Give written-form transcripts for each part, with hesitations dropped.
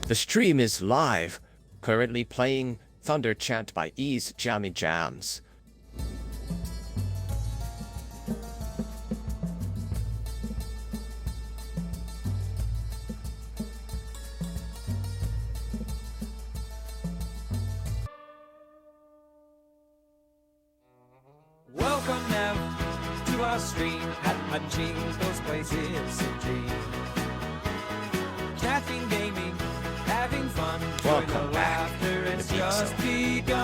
The stream is live, currently playing Thunder Chant by Ease Jammy Jams. Welcome now to our stream at Machinko's place. It's a dream. Chatting, gaming, having fun. Welcome the back. Laughter has The just begun.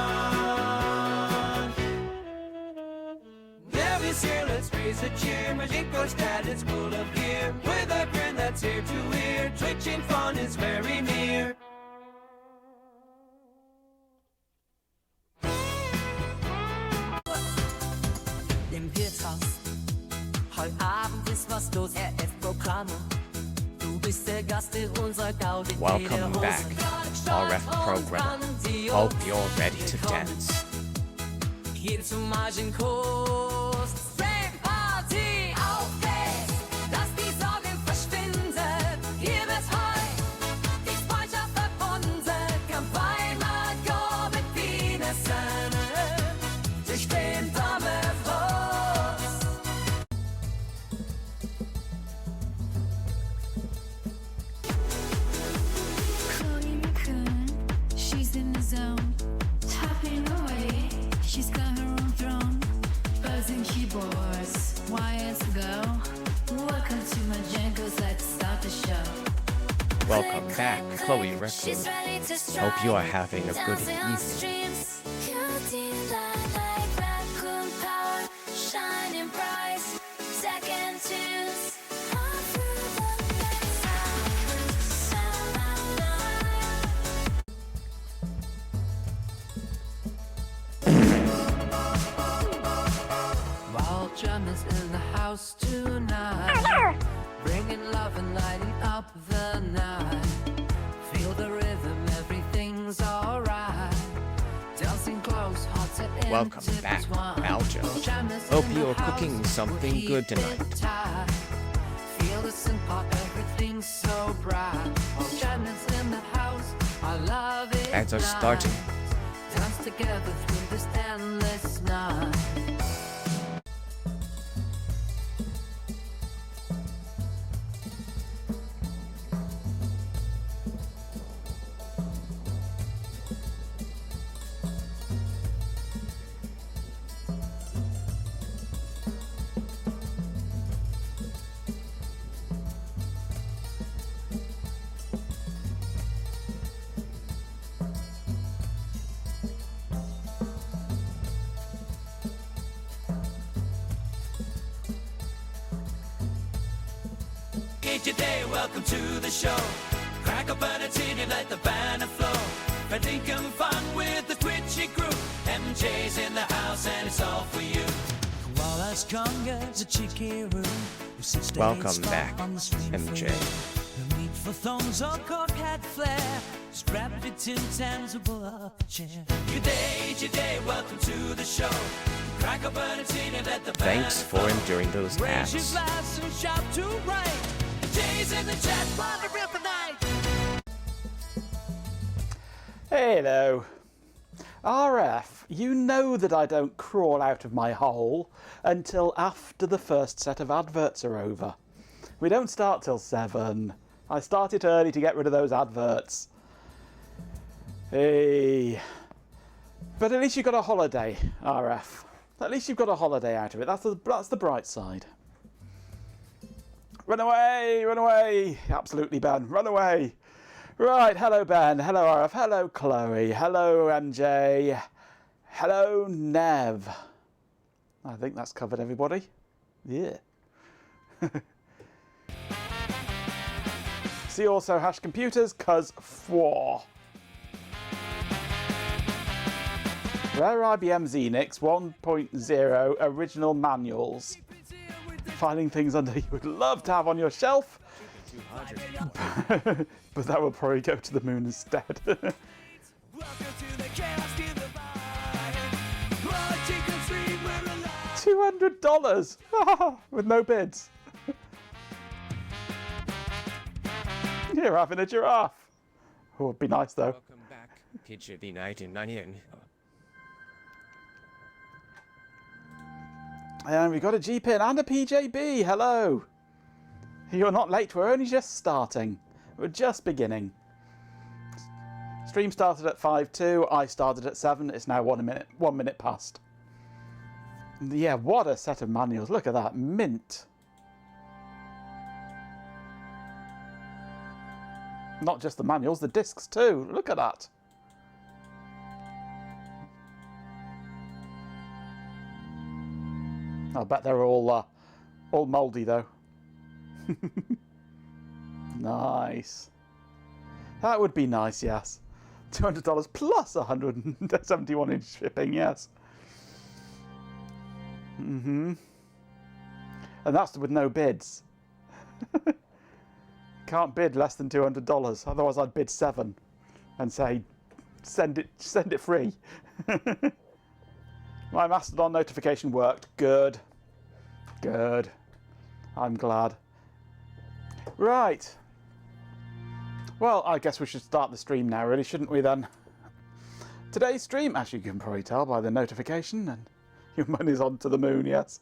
Now is here, let's raise a cheer. Machinko's dad is full of gear. With a grin that's ear to ear. Twitching fun is very near. Im Wirtshaus. Heute Abend ist was los, RF-Programme. Du bist der Gast in unserer Gaudi. Welcome back, RF program. Hope you're ready to dance. Hier zum Machinko's Stream Party. Auf geht's, lass die Sorgen verschwinden. Hier wird heute die Freundschaft verbunden. Kann bei Marco mit Biene sein. Ich bin Dame Frost. Chloe McCoon, she's in the zone, tapping away. She's got her own throne, buzzing keyboards, wires to go. Welcome to my Django's, let's start the show. Welcome back, Chloe Raccoon. Hope you are having a good evening. Wild drummers in the house tonight, bringing love and lighting up the night. Feel the rhythm, everything's alright. Dancing close, hot and Welcome back, Aljo. Hope you're cooking something good tonight. Feel the synth pop, everything's so bright. All jammers in the house, I love it. Ads are starting. Dance together through this endless night. Today, welcome to the show. Crack up a tin and let the banner flow. For thinking fun with the Twitchy crew. MJ's in the house and it's all for you. Welcome back, MJ. For thumbs or cold cat flare, strap it intangible up the chair. Good day, welcome to the show. Crack up a tin and let the banner Thanks for enduring those Raise your ads. glass and shout to right. Jay's in the chat, wanna rip the night. Hello. RF, you know that I don't crawl out of my hole until after the first set of adverts are over. We don't start till 7. I started early to get rid of those adverts. Hey. But at least you got a holiday, RF. At least you've got a holiday out of it. That's the bright side. Run away! Run away! Absolutely, Ben. Run away! Right, hello, Ben. Hello, RF. Hello, Chloe. Hello, MJ. Hello, Nev. I think that's covered everybody. Yeah. See also Hash Computers, cuz 4. Rare IBM Xenix 1.0 original manuals. Filing things under you would love to have on your shelf, but that will probably go to the moon instead. $200 with no bids. You're having a giraffe. would be nice though. Welcome back, PGB 1999. And we've got a G-Pin and a PJB. Hello. You're not late. We're only just starting. We're just beginning. Stream started at 5:02. I started at 7. It's now 1 minute past. Yeah, what a set of manuals. Look at that. Mint. Not just the manuals, the discs too. Look at that. I bet they're all mouldy though. Nice. That would be nice, yes. $200 plus 171 inch shipping, yes. And that's with no bids. Can't bid less than $200, otherwise I'd bid 7 and say send it free. My Mastodon notification worked. Good. Good. I'm glad. Right. Well, I guess we should start the stream now, really, shouldn't we then? Today's stream, as you can probably tell by the notification, and your money's on to the moon, yes.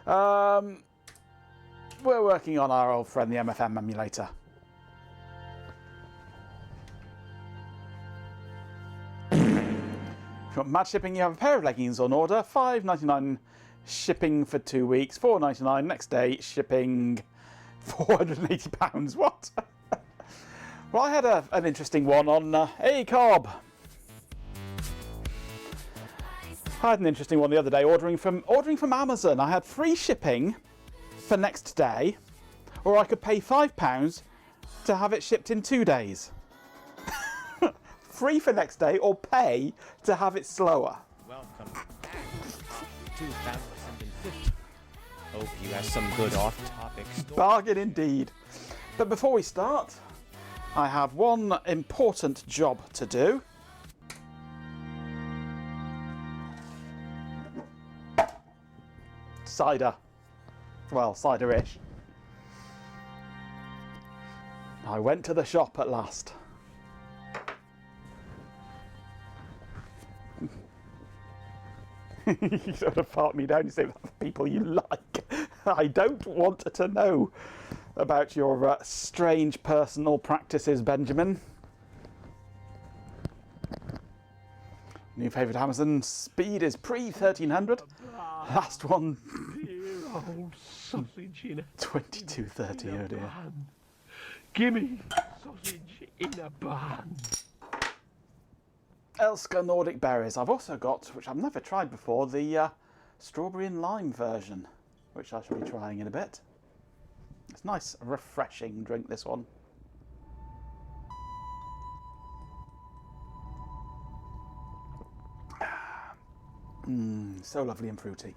We're working on our old friend, the MFM emulator. If you want mad shipping, you have a pair of leggings on order, $5.99 shipping for 2 weeks, $4.99 next day, shipping £480. What? Well, I had an interesting one on Cobb. I had an interesting one the other day ordering from Amazon. I had free shipping for next day, or I could pay £5 to have it shipped in 2 days. Free for next day, or pay to have it slower. Welcome back. 2050. Hope you have some good off-topic stories. Bargain indeed. But before we start, I have one important job to do. Cider. Well, cider-ish. I went to the shop at last. You sort of fart me down. You say that for people you like. I don't want to know about your strange personal practices, Benjamin. New favourite Amazon speed is pre-1300. Last one. Dear old sausage in a 2230, oh dear. bun. Gimme sausage in a bun. Elska Nordic Berries. I've also got, which I've never tried before, the strawberry and lime version, which I shall be trying in a bit. It's a nice, refreshing drink, this one. So lovely and fruity.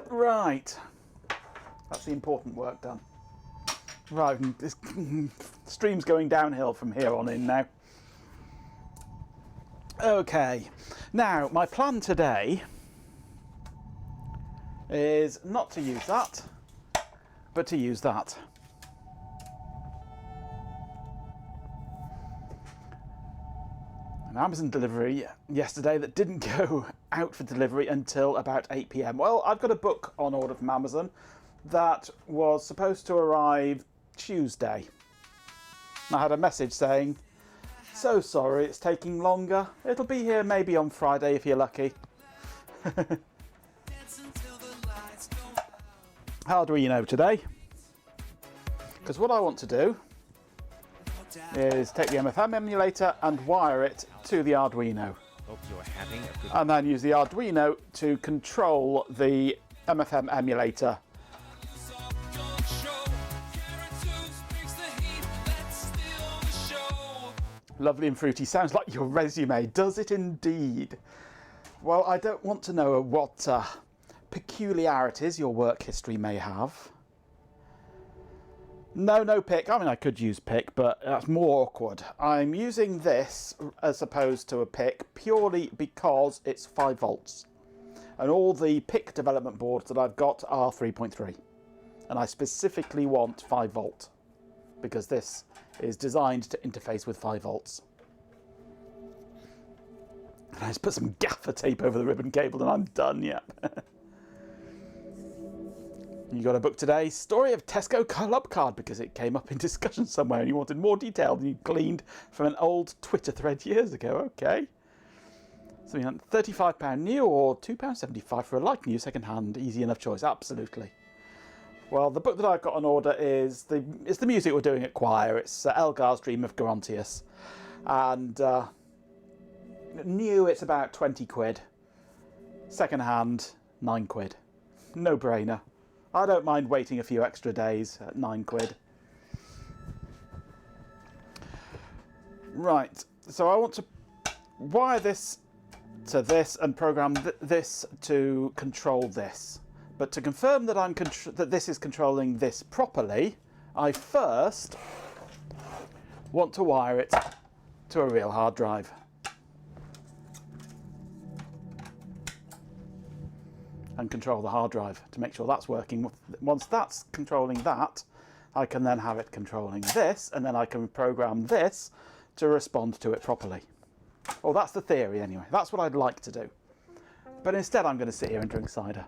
Right. That's the important work done. Right, this stream's going downhill from here on in now. Okay, now my plan today is not to use that, but to use that. An Amazon delivery yesterday that didn't go out for delivery until about 8 PM. Well, I've got a book on order from Amazon that was supposed to arrive Tuesday. I had a message saying, so sorry, it's taking longer. It'll be here maybe on Friday if you're lucky. How do we know today? Because what I want to do is take the MFM emulator and wire it to the Arduino. Hope you're having a good And then use the Arduino to control the MFM emulator. Lovely and fruity. Sounds like your resume. Does it indeed? Well, I don't want to know what peculiarities your work history may have. No pick. I mean, I could use pick, but that's more awkward. I'm using this as opposed to a pick purely because it's 5 volts. And all the pick development boards that I've got are 3.3. And I specifically want 5 volt. because this is designed to interface with 5 volts. And I just put some gaffer tape over the ribbon cable and I'm done, yeah. You got a book today, Story of Tesco Club Card, because it came up in discussion somewhere and you wanted more detail than you gleaned from an old Twitter thread years ago. Okay. So you want £35 new or £2.75 for a like new second hand. Easy enough choice, absolutely. Well, the book that I've got on order is the music we're doing at choir. It's Elgar's Dream of Gerontius. And new, it's about 20 quid. Second hand, 9 quid. No brainer. I don't mind waiting a few extra days at 9 quid. Right, so I want to wire this to this and program this to control this. But to confirm that that this is controlling this properly, I first want to wire it to a real hard drive. And control the hard drive to make sure that's working. Once that's controlling that, I can then have it controlling this, and then I can program this to respond to it properly. Well, that's the theory anyway. That's what I'd like to do. But instead I'm going to sit here and drink cider.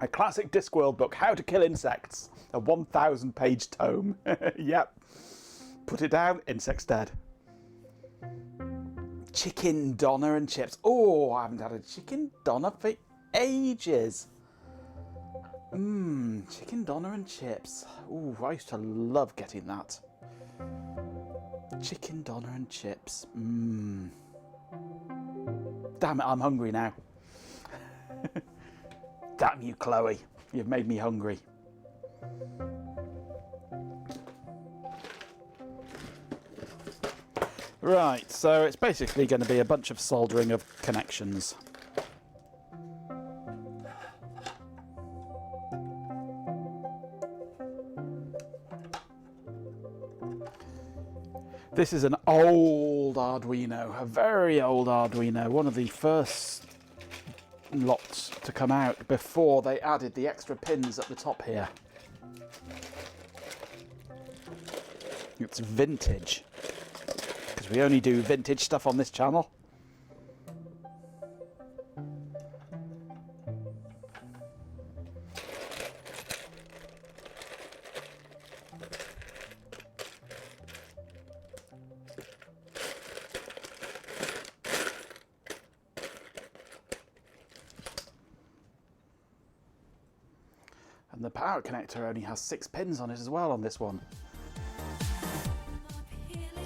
A classic Discworld book, How to Kill Insects. A 1,000-page tome. Yep. Put it down, insect's dead. Chicken doner and chips. Oh, I haven't had a chicken doner for ages. Chicken doner and chips. Ooh, I used to love getting that. Chicken doner and chips. Damn it, I'm hungry now. Damn you, Chloe. You've made me hungry. Right, so it's basically going to be a bunch of soldering of connections. This is an old Arduino, a very old Arduino, one of the first lots to come out before they added the extra pins at the top here. It's vintage. We only do vintage stuff on this channel. And the power connector only has 6 pins on it as well on this one.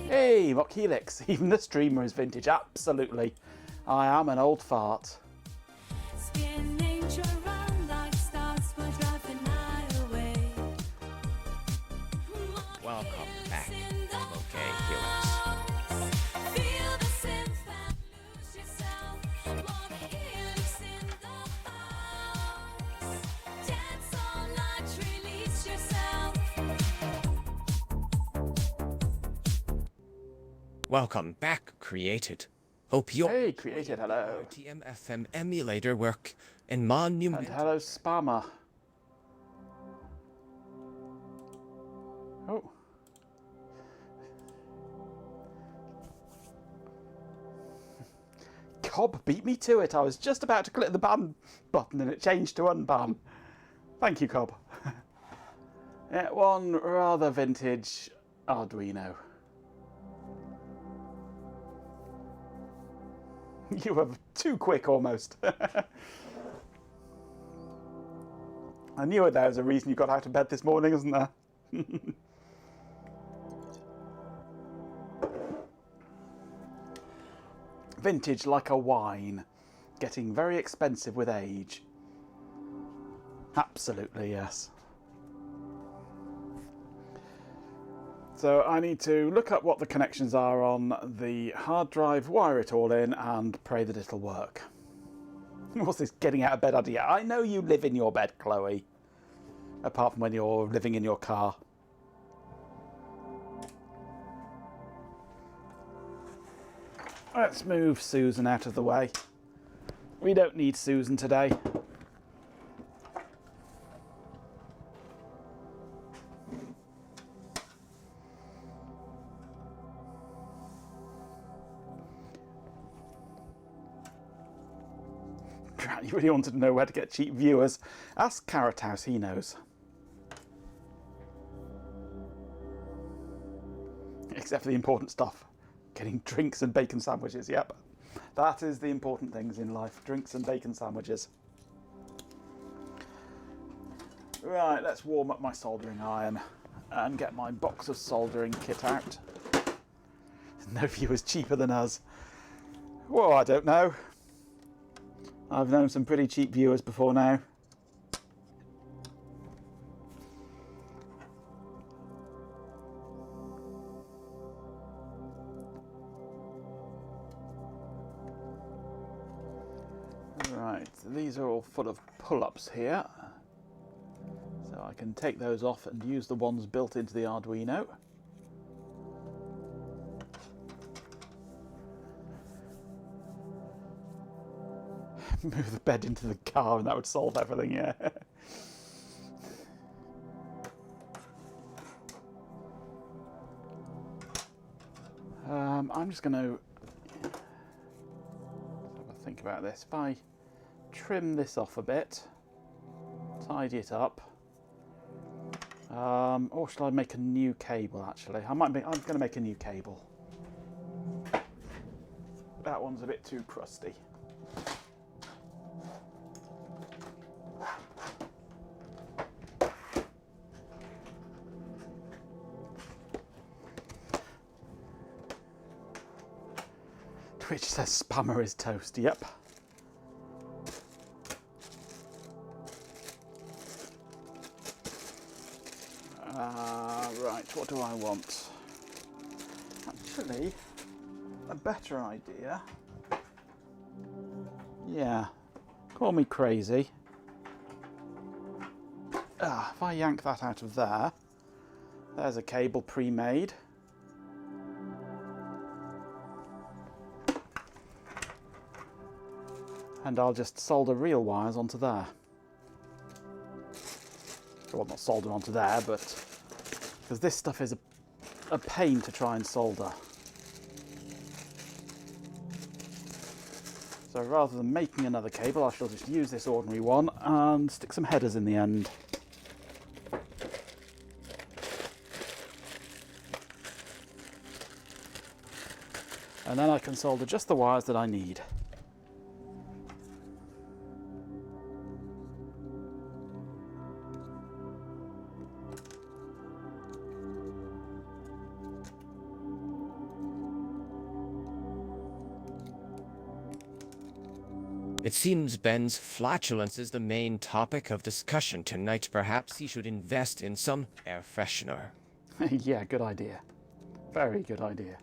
Hey, Mock Helix. Even the streamer is vintage, absolutely. I am an old fart. Welcome back. Okay, Helix. Welcome back, Created. Hope your Hey, Created, hello. RTmFM emulator work in monument. And hello, Spammer. Oh. Cobb beat me to it. I was just about to click the ban button and it changed to unban. Thank you, Cobb. Yeah, one rather vintage Arduino. You were too quick, almost. I knew there was a reason you got out of bed this morning, isn't there? Vintage like a wine, getting very expensive with age. Absolutely, yes. So I need to look up what the connections are on the hard drive, wire it all in, and pray that it'll work. What's this getting out of bed idea? I know you live in your bed, Chloe. Apart from when you're living in your car. Let's move Susan out of the way. We don't need Susan today. You really wanted to know where to get cheap viewers? Ask Carrot House, he knows. Except for the important stuff. Getting drinks and bacon sandwiches, yep. That is the important things in life, drinks and bacon sandwiches. Right, let's warm up my soldering iron and get my box of soldering kit out. No viewers cheaper than us. Well, I don't know. I've known some pretty cheap viewers before now. Right, these are all full of pull-ups here. So I can take those off and use the ones built into the Arduino. Move the bed into the car and that would solve everything, yeah. I'm just going to have a think about this. If I trim this off a bit, tidy it up, or shall I make a new cable actually? I'm going to make a new cable. That one's a bit too crusty. Twitch says spammer is toast, yep. Right, what do I want? Actually, a better idea. Yeah, call me crazy. If I yank that out of there, there's a cable pre-made. And I'll just solder real wires onto there. Well, not solder onto there, but because this stuff is a pain to try and solder. So rather than making another cable, I shall just use this ordinary one and stick some headers in the end. And then I can solder just the wires that I need. It seems Ben's flatulence is the main topic of discussion tonight. Perhaps he should invest in some air freshener. Yeah, good idea. Very good idea.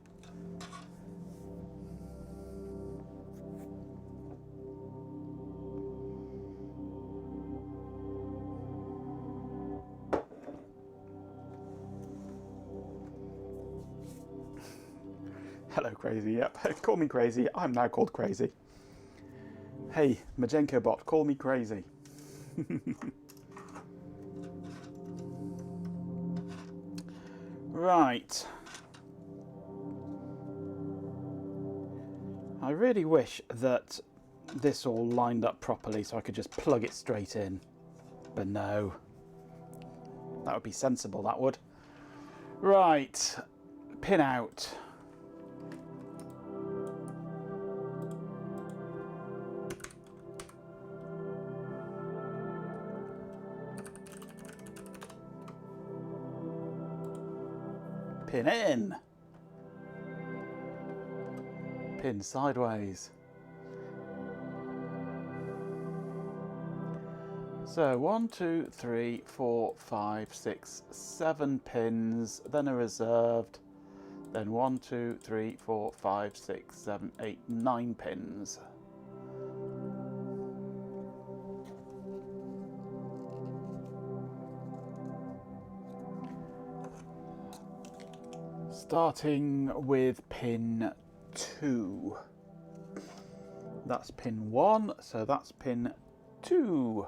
Hello, Crazy. Yep, call me Crazy. I'm now called Crazy. Hey, Majenko bot, call me Crazy. Right. I really wish that this all lined up properly so I could just plug it straight in. But no. That would be sensible, that would. Right. Pin out. Pin in. Pin sideways. So 1, 2, 3, 4, 5, 6, 7 pins, then a reserved, then 1, 2, 3, 4, 5, 6, 7, 8, 9 pins. Starting with pin 2. That's pin 1, so that's pin 2.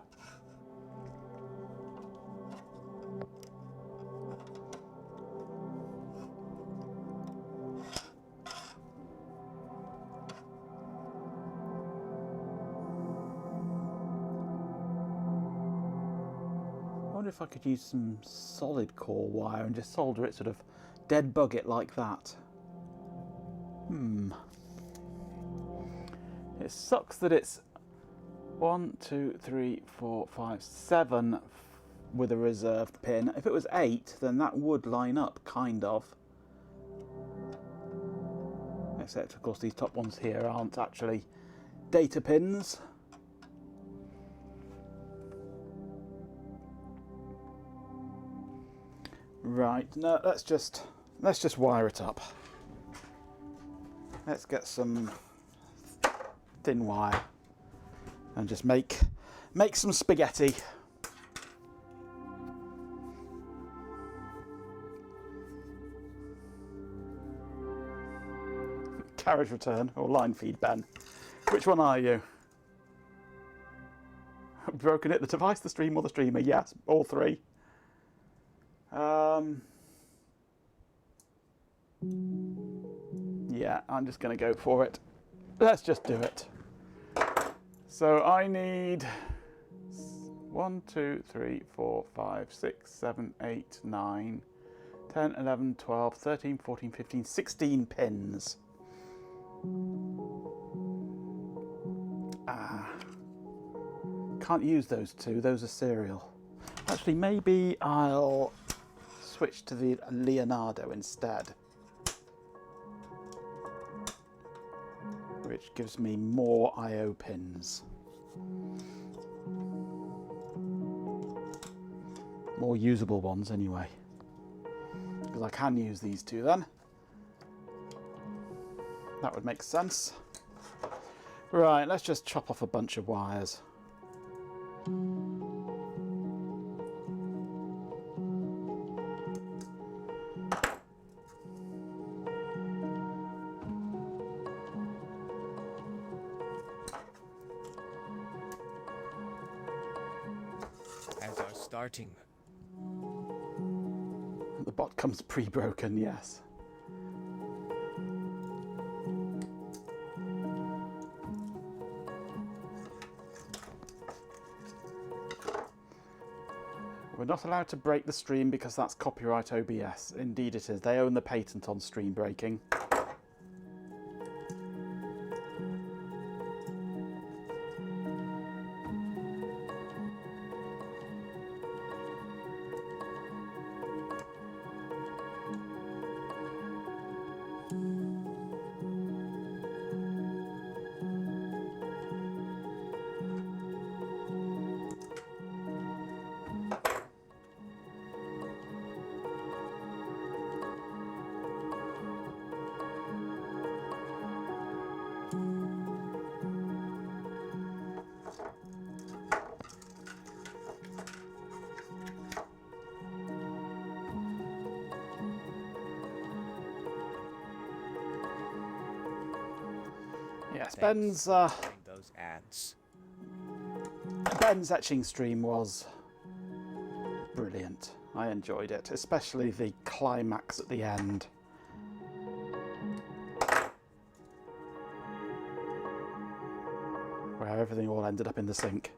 wonder if I could use some solid core wire and just solder it, sort of dead bug it like that. It sucks that it's 1, 2, 3, 4, 5, 7 with a reserved pin. If it was 8, then that would line up, kind of. Except, of course, these top ones here aren't actually data pins. Right, no, let's just wire it up. Let's get some thin wire and just make some spaghetti. Carriage return or line feed, Ben. Which one are you? Broken it, the device, the stream, or the streamer? Yes, all three. Yeah, I'm just going to go for it. Let's just do it. So I need 1, 2, 3, 4, 5, 6, 7, 8, 9, 10, 11, 12, 13, 14, 15, 16 pins. Can't use those two, those are serial. Actually, maybe I'll switch to the Leonardo instead, which gives me more I/O pins. More usable ones anyway, because I can use these two then. That would make sense. Right, let's just chop off a bunch of wires. As our starting. The bot comes pre-broken, yes. We're not allowed to break the stream because that's copyright OBS. Indeed it is. They own the patent on stream breaking. Yes, Thanks for doing those ads. Ben's etching stream was brilliant. I enjoyed it, especially the climax at the end. Where everything all ended up in the sink.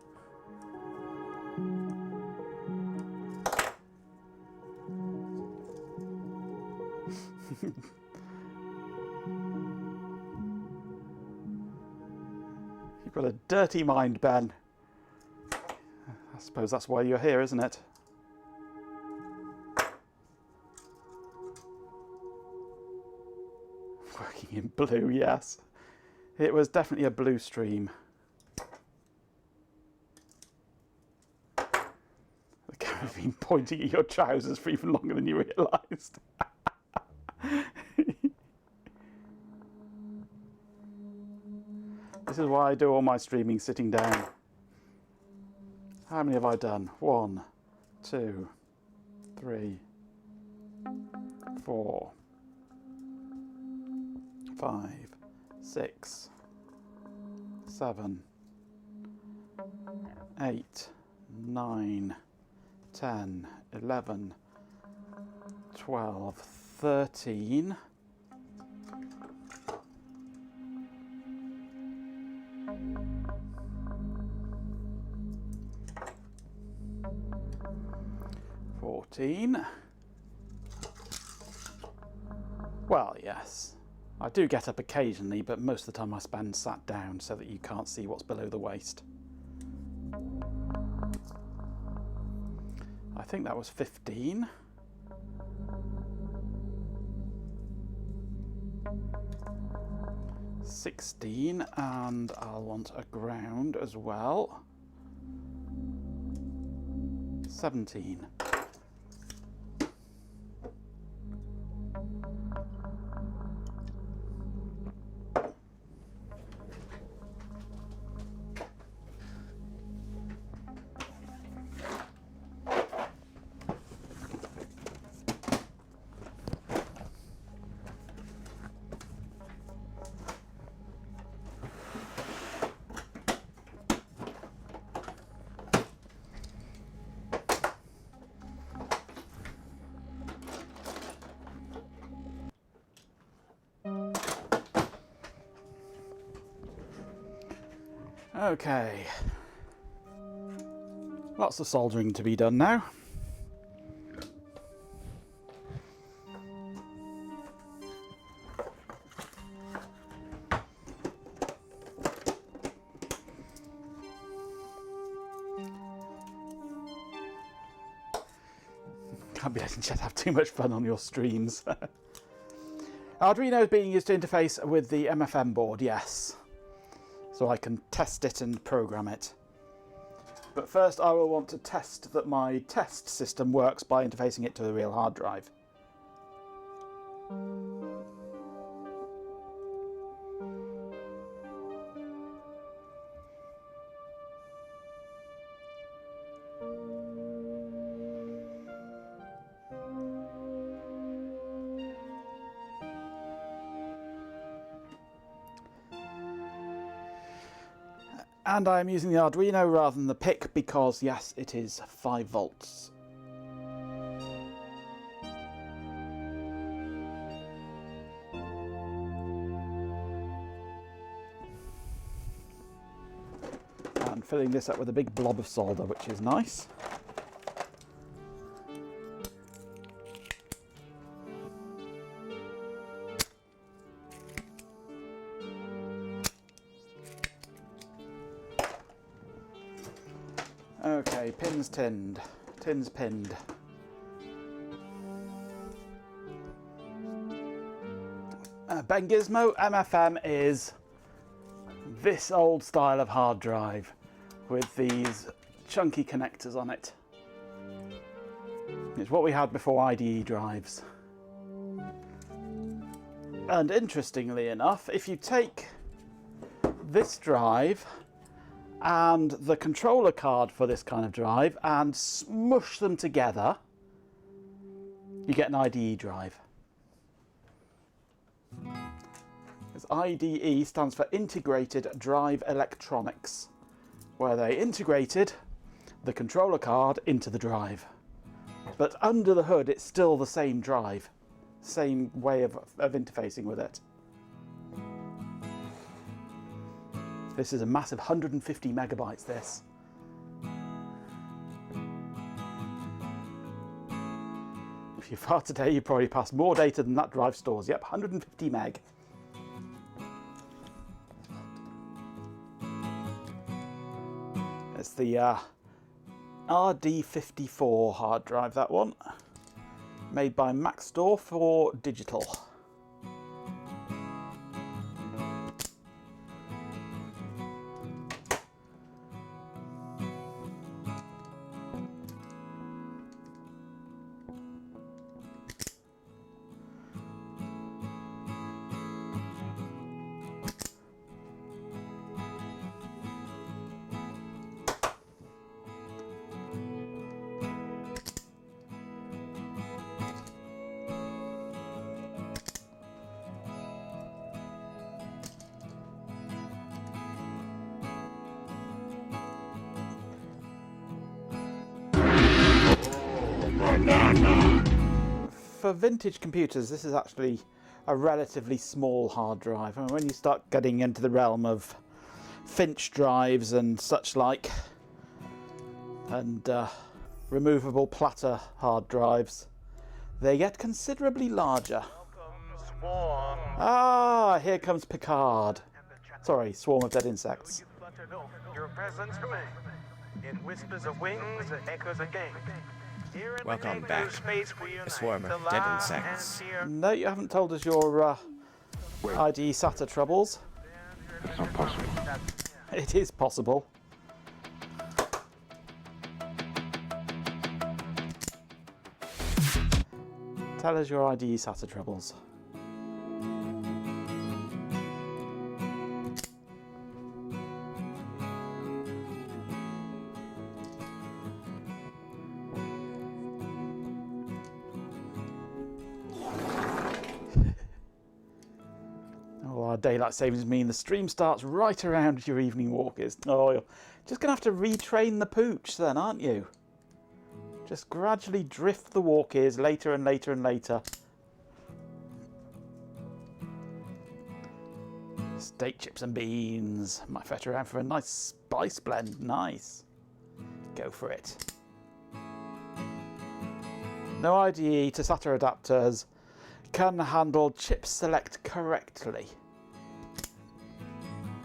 You've got a dirty mind, Ben. I suppose that's why you're here, isn't it? Working in blue, yes. It was definitely a blue stream. The camera's been pointing at your trousers for even longer than you realised. This is why I do all my streaming sitting down. How many have I done? 1, 2, 3, 4, 5, 6, 7, 8, 9, 10, 11, 12, 13. 14. Well, yes. I do get up occasionally, but most of the time I spend sat down so that you can't see what's below the waist. I think that was 15. $16, and I'll want a ground as well. 17. Okay, lots of soldering to be done now. Can't be letting Chet have too much fun on your streams. Arduino is being used to interface with the MFM board, yes. So I can test it and program it. But first I will want to test that my test system works by interfacing it to the real hard drive. And I'm using the Arduino rather than the PIC because, yes, it is 5 volts. And filling this up with a big blob of solder, which is nice. Okay, pins tinned, tins pinned. Ben Gizmo MFM is this old style of hard drive with these chunky connectors on it. It's what we had before IDE drives. And interestingly enough, if you take this drive and the controller card for this kind of drive and smush them together, you get an IDE drive. Because IDE stands for Integrated Drive Electronics, where they integrated the controller card into the drive. But under the hood it's still the same drive, same way of interfacing with it. This is a massive 150 megabytes, this. If you fart today, you probably pass more data than that drive stores. Yep, 150 meg. It's the RD54 hard drive, that one. Made by Maxtor for digital. For vintage computers, this is actually a relatively small hard drive. I mean, when you start getting into the realm of Finch drives and such like, and removable platter hard drives. They get considerably larger. Ah, here comes Picard. Sorry, swarm of dead insects. Your presence to me. In whispers of wings, echoes again. Welcome back, a swarm of dead insects. No, you haven't told us your IDE SATA troubles. It's not possible. It is possible. Tell us your IDE SATA troubles. Daylight savings mean the stream starts right around your evening walk is. Oh, you're just going to have to retrain the pooch then, aren't you? Just gradually drift the walk is later and later and later. Steak, chips and beans. Might fetch around for a nice spice blend. Nice. Go for it. No IDE to SATA adapters can handle chip select correctly.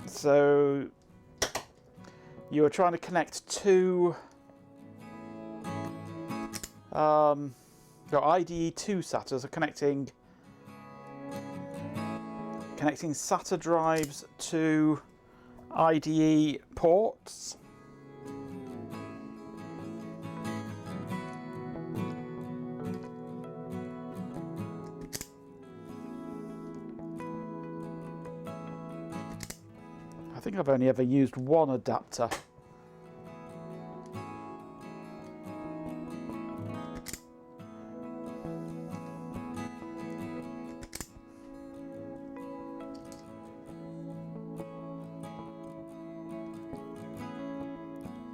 So you were trying to connect two your IDE 2 SATAs are connecting SATA drives to IDE ports. I think I've only ever used one adapter.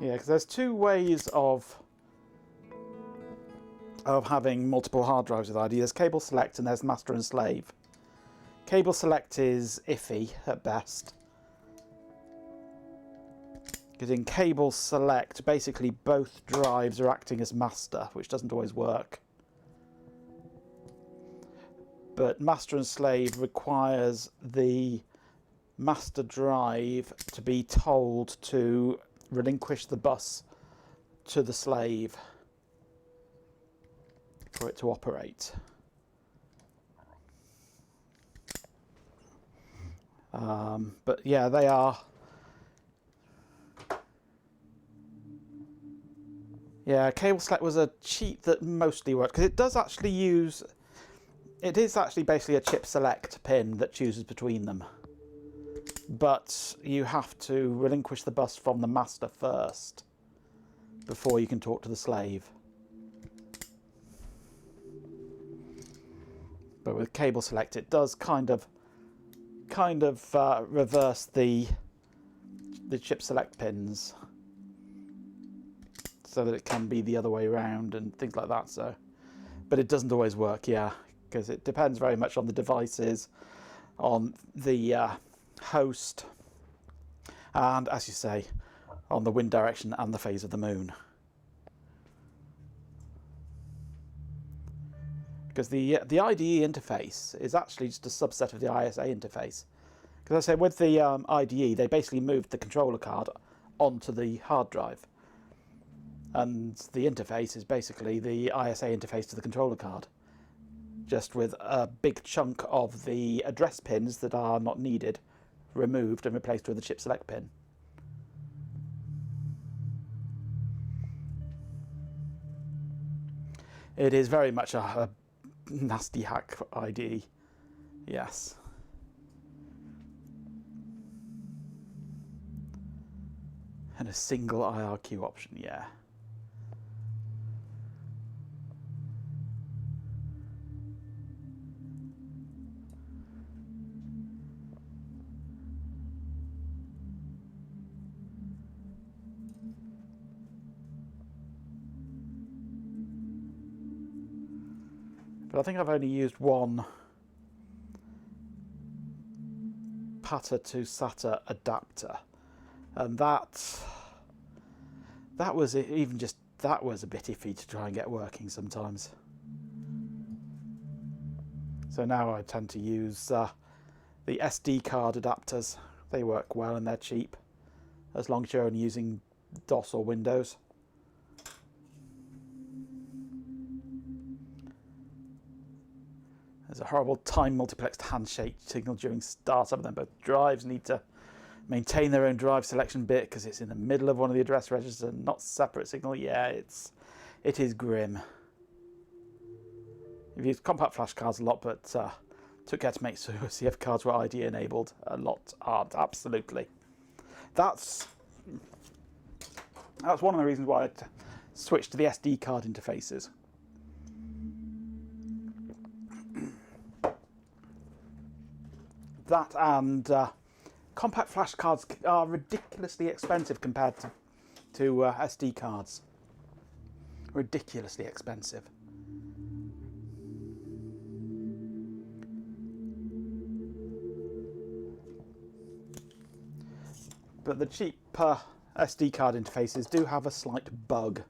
Yeah, because there's two ways of having multiple hard drives with IDE. There's cable select and there's master and slave. Cable select is iffy at best. Because in cable select, basically both drives are acting as master, which doesn't always work. But master and slave requires the master drive to be told to relinquish the bus to the slave for it to operate. But yeah, they are. Yeah, cable select was a cheat that mostly worked because it does actually use. It is actually basically a chip select pin that chooses between them. But you have to relinquish the bus from the master first before you can talk to the slave. But with cable select, it does kind of reverse the chip select pins so that it can be the other way around and things like that. So, but it doesn't always work, yeah, because it depends very much on the devices, on the host, and as you say, on the wind direction and the phase of the moon. Because the IDE interface is actually just a subset of the ISA interface. Because I say with the IDE, they basically moved the controller card onto the hard drive. And the interface is basically the ISA interface to the controller card. Just with a big chunk of the address pins that are not needed removed and replaced with a chip select pin. It is very much a nasty hack IDE, yes. And a single IRQ option, yeah. But I think I've only used one PATA to SATA adapter, and that was even just that was a bit iffy to try and get working sometimes. So now I tend to use the SD card adapters. They work well and they're cheap, as long as you're only using DOS or Windows. There's a horrible time multiplexed handshake signal during startup, and then both drives need to maintain their own drive selection bit because it's in the middle of one of the address registers and not separate signal. Yeah, it is grim. I've used compact flash cards a lot, but took care to make sure CF cards were ID enabled. A lot aren't, absolutely. That's one of the reasons why I switched to the SD card interfaces. That and compact flash cards are ridiculously expensive compared to SD cards. Ridiculously expensive. But the cheap SD card interfaces do have a slight bug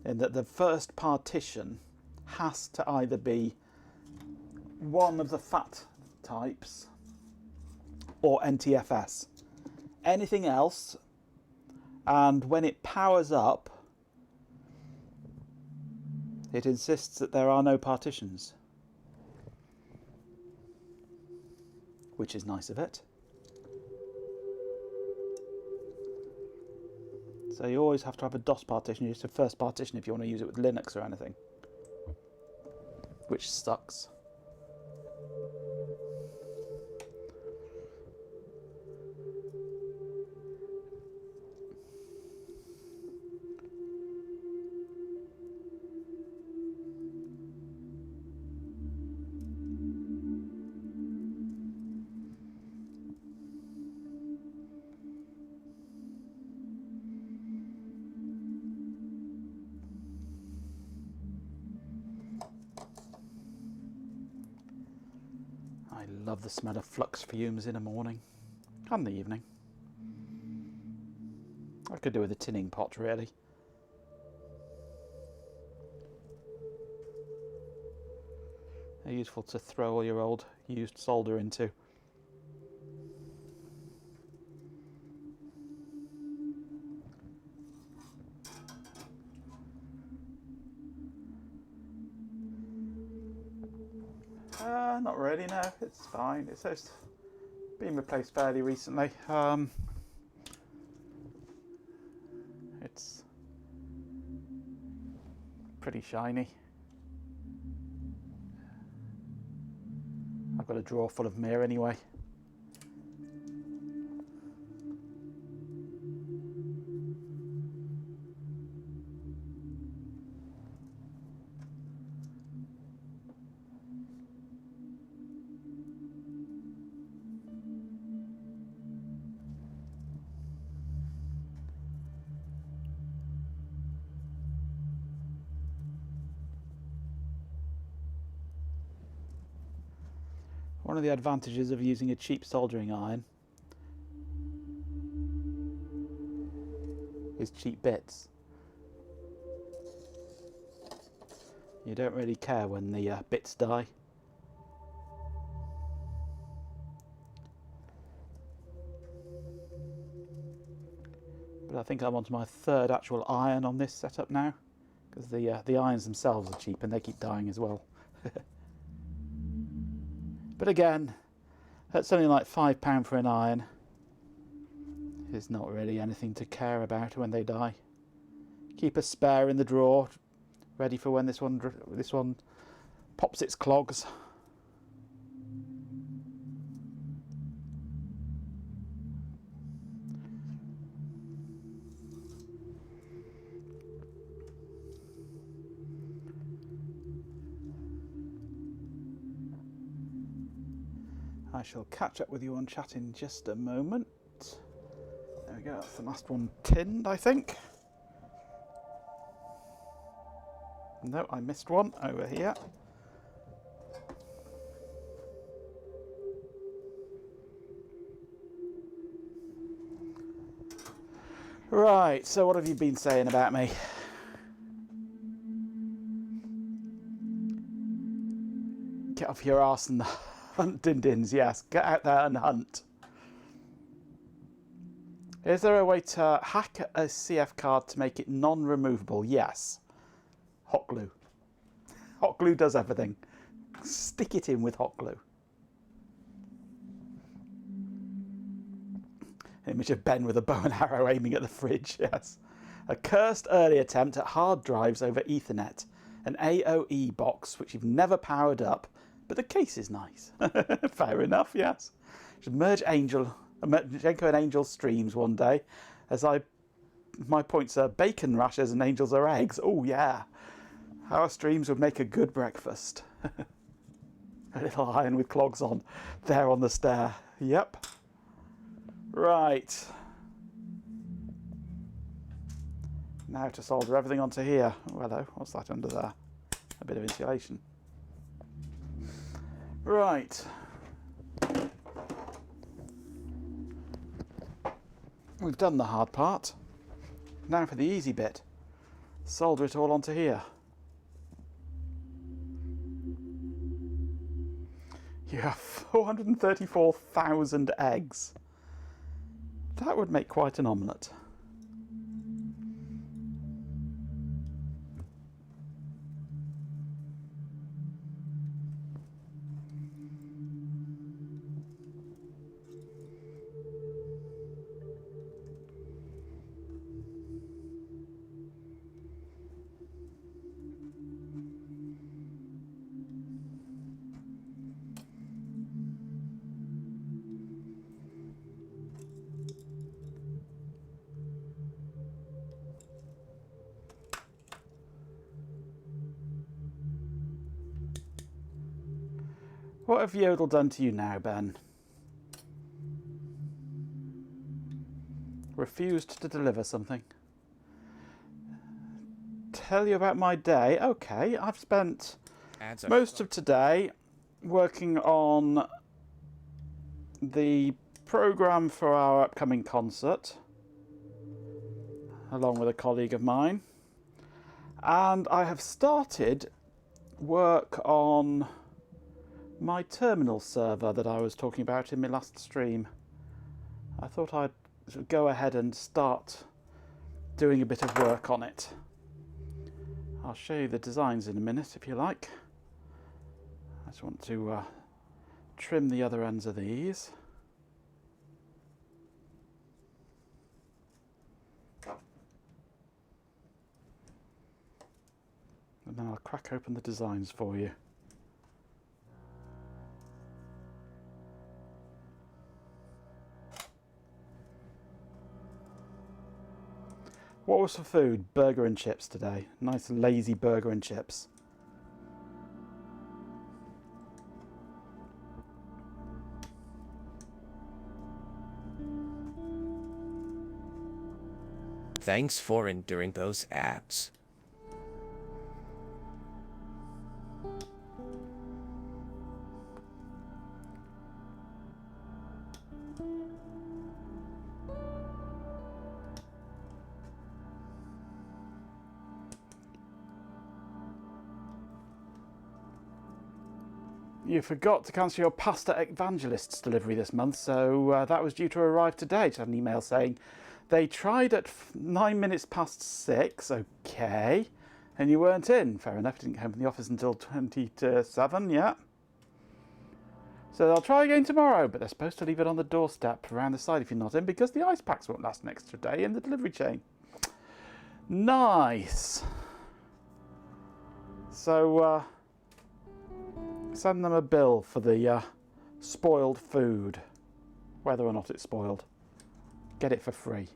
in that the first partition has to either be one of the FAT types or NTFS. Anything else, and when it powers up, it insists that there are no partitions, which is nice of it. So you always have to have a DOS partition, just a first partition if you want to use it with Linux or anything, which sucks. I love the smell of flux fumes in the morning and the evening. I could do with a tinning pot, really. They're useful to throw all your old used solder into. Not really, no, it's fine. It's just been replaced fairly recently. It's pretty shiny. I've got a drawer full of mirror anyway. One of the advantages of using a cheap soldering iron is cheap bits. You don't really care when the bits die. But I think I'm onto my third actual iron on this setup now, because the irons themselves are cheap and they keep dying as well. But again, at something like £5 for an iron, is not really anything to care about when they die. Keep a spare in the drawer, ready for when this one pops its clogs. I shall catch up with you on chat in just a moment. There we go, that's the last one tinned, I think. No, I missed one over here. Right, so what have you been saying about me? off your arse and hunt din-dins, yes. Get out there and hunt. Is there a way to hack a CF card to make it non-removable? Yes. Hot glue. Hot glue does everything. Stick it in with hot glue. Image of Ben with a bow and arrow aiming at the fridge, yes. A cursed early attempt at hard drives over Ethernet. An AOE box which you've never powered up, but the case is nice. Fair enough, yes. Should merge Jenko and Angel streams one day, as my points are bacon rashers and Angels are eggs. Oh yeah. Our streams would make a good breakfast. A little iron with clogs on, there on the stair. Yep. Right. Now to solder everything onto here. Oh, hello. What's that under there? A bit of insulation. Right. We've done the hard part. Now for the easy bit. Solder it all onto here. You have 434,000 eggs. That would make quite an omelette. What have Yodel done to you now, Ben? Refused to deliver something. Tell you about my day. Okay, I've spent most of today working on the programme for our upcoming concert, along with a colleague of mine. And I have started work on my terminal server that I was talking about in my last stream. I thought I'd sort of go ahead and start doing a bit of work on it. I'll show you the designs in a minute if you like. I just want to trim the other ends of these. And then I'll crack open the designs for you. What was for food? Burger and chips today. Nice lazy burger and chips. Thanks for enduring those ads. You forgot to cancel your Pasta Evangelists delivery this month, so that was due to arrive today. Just had an email saying they tried at 9 minutes past 6, okay, and you weren't in. Fair enough, you didn't get home from the office until 20 to 7, yeah. So they'll try again tomorrow, but they're supposed to leave it on the doorstep around the side if you're not in, because the ice packs won't last an extra day in the delivery chain. Nice. So, send them a bill for the spoiled food, whether or not it's spoiled. Get it for free.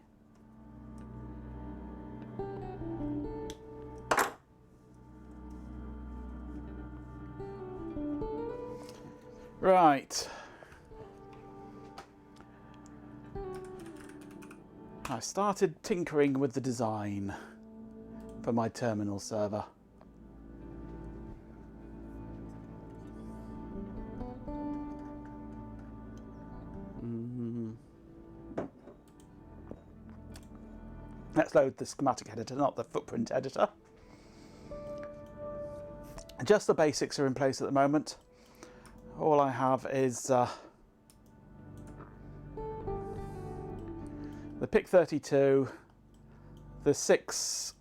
Right. I started tinkering with the design for my terminal server. Let's load the schematic editor, not the footprint editor. Just the basics are in place at the moment. all I have is the PIC32, the 6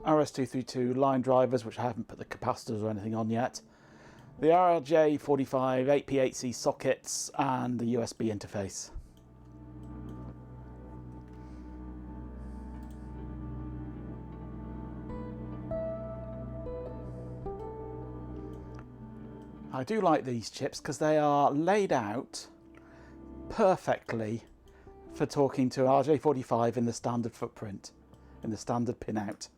RS232 line drivers, which I haven't put the capacitors or anything on yet, the RJ45 8P8C sockets, and the USB interface. I do like these chips because they are laid out perfectly for talking to RJ45 in the standard footprint, in the standard pinout.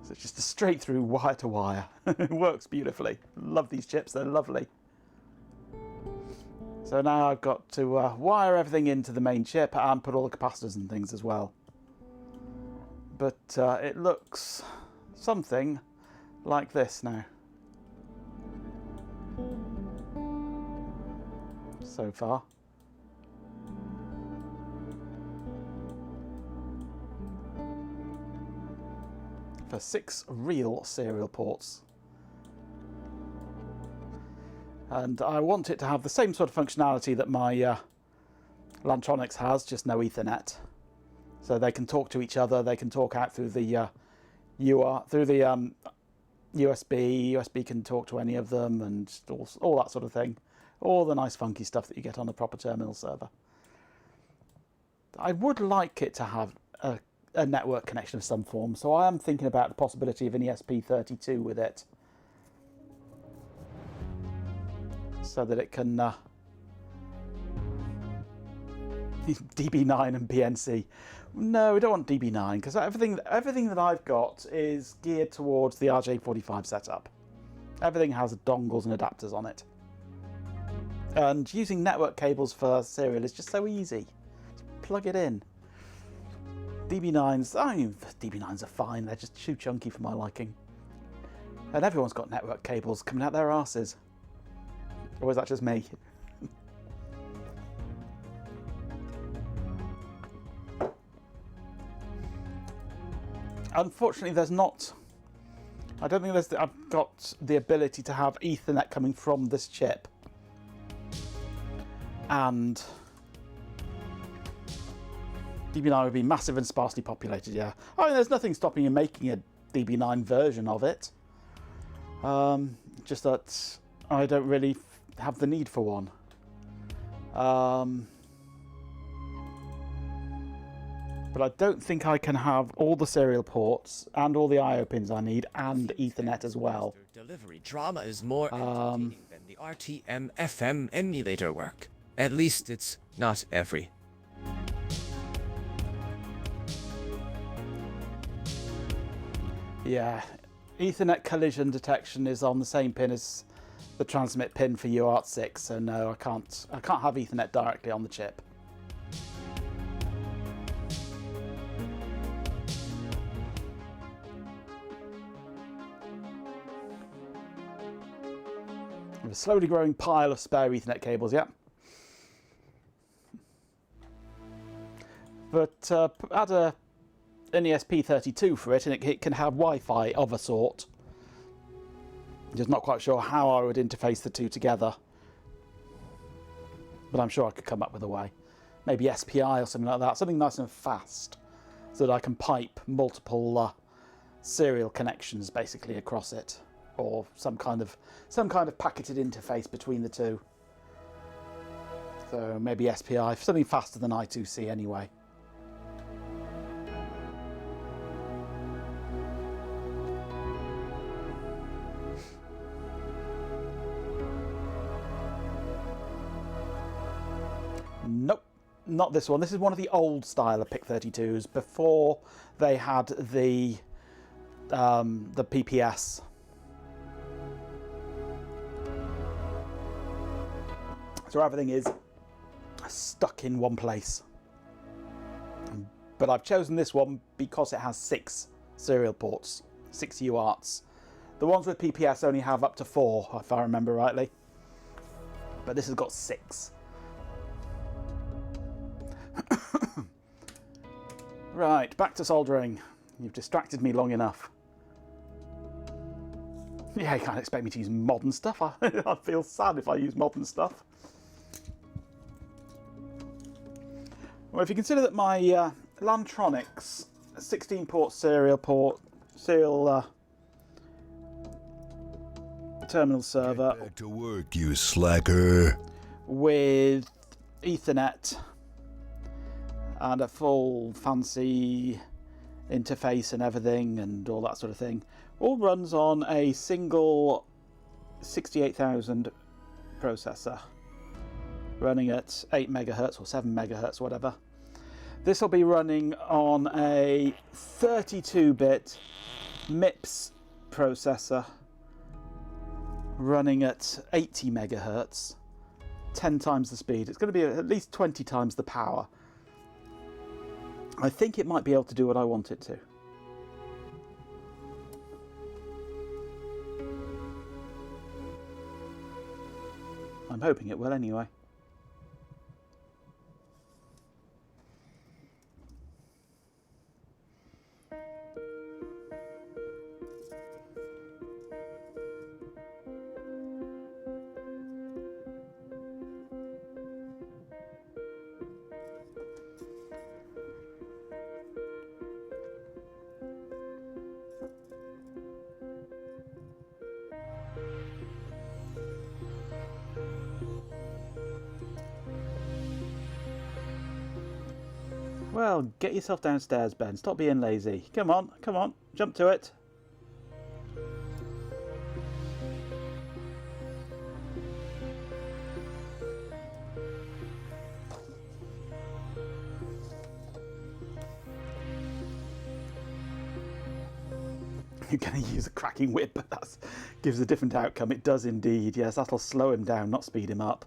So it's just a straight through wire to wire. It works beautifully. Love these chips, they're lovely. So now I've got to wire everything into the main chip and put all the capacitors and things as well. But it looks something like this now. So far. For 6 real serial ports. And I want it to have the same sort of functionality that my Lantronix has, just no Ethernet. So they can talk to each other, they can talk out through the USB. USB can talk to any of them, and all that sort of thing. All the nice funky stuff that you get on a proper terminal server. I would like it to have a network connection of some form, so I am thinking about the possibility of an ESP32 with it, so that it can DB9 and BNC. No, we don't want DB9 because everything that I've got is geared towards the RJ45 setup. Everything has dongles and adapters on it. And using network cables for serial is just so easy. Just plug it in. DB9s, I mean, DB9s are fine, they're just too chunky for my liking. And everyone's got network cables coming out their arses. Or is that just me? Unfortunately, there's not... I don't think I've got the ability to have Ethernet coming from this chip. And DB9 would be massive and sparsely populated, yeah. I mean, there's nothing stopping you making a DB9 version of it. Just that I don't really have the need for one. But I don't think I can have all the serial ports and all the I/O pins I need and Ethernet as well. Delivery drama is more entertaining than the RTmFM emulator work. At least it's not every. Yeah, Ethernet collision detection is on the same pin as the transmit pin for UART6, so no, I can't have Ethernet directly on the chip. A slowly growing pile of spare Ethernet cables, yeah. But add an ESP32 for it, and it can have Wi-Fi of a sort. Just not quite sure how I would interface the two together, but I'm sure I could come up with a way. Maybe SPI or something like that, something nice and fast, so that I can pipe multiple serial connections basically across it, or some kind of packeted interface between the two. So maybe SPI, something faster than I2C anyway. Nope, not this one. This is one of the old style of PIC32s before they had the PPS. So everything is stuck in one place. But I've chosen this one because it has 6 serial ports, 6 UARTs. The ones with PPS only have up to 4, if I remember rightly. But this has got 6. Right, back to soldering. You've distracted me long enough. Yeah, you can't expect me to use modern stuff. I feel sad if I use modern stuff. Well, if you consider that my Lantronix 16-port serial terminal server Back to work, you slacker. with Ethernet and a full fancy interface and everything and all that sort of thing, all runs on a single 68,000 processor running at 8 megahertz or 7 megahertz, whatever. This will be running on a 32-bit MIPS processor running at 80 megahertz, 10 times the speed. It's going to be at least 20 times the power. I think it might be able to do what I want it to. I'm hoping it will anyway. Well, get yourself downstairs, Ben. Stop being lazy. Come on, jump to it. You're going to use a cracking whip, but that gives a different outcome. It does indeed. Yes, that'll slow him down, not speed him up.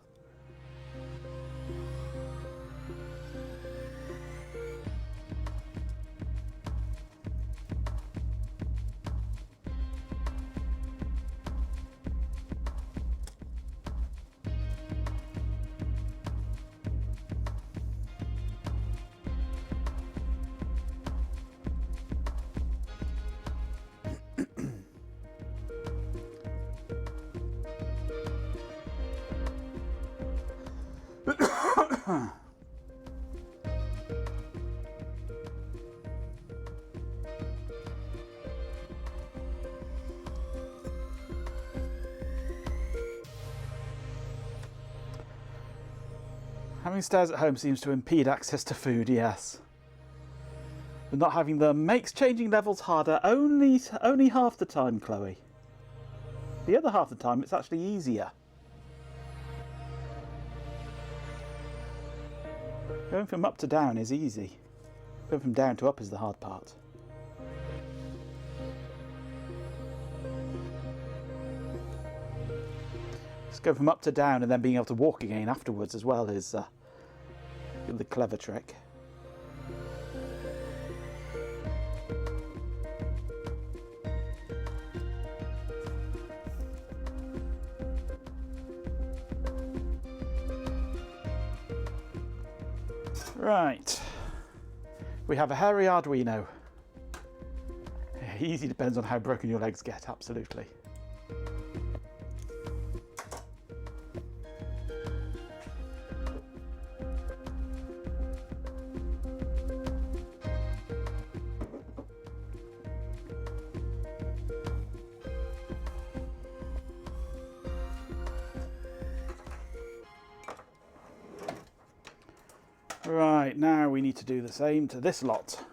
Having stairs at home seems to impede access to food, yes. But not having them makes changing levels harder only half the time, Chloe. The other half the time it's actually easier. Going from up to down is easy. Going from down to up is the hard part. Just going from up to down and then being able to walk again afterwards as well is the clever trick. Right, we have a hairy Arduino. Easy depends on how broken your legs get, absolutely. Right, now we need to do the same to this lot.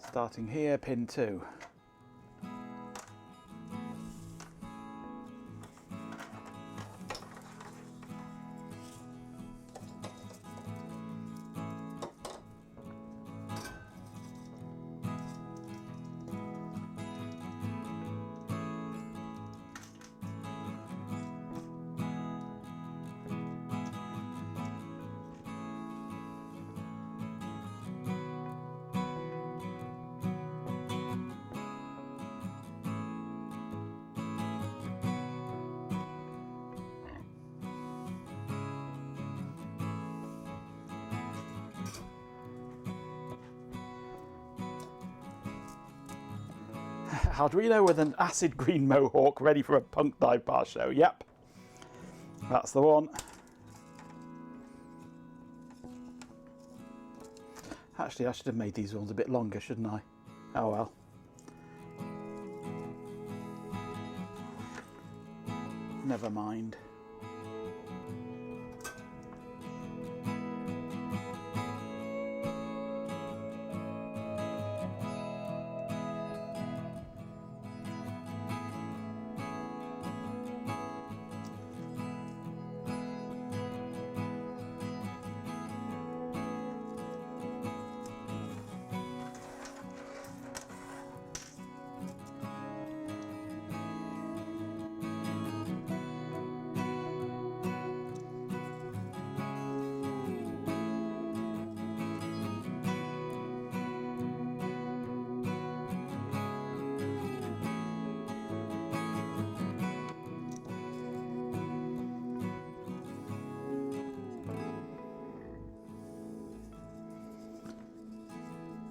Starting here, pin 2. Arduino with an acid green mohawk ready for a punk dive bar show. Yep, that's the one. Actually, I should have made these ones a bit longer, shouldn't I? Oh well. Never mind.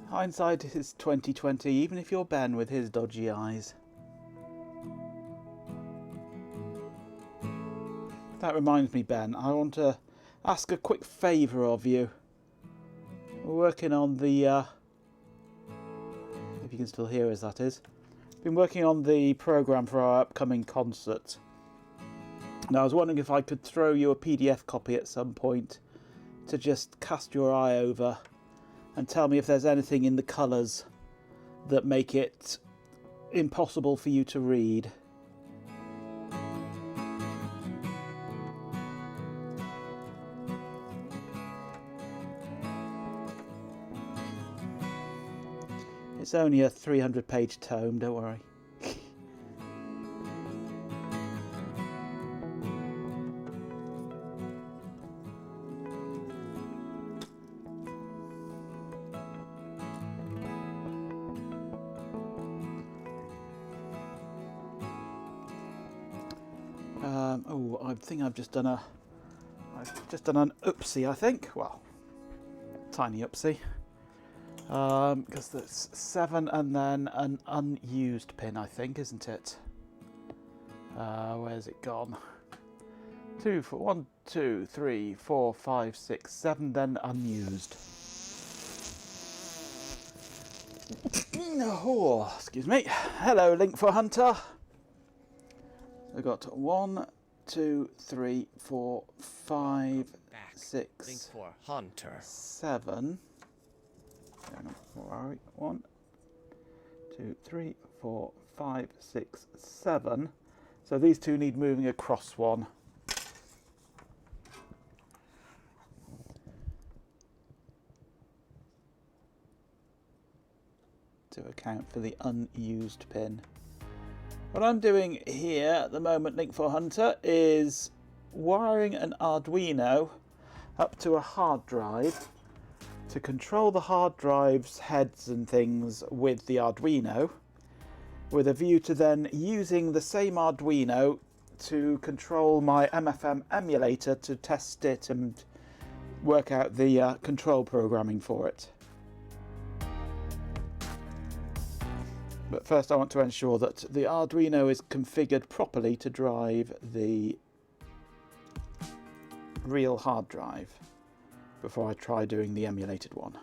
Hindsight is 20/20, even if you're Ben with his dodgy eyes. That reminds me, Ben, I want to ask a quick favour of you. We're working on the, if you can still hear us, that is. Been working on the programme for our upcoming concert. Now I was wondering if I could throw you a PDF copy at some point to just cast your eye over and tell me if there's anything in the colours that make it impossible for you to read. It's only a 300-page tome, don't worry. Oh, I think I've just done an oopsie, I think. Well, tiny oopsie. Because there's 7 and then an unused pin, I think, isn't it? Where's it gone? 1, 2, 3, 4, 5, 6, 7, then unused. Oh, excuse me. Hello, Link for Hunter. I've got 1, 2, 3, 4, 5, 6, Link for Hunter. 7. Where are we? 1, 2, 3, 4, 5, 6, 7. So these two need moving across one. To account for the unused pin. What I'm doing here at the moment, Link for Hunter, is wiring an Arduino up to a hard drive to control the hard drive's heads and things with the Arduino, with a view to then using the same Arduino to control my MFM emulator to test it and work out the control programming for it. But first I want to ensure that the Arduino is configured properly to drive the real hard drive before I try doing the emulated one.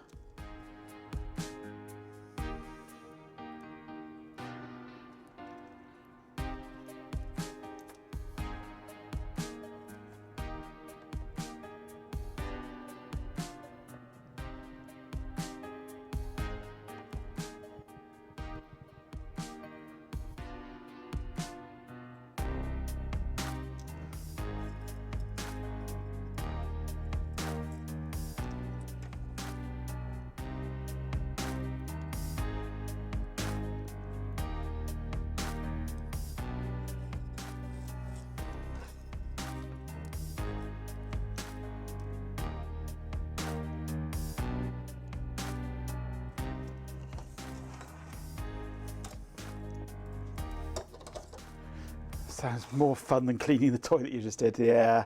Sounds more fun than cleaning the toilet you just did. Yeah,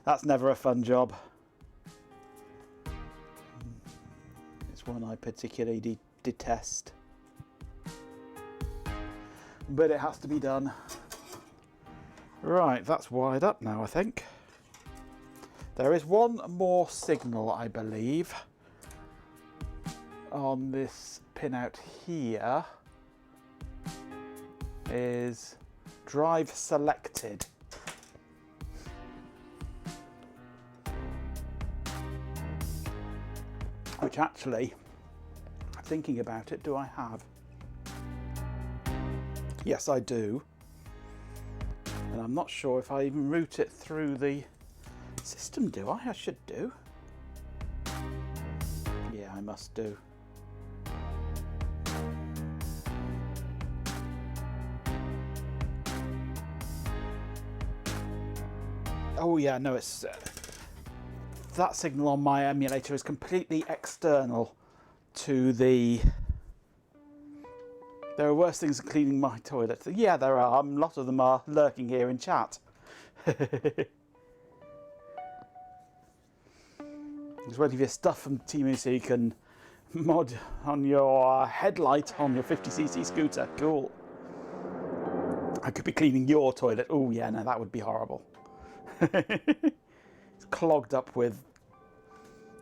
that's never a fun job. It's one I particularly detest. but it has to be done. Right, that's wired up now, I think. There is one more signal, I believe, on this pin out here. Is drive selected. Which actually, thinking about it, do I have? Yes, I do. And I'm not sure if I even route it through the system, do I? I should do. Yeah, I must do. Oh yeah, no, it's that signal on my emulator is completely external to the... There are worse things than cleaning my toilet. Yeah, there are. A lot of them are lurking here in chat. Just waiting for your stuff from Temu so you can mod on your headlight on your 50cc scooter. Cool. I could be cleaning your toilet. Oh yeah, no, that would be horrible. It's clogged up with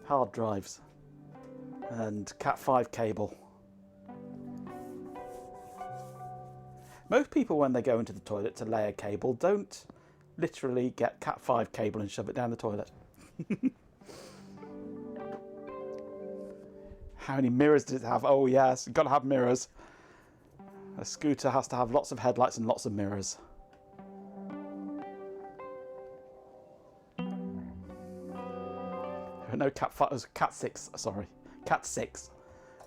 hard drives and Cat5 cable. Most people, when they go into the toilet to lay a cable, don't literally get Cat5 cable and shove it down the toilet. How many mirrors does it have? Oh yes, you've got to have mirrors. A scooter has to have lots of headlights and lots of mirrors. No, Cat5, Cat6, sorry. Cat6.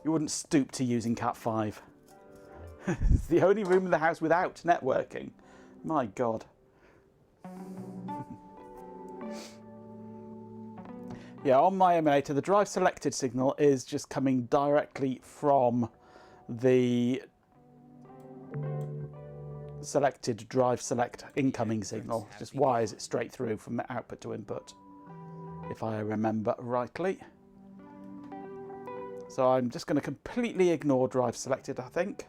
You wouldn't stoop to using Cat5. It's the only room in the house without networking. My God. Yeah, on my emulator, the drive selected signal is just coming directly from the selected drive select incoming signal. Just wires it straight through from output to input, if I remember rightly. So I'm just going to completely ignore drive selected, I think,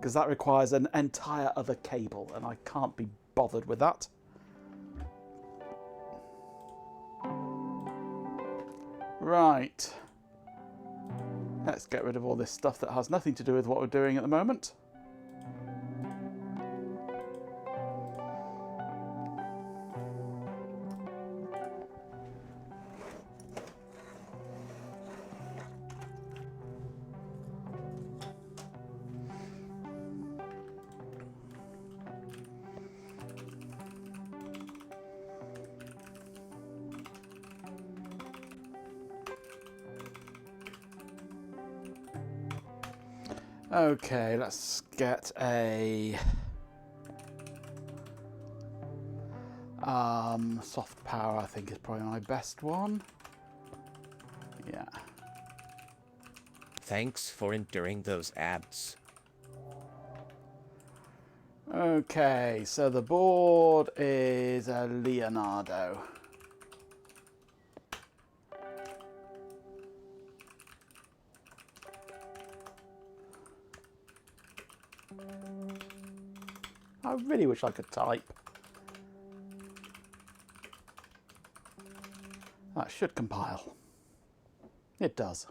because that requires an entire other cable and I can't be bothered with that. Right, let's get rid of all this stuff that has nothing to do with what we're doing at the moment. Okay, let's get a soft power, I think is probably my best one. Yeah. Thanks for enduring those ads. Okay, so the board is a Leonardo. I really wish I could type. That should compile. It does.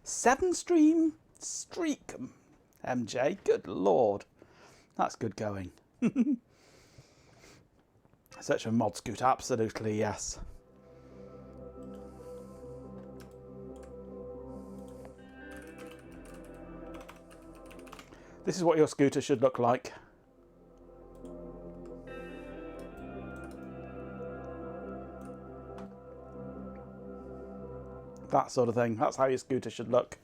Seven-stream streak, MJ. Good Lord. That's good going. Such a mod scoot, absolutely, yes. This is what your scooter should look like. That sort of thing. That's how your scooter should look.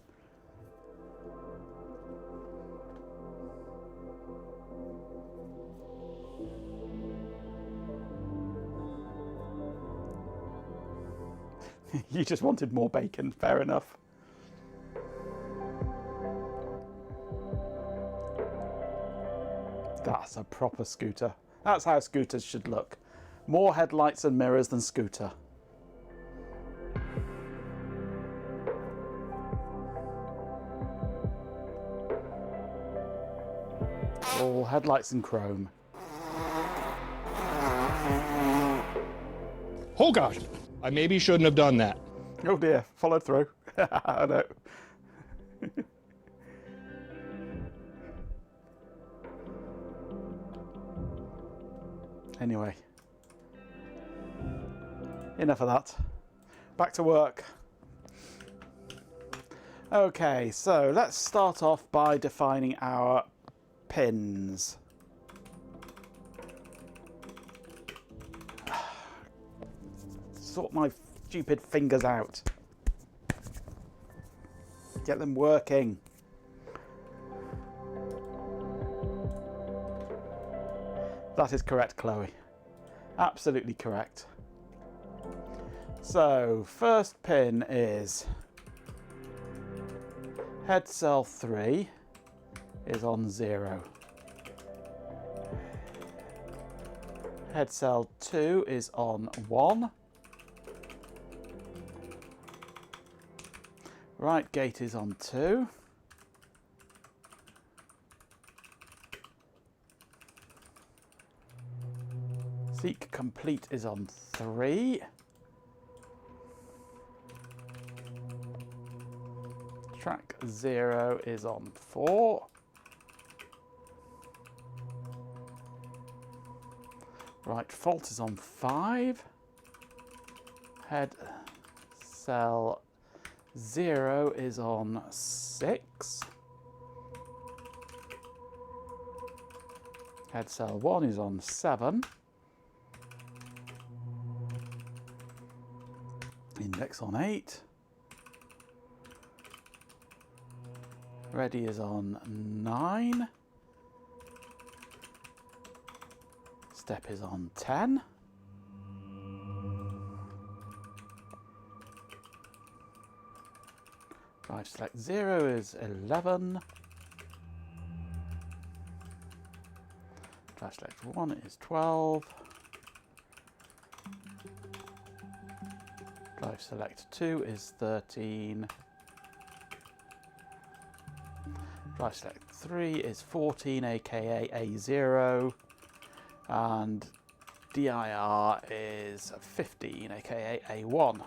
You just wanted more bacon, fair enough. That's a proper scooter. That's how scooters should look. More headlights and mirrors than scooter. All headlights in chrome. Oh gosh, I maybe shouldn't have done that. Oh dear, followed through. I know. Anyway, enough of that. Back to work. Okay, so let's start off by defining our pins. Sort my stupid fingers out. Get them working. That is correct, Chloe. Absolutely correct. So, first pin is head cell 3 is on 0. Head cell 2 is on 1. Right gate is on 2. Seek complete is on 3. Track 0 is on 4. Right fault is on 5. Head cell 0 is on 6. Head cell 1 is on 7. Index on 8. Ready is on 9. Step is on 10. Drive select 0 is 11. Drive select 1 is 12. Drive select 2 is 13. Drive select 3 is 14, aka A0. And DIR is 15, aka A1.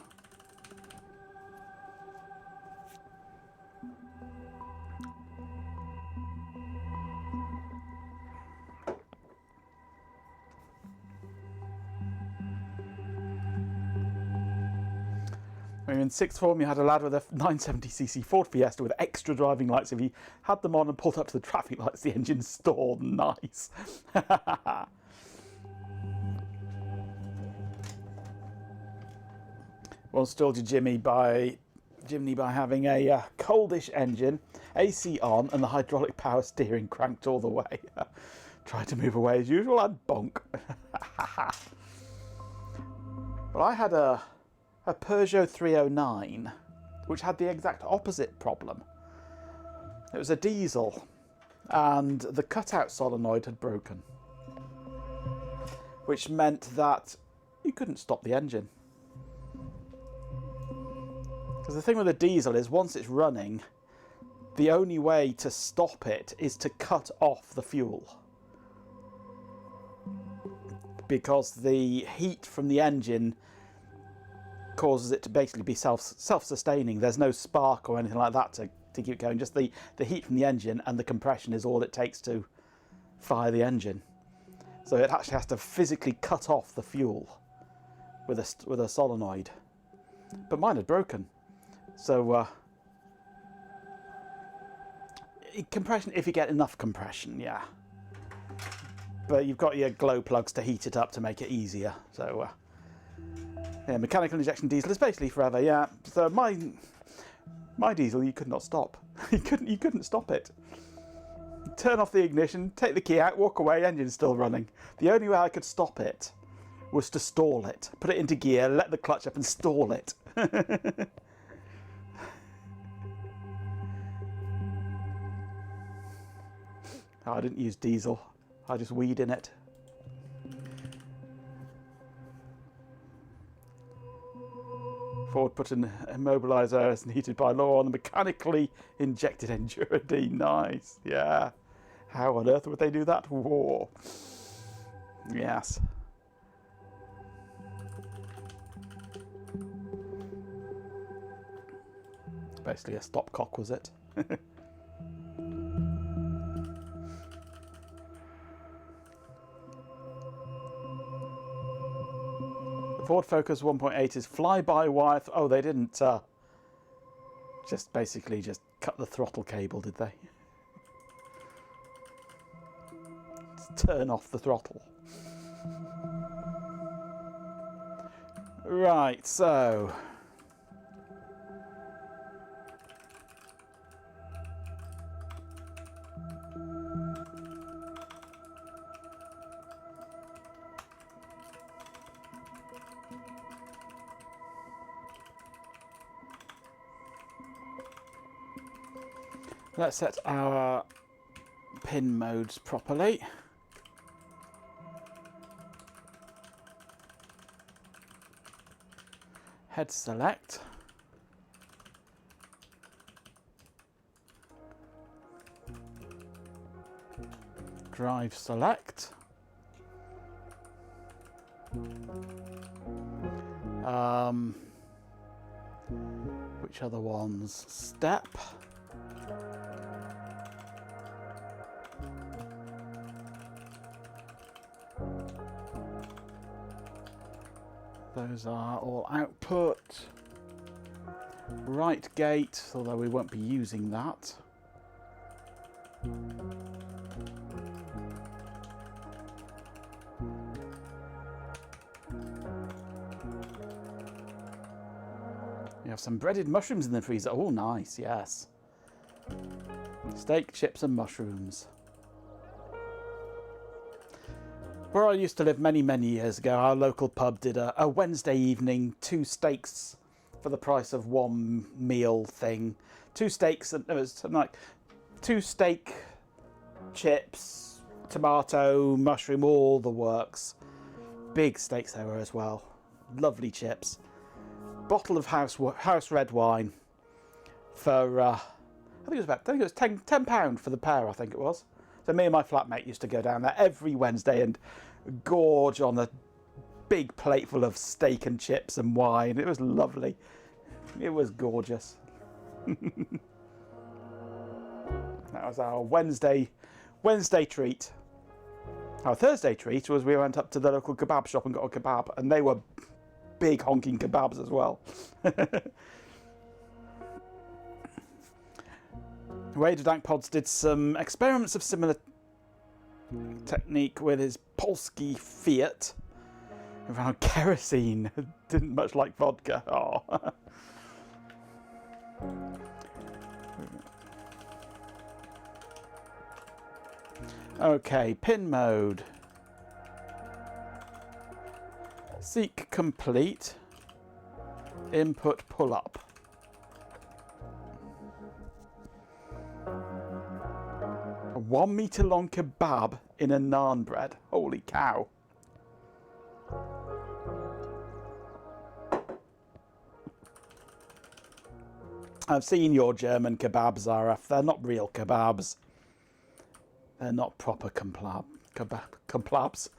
In sixth form, you had a lad with a 970cc Ford Fiesta with extra driving lights. If he had them on and pulled up to the traffic lights, the engine stalled. Nice. Well, stalled your Jimmy by having a coldish engine, AC on, and the hydraulic power steering cranked all the way. Tried to move away as usual and bonk. Well, I had a Peugeot 309, which had the exact opposite problem. It was a diesel, and the cutout solenoid had broken, which meant that you couldn't stop the engine. Because the thing with a diesel is once it's running, the only way to stop it is to cut off the fuel. Because the heat from the engine causes it to basically be self-sustaining. There's no spark or anything like that to keep going. Just the heat from the engine and the compression is all it takes to fire the engine. So it actually has to physically cut off the fuel with a solenoid. But mine had broken. So compression, if you get enough compression, yeah. But you've got your glow plugs to heat it up to make it easier. So yeah, mechanical injection diesel is basically forever, yeah. So my diesel, you could not stop. you couldn't stop it. Turn off the ignition, take the key out, walk away, engine's still running. The only way I could stop it was to stall it. Put it into gear, let the clutch up and stall it. I didn't use diesel. I just weed in it. Ford put an immobiliser as needed by law on the mechanically injected Enduro D. Nice, yeah. How on earth would they do that? Whoa. Yes. Basically a stopcock, was it? The Ford Focus 1.8 is fly-by-wire. Oh, they didn't just basically just cut the throttle cable, did they? Just turn off the throttle. Right, so let's set our pin modes properly. Head select. Drive select. Which other ones? Step. Those are all output. Right gate, although we won't be using that. You have some breaded mushrooms in the freezer. Oh, nice, yes. Steak, chips and mushrooms. Where I used to live many, many years ago, our local pub did a Wednesday evening, 2 steaks for the price of 1 meal thing. 2 steaks, and it was something like 2 steak, chips, tomato, mushroom, all the works. Big steaks they were as well. Lovely chips. Bottle of house red wine for, I think it was £10 for the pair, I think it was. So me and my flatmate used to go down there every Wednesday and gorge on a big plate full of steak and chips and wine. It was lovely. It was gorgeous. That was our Wednesday treat. Our Thursday treat was we went up to the local kebab shop and got a kebab, and they were big honking kebabs as well. Wader Dankpods did some experiments of similar technique with his Polski Fiat. We found kerosene. Didn't much like vodka. Oh. Okay, pin mode. Seek complete. Input pull up. A 1 meter long kebab in a naan bread. Holy cow. I've seen your German kebabs, RF. They're not real kebabs. They're not proper kebabs.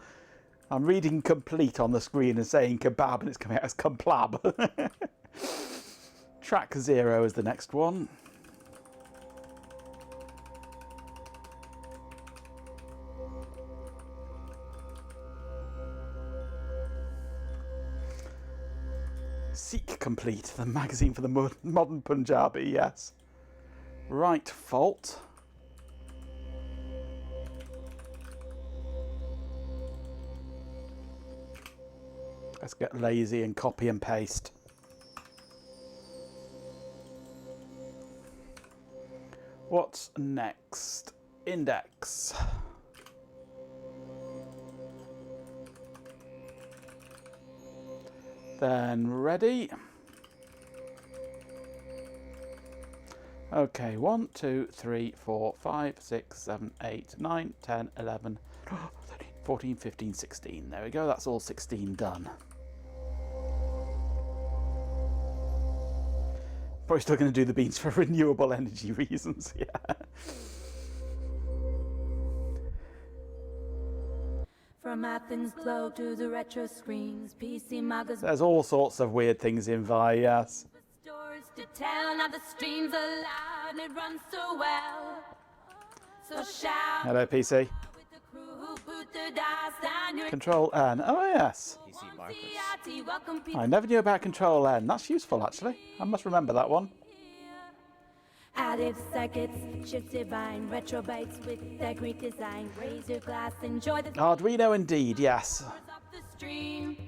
I'm reading complete on the screen and saying kebab, and it's coming out as complab. Track 0 is the next one. Seek complete, the magazine for the modern Punjabi, yes. Right fault. Let's get lazy and copy and paste. What's next? Index. Then ready. Okay, 1, 2, 3, 4, 5, 6, 7, 8, 9, 10, 11, 13, 14, 15, 16. There we go, that's all 16 done. Probably still going to do the beans for renewable energy reasons, yeah. From Athens glow to the retro screens, PC magazines. There's all sorts of weird things in Vi, yes. Stories to tell, now the streams are loud and it runs so well. So shout Hello, PC. with the crew who put the dice down your Control N. Oh, yes. PC markers. CRT, welcome people. I never knew about Control N. That's useful, actually. I must remember that one. Additive circuits, shift divine, retro bytes with their Greek design. Raise your glass, enjoy the Arduino, indeed, yes. of the stream.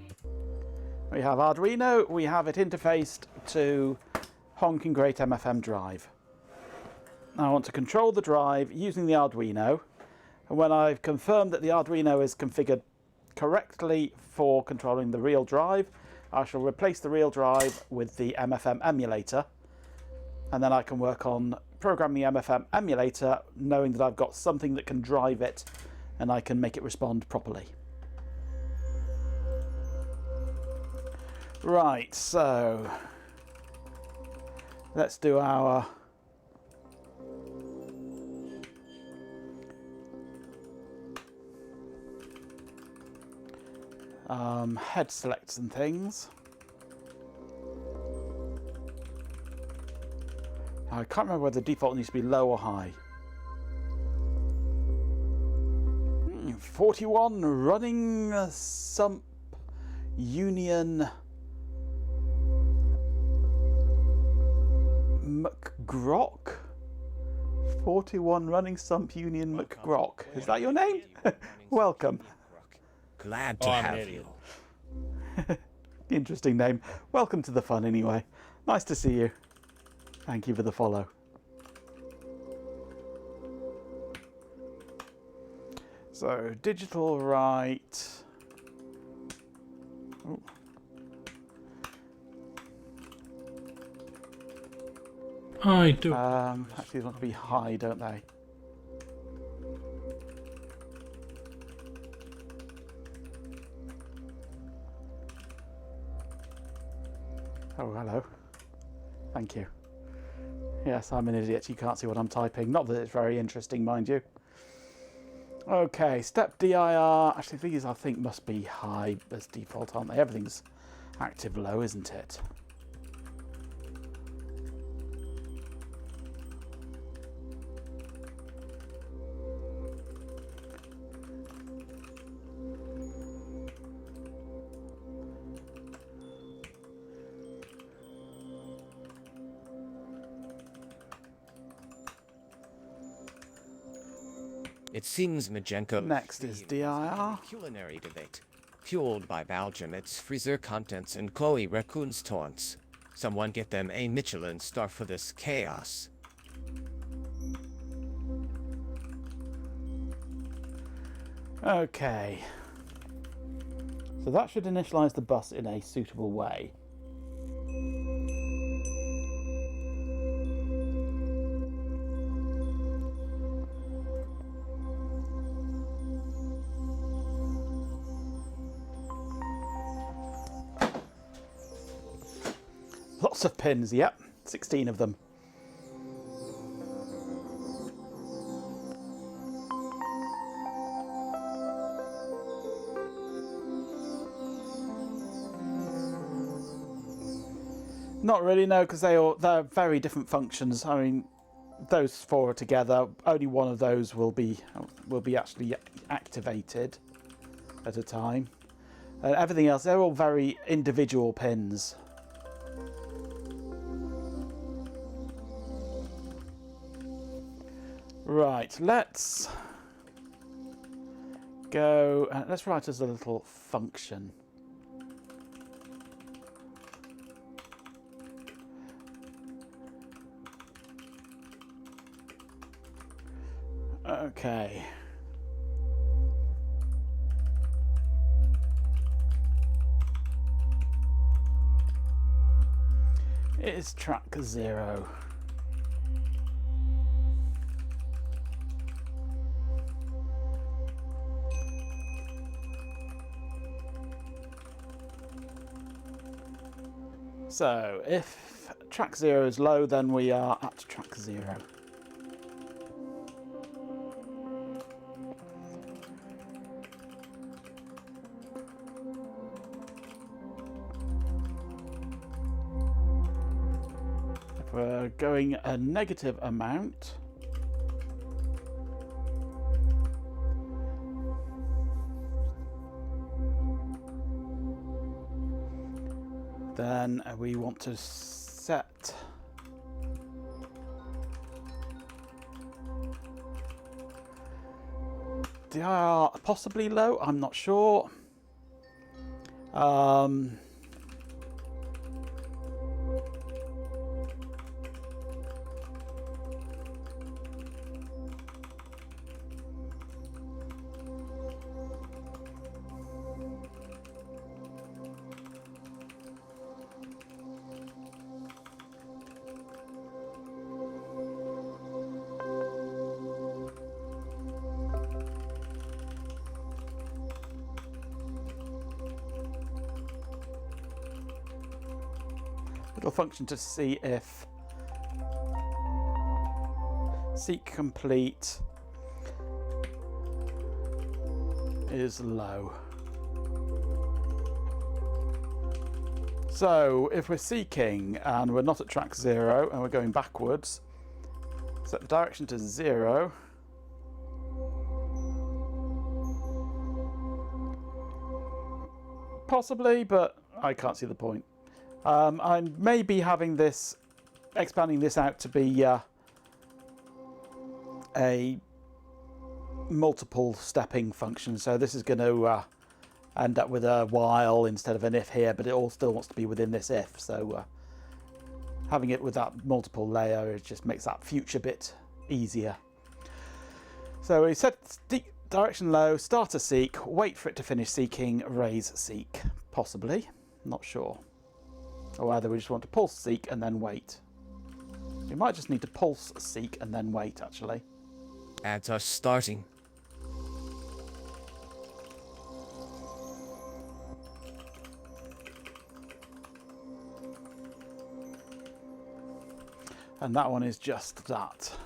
We have Arduino. We have it interfaced to honking great MFM drive. I want to control the drive using the Arduino. And when I've confirmed that the Arduino is configured correctly for controlling the real drive, I shall replace the real drive with the MFM emulator. And then I can work on programming the MFM emulator, knowing that I've got something that can drive it and I can make it respond properly. Right, so let's do our head selects and things. I can't remember whether the default needs to be low or high. 41 running sump union McGrock. 41 running sump union McGrock. Is that your name? Welcome. Glad to Oh, I'm an have idiot. you. Interesting name. Welcome to the fun anyway. Nice to see you. Thank you for the follow. So, digital right. Ooh. I do. Actually, they want to be high, don't they? Oh, hello. Thank you. Yes, I'm an idiot. You can't see what I'm typing. Not that it's very interesting, mind you. Okay, step DIR. Actually, these I think must be high as default, aren't they? Everything's active low, isn't it? It seems Majenko. Next is DIR. Culinary debate. Fueled by Belgium, its freezer contents and Chloe Raccoon's taunts. Someone get them a Michelin star for this chaos. Okay. So that should initialize the bus in a suitable way. Lots of pins, yep, 16 of them. Not really, no, because they're very different functions. I mean, those four are together. Only one of those will be actually activated at a time. And everything else, they're all very individual pins. Right, let's go. Let's write as a little function. Okay. It is track 0. So, if track 0 is low, then we are at track 0. we're going a negative amount, then we want to set dir possibly low, I'm not sure. It'll function to see if seek complete is low. So if we're seeking and we're not at track 0 and we're going backwards, set the direction to 0. Possibly, but I can't see the point. I may be having this, expanding this out to be a multiple stepping function. So this is going to end up with a while instead of an if here, but it all still wants to be within this if. So having it with that multiple layer, it just makes that future bit easier. So we set direction low, start a seek, wait for it to finish seeking, raise seek, possibly, not sure. Or either we just want to pulse seek and then wait. We might just need to pulse seek and then wait, actually. Ads are starting. And that one is just that.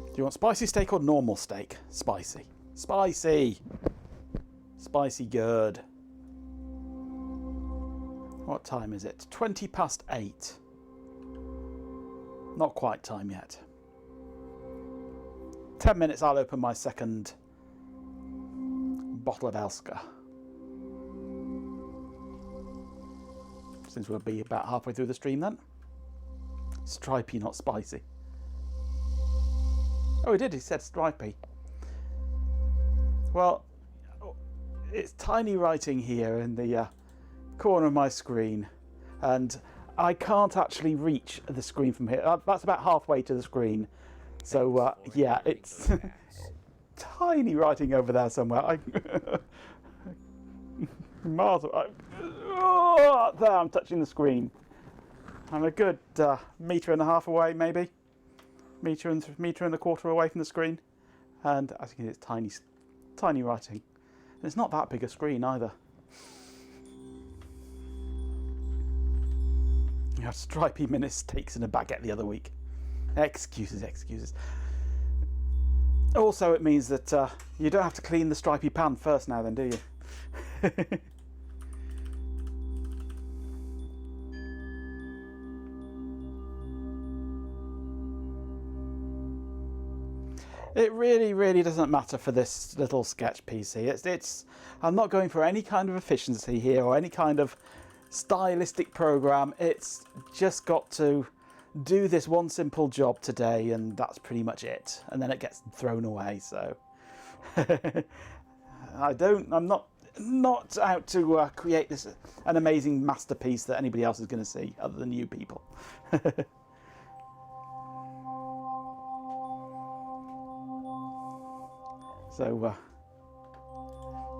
Do you want spicy steak or normal steak? Spicy. Spicy! Spicy good. What time is it? 20 past 8. Not quite time yet. 10 minutes, I'll open my second bottle of Elska. Since we'll be about halfway through the stream then. Stripey, not spicy. Oh, he did. He said stripy. Well, it's tiny writing here in the corner of my screen, and I can't actually reach the screen from here. That's about halfway to the screen. So, yeah, it's tiny writing over there somewhere. Miles away. Oh, there, I'm touching the screen. I'm a good metre and a half away, maybe. Metre and a quarter away from the screen, and as you can see, it's tiny writing. And it's not that big a screen either. You had stripy mini steaks and a baguette the other week. Excuses, excuses. Also, it means that you don't have to clean the stripy pan first now, then, do you? It really doesn't matter for this little sketch PC. I'm not going for any kind of efficiency here or any kind of stylistic program. It's just got to do this one simple job today, and that's pretty much it. And then it gets thrown away. So I'm not out to create an amazing masterpiece that anybody else is going to see other than you people. So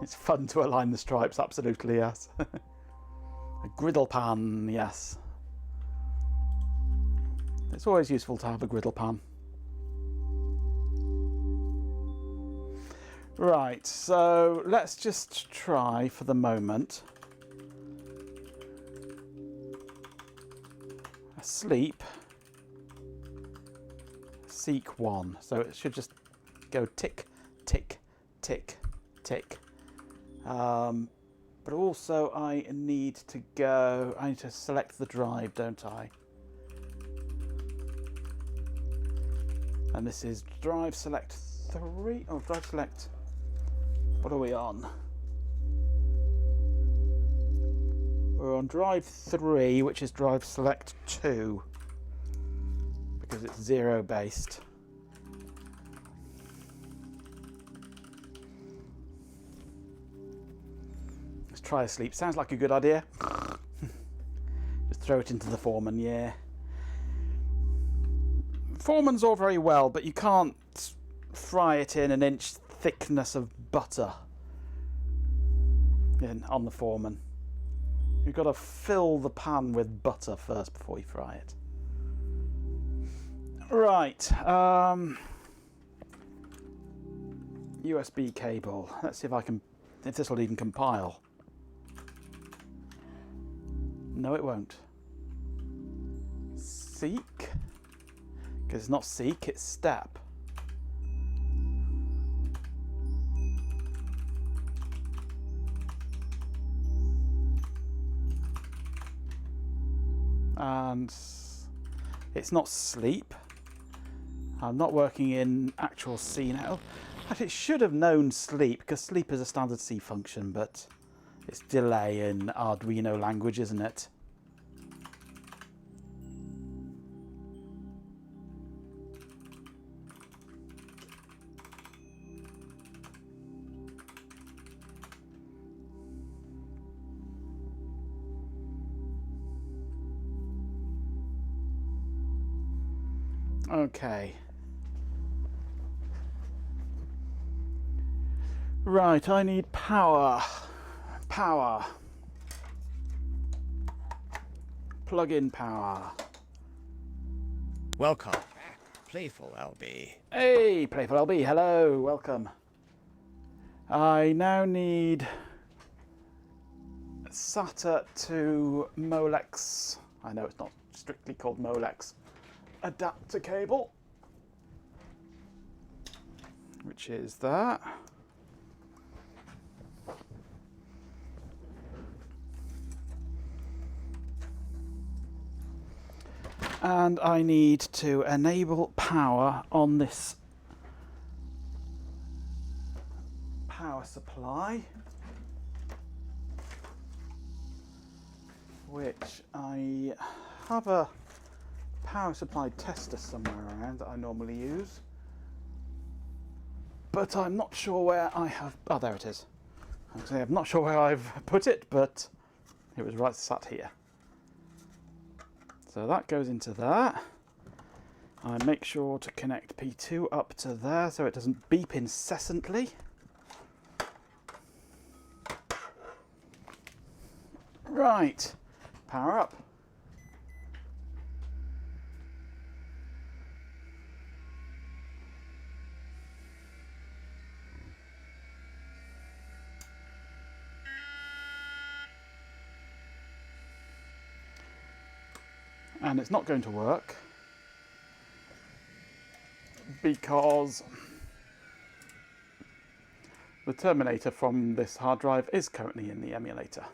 it's fun to align the stripes, absolutely, yes. A griddle pan, yes. It's always useful to have a griddle pan. Right, so let's just try for the moment. Sleep. Seek 1. So it should just go tick, tick, tick, tick. But also I need to select the drive, don't I? And this is drive select 3. Oh, drive select. What are we on? We're on drive 3, which is drive select 2, because it's 0 based. Let's try a sleep. Sounds like a good idea. Just throw it into the foreman, yeah. Foreman's all very well, but you can't fry it in an inch thickness of butter on the foreman. You've got to fill the pan with butter first before you fry it. Right. USB cable. Let's see if this will even compile. No, it won't. Seek. Because it's not seek, it's step. And it's not sleep. I'm not working in actual C now. Actually, it should have known sleep, because sleep is a standard C function, but it's delay in Arduino language, isn't it? Okay. Right, I need power. Power. Plug-in power. Welcome back, Playful LB. Hey, Playful LB, hello, welcome. I now need SATA to Molex. I know it's not strictly called Molex. Adapter cable, which is that. And I need to enable power on this power supply, which I have a power supply tester somewhere around that I normally use, but I'm not sure where I have. Oh, there it is. I'm not sure where I've put it, but it was right sat here. So that goes into that. I make sure to connect P2 up to there so it doesn't beep incessantly. Right, power up. And it's not going to work because the terminator from this hard drive is currently in the emulator.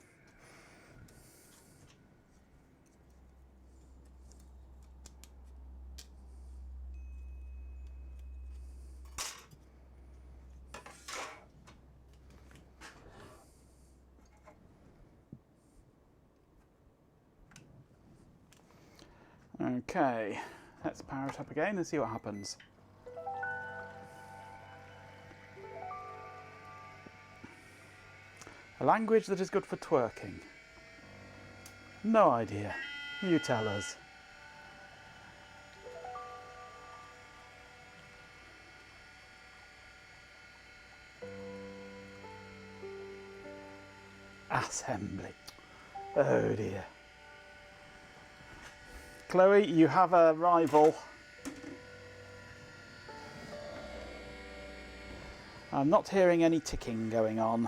Okay, let's power it up again and see what happens. A language that is good for twerking. No idea. You tell us. Assembly. Oh dear. Chloe, you have a rival. I'm not hearing any ticking going on.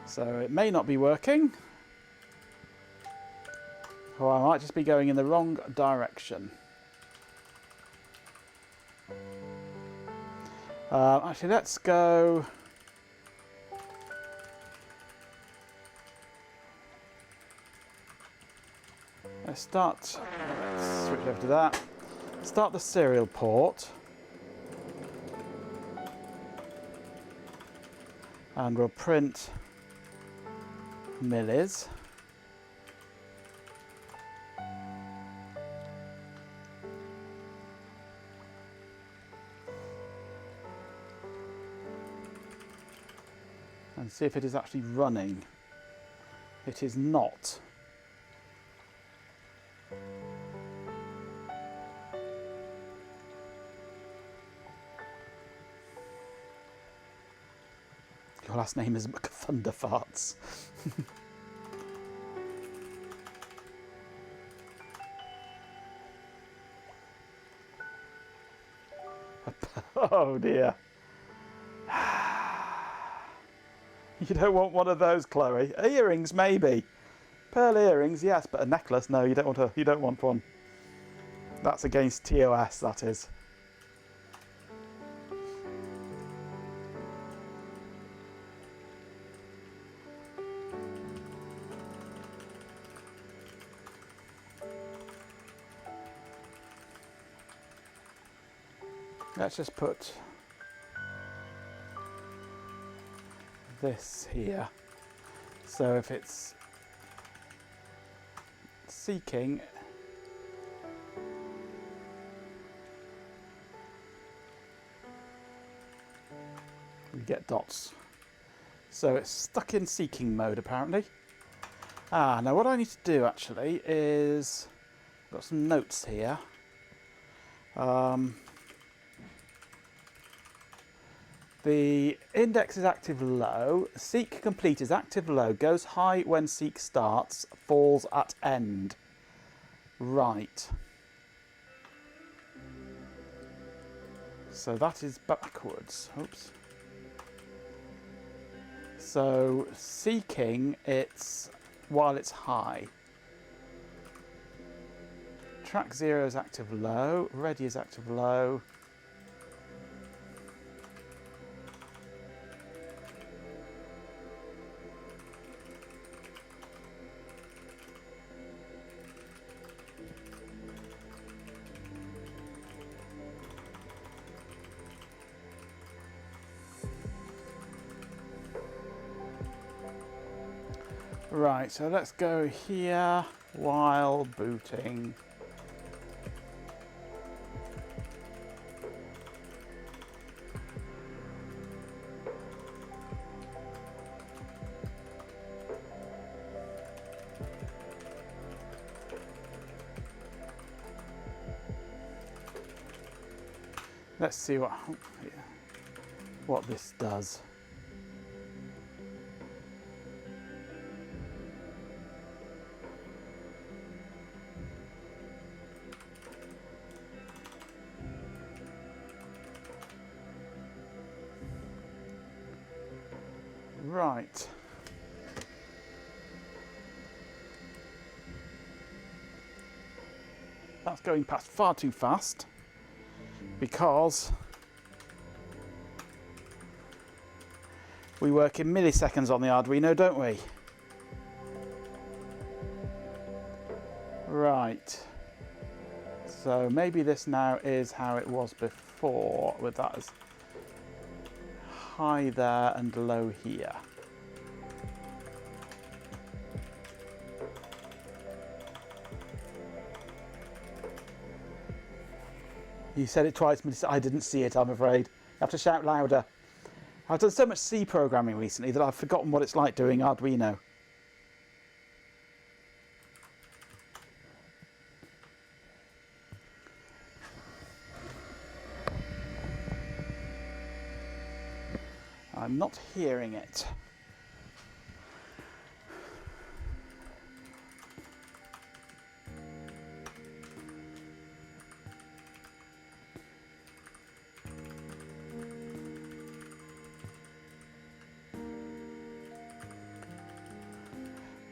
So it may not be working. Or I might just be going in the wrong direction. Actually, let's go... Let's switch over to that. Start the serial port. And we'll print millis. And see if it is actually running. It is not. Your last name is Thunderfarts. Oh dear. You don't want one of those, Chloe. Earrings, maybe. Pearl earrings, yes, but a necklace, no, you don't want one. That's against TOS, that is. Let's just put this here. So if it's seeking, we get dots. So it's stuck in seeking mode apparently. Now what I need to do actually is, I've got some notes here. The index is active low, seek complete is active low, goes high when seek starts, falls at end. Right. So that is backwards. Oops. So seeking, it's while it's high. Track 0 is active low, ready is active low. Right, so let's go here while booting. Let's see what this does. Right. That's going past far too fast because we work in milliseconds on the Arduino, don't we? Right. So maybe this now is how it was before, with that as high there and low here. You said it twice, but I didn't see it, I'm afraid. You have to shout louder. I've done so much C programming recently that I've forgotten what it's like doing Arduino. I'm not hearing it.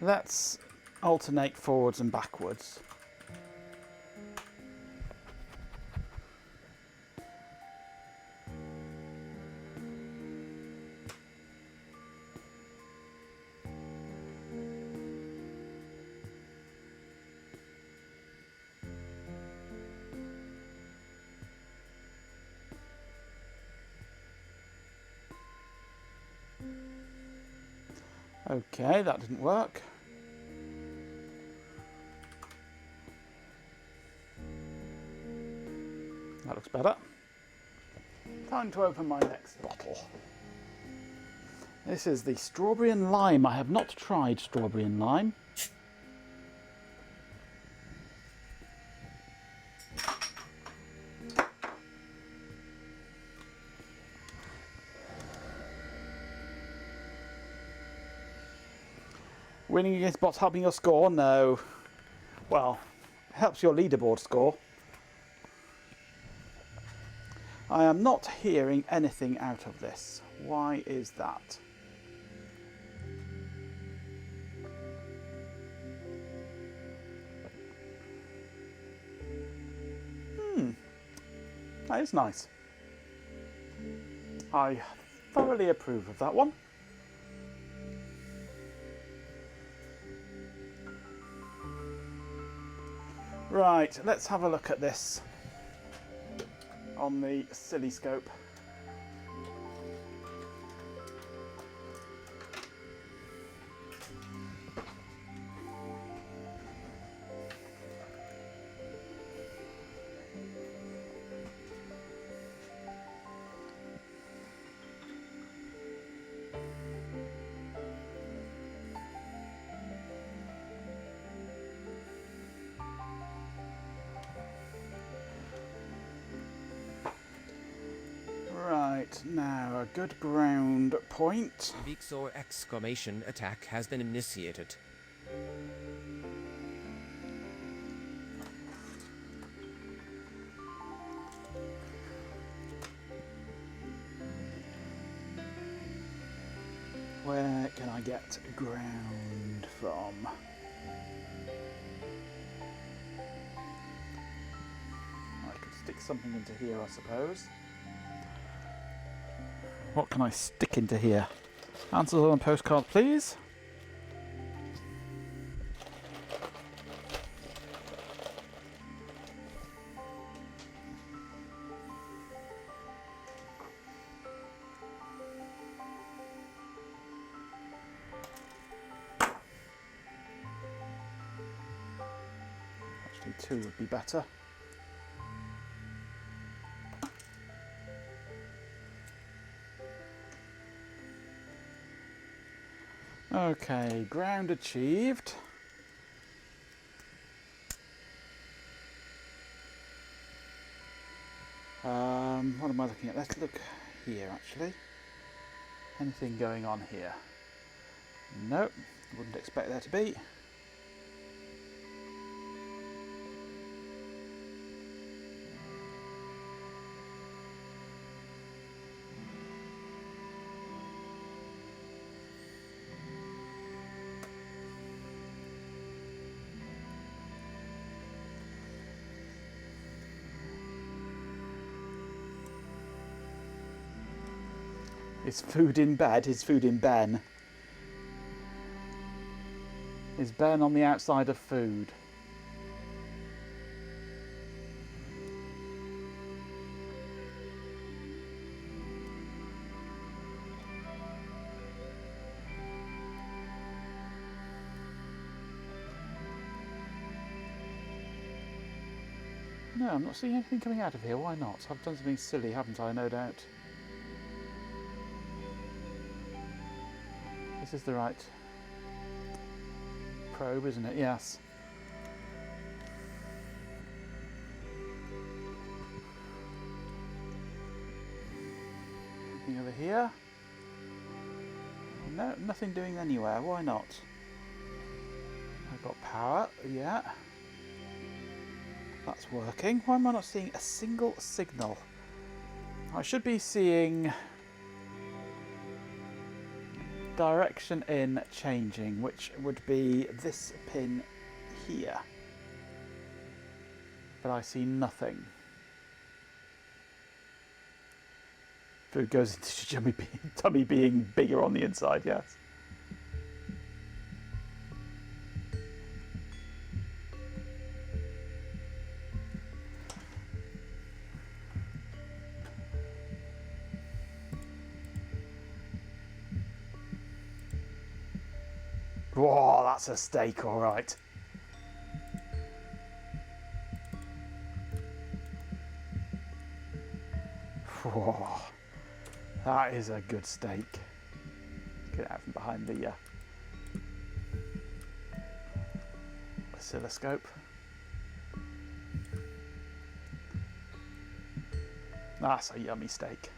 Let's alternate forwards and backwards. Okay, that didn't work. That looks better. Time to open my next bottle. This is the strawberry and lime. I have not tried strawberry and lime. Winning against bots helping your score? No. Well, it helps your leaderboard score. I am not hearing anything out of this. Why is that? That is nice. I thoroughly approve of that one. Right, let's have a look at this on the silly scope. Right, now a good ground point. Vixor exclamation attack has been initiated. Where can I get ground from? I could stick something into here, I suppose. What can I stick into here? Answers on a postcard, please. Actually, 2 would be better. Okay, ground achieved. What am I looking at? Let's look here, actually. Anything going on here? Nope, wouldn't expect there to be. Is food in bed? Is food in Ben? Is Ben on the outside of food? No, I'm not seeing anything coming out of here. Why not? I've done something silly, haven't I? No doubt. This is the right probe, isn't it? Yes. Anything over here? No, nothing doing anywhere. Why not? I've got power. Yeah. That's working. Why am I not seeing a single signal? I should be seeing direction in changing, which would be this pin here. But I see nothing. Food goes into tummy being bigger on the inside, yes. Whoa, that's a steak, all right. Whoa, that is a good steak. Get it out from behind the oscilloscope. That's a yummy steak.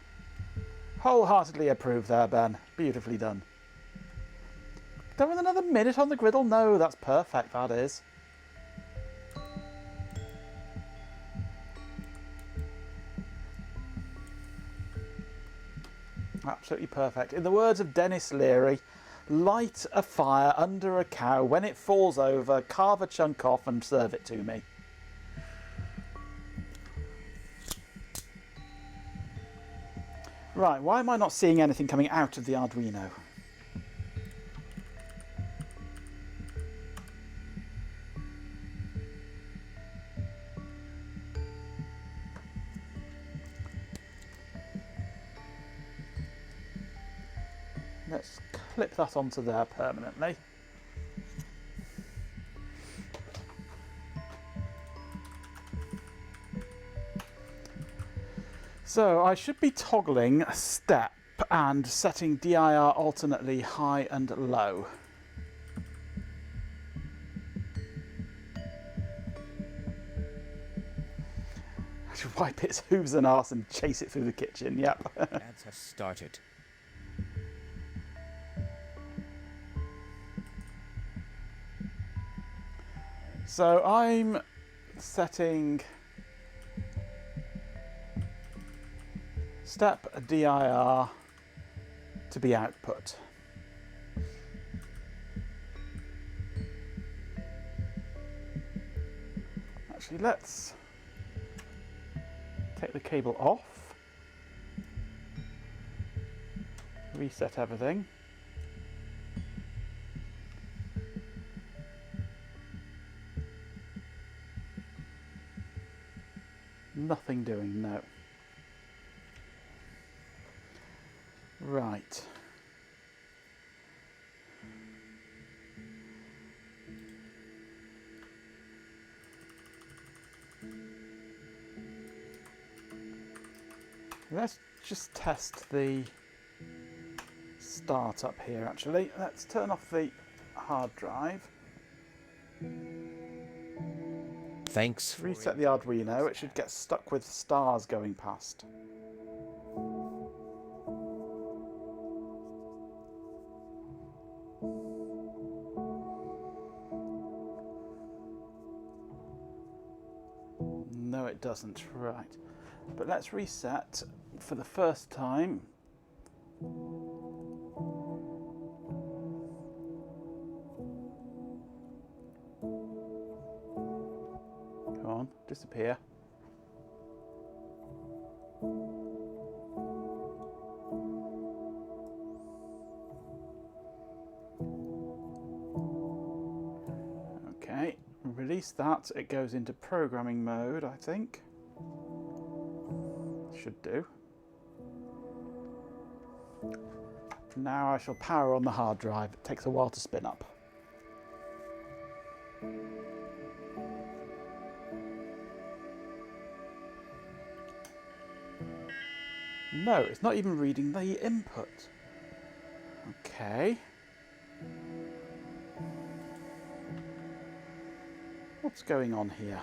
Wholeheartedly approve there, Ben. Beautifully done. Done with another minute on the griddle? No, that's perfect, that is. Absolutely perfect. In the words of Dennis Leary, light a fire under a cow. When it falls over, carve a chunk off and serve it to me. Right, why am I not seeing anything coming out of the Arduino? Let's clip that onto there permanently. So I should be toggling step and setting DIR alternately high and low. I should wipe its hooves and arse and chase it through the kitchen, yep. Ads have started. So I'm setting step DIR to be output. Actually, let's take the cable off, reset everything. Nothing doing, no. Right. Let's just test the start up here actually. Let's turn off the hard drive. Thanks. Reset the Arduino, it should get stuck with stars going past. No, it doesn't. Right. But let's reset for the first time. Come on, disappear. Okay, release that. It goes into programming mode, I think. Should do. Now I shall power on the hard drive. It takes a while to spin up. No, it's not even reading the input. Okay. What's going on here?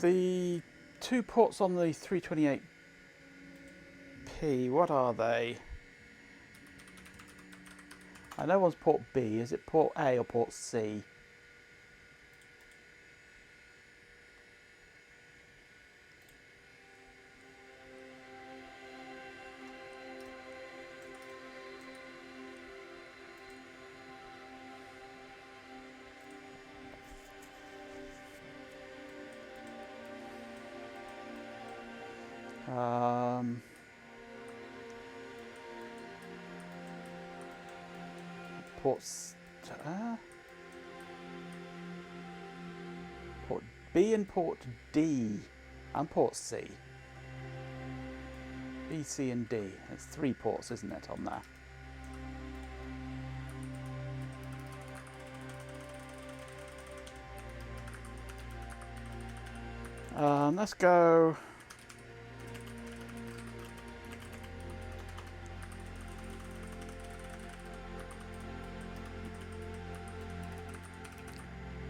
The two ports on the 328P, what are they? I know one's port B. Is it port A or port C? Ports. Port B and port D and port C. B, C and D. It's 3 ports, isn't it, on there? Let's go.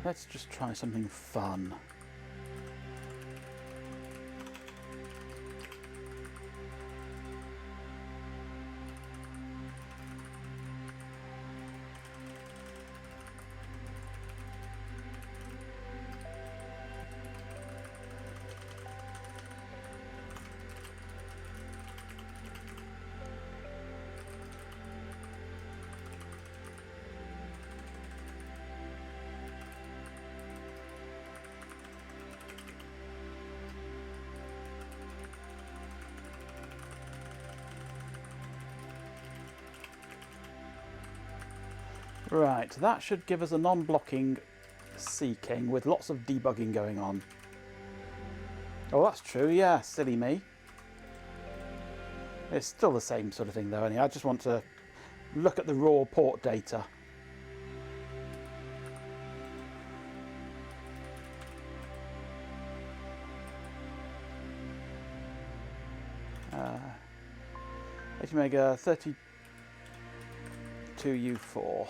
Let's just try something fun. Right, that should give us a non-blocking seeking with lots of debugging going on. Oh, that's true, yeah, silly me. It's still the same sort of thing though, anyway. I just want to look at the raw port data. Mega 32U4.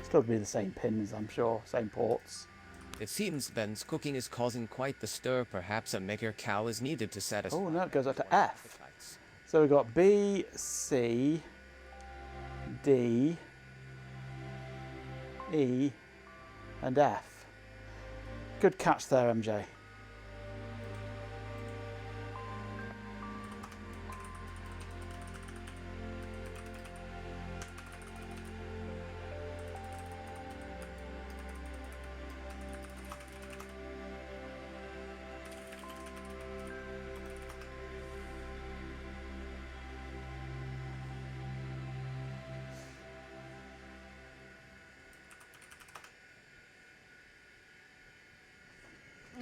Still be the same pins, I'm sure, same ports. It seems Ben's cooking is causing quite the stir. Perhaps a bigger cow is needed to satisfy. Oh, no, it goes up to F. So we've got B, C, D, E, and F. Good catch there, MJ.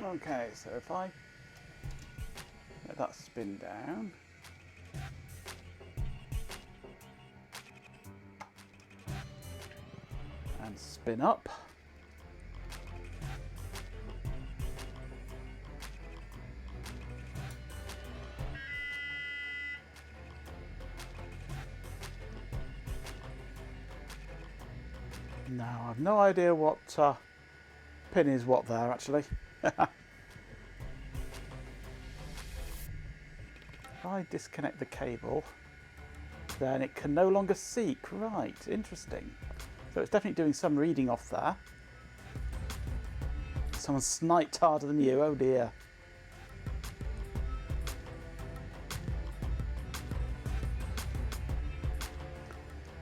Okay, so if I let that spin down, and spin up, now I've no idea what pin is what there actually. If I disconnect the cable, then it can no longer seek. Right, interesting. So it's definitely doing some reading off there. Someone sniped harder than you, oh dear.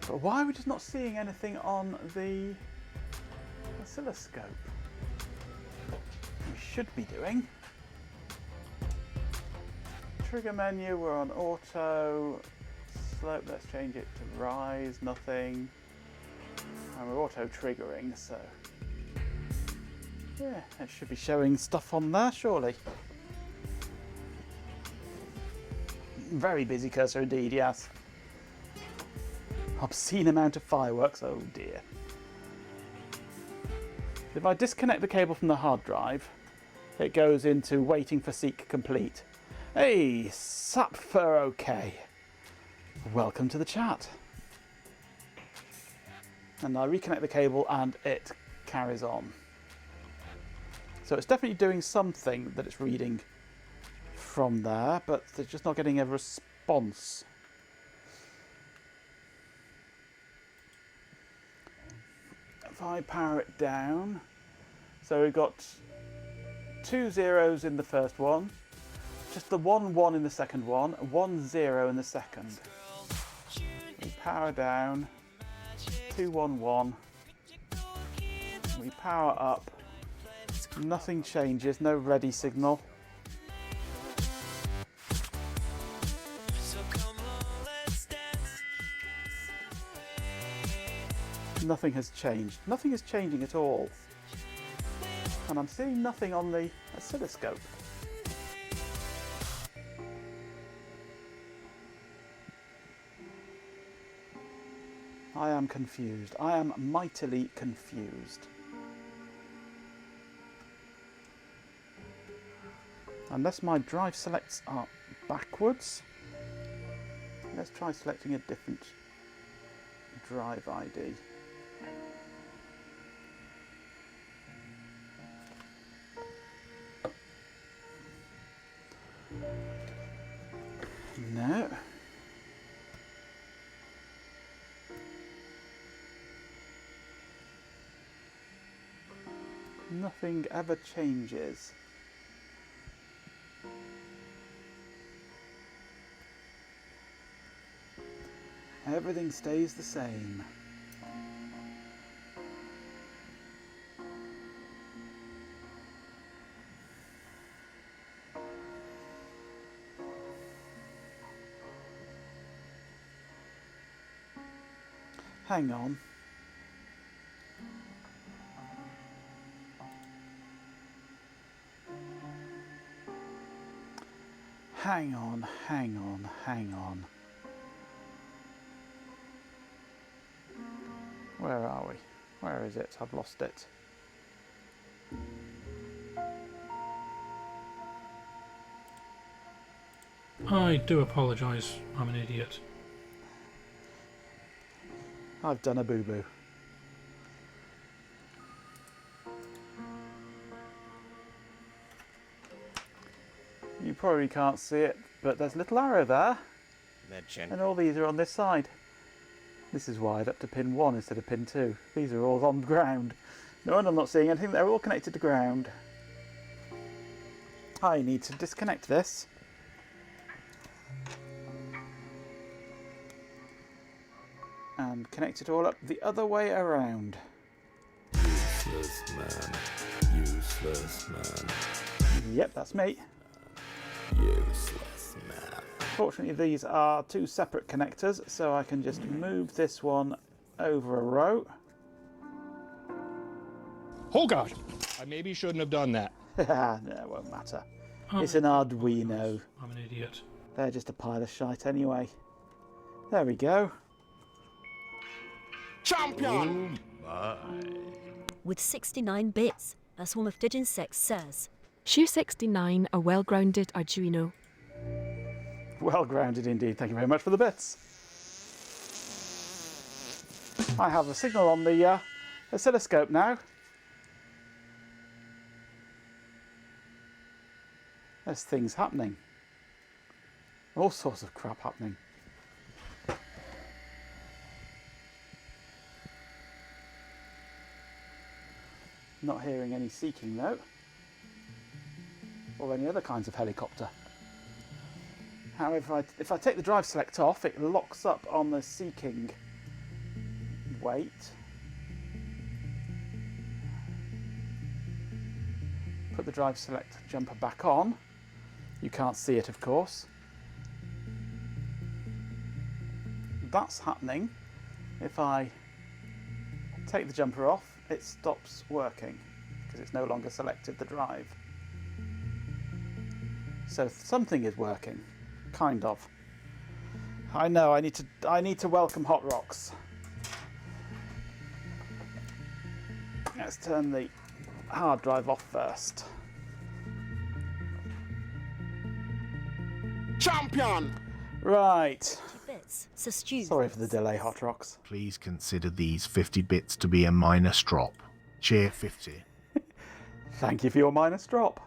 But why are we just not seeing anything on the oscilloscope? We should be doing. Trigger menu, we're on auto. Slope, let's change it to rise, nothing. And we're auto triggering, so yeah, it should be showing stuff on there, surely. Very busy cursor indeed, yes. Obscene amount of fireworks, oh dear. If I disconnect the cable from the hard drive, it goes into waiting for seek complete. Hey, Sapphire OK. Welcome to the chat. And I reconnect the cable and it carries on. So it's definitely doing something that it's reading from there, but it's just not getting a response. If I power it down, so we've got 2 zeros in the first one, just the 1 1 in the second one, 1 0 in the second. We power down, 2 1 1, You power up. Nothing changes, no ready signal. Nothing has changed. Nothing is changing at all. And I'm seeing nothing on the oscilloscope. I am confused. I am mightily confused. Unless my drive selects are backwards. Let's try selecting a different drive ID. No. Nothing ever changes. Everything stays the same. Hang on. Hang on, hang on, hang on. Where are we? Where is it? I've lost it. I do apologise. I'm an idiot. I've done a boo-boo. You probably can't see it, but there's a little arrow there. Legend. And all these are on this side. This is wired up to pin 1 instead of pin 2. These are all on ground. No wonder I'm not seeing anything. They're all connected to ground. I need to disconnect this. And connect it all up the other way around. Useless man. Useless man. Yep, that's me. Useless man. Fortunately, these are two separate connectors, so I can just move this one over a row. Oh God! I maybe shouldn't have done that. No, it won't matter. It's an Arduino. I'm an idiot. They're just a pile of shite anyway. There we go. Champion! With 69 bits, as Home of Digin 6 says. Share 69, a well-grounded Arduino. Well grounded indeed. Thank you very much for the bits. I have a signal on the oscilloscope now. There's things happening. All sorts of crap happening. Not hearing any seeking though, or any other kinds of helicopter. However, if I take the drive select off, it locks up on the seeking weight. Put the drive select jumper back on. You can't see it, of course. That's happening. If I take the jumper off, it stops working because it's no longer selected the drive. So something is working, kind of. I know. I need to welcome Hot Rocks. Let's turn the hard drive off first. Champion! Right. Sorry for the delay, Hot Rocks. Please consider these 50 bits to be a minus drop. Cheer 50. Thank you for your minus drop.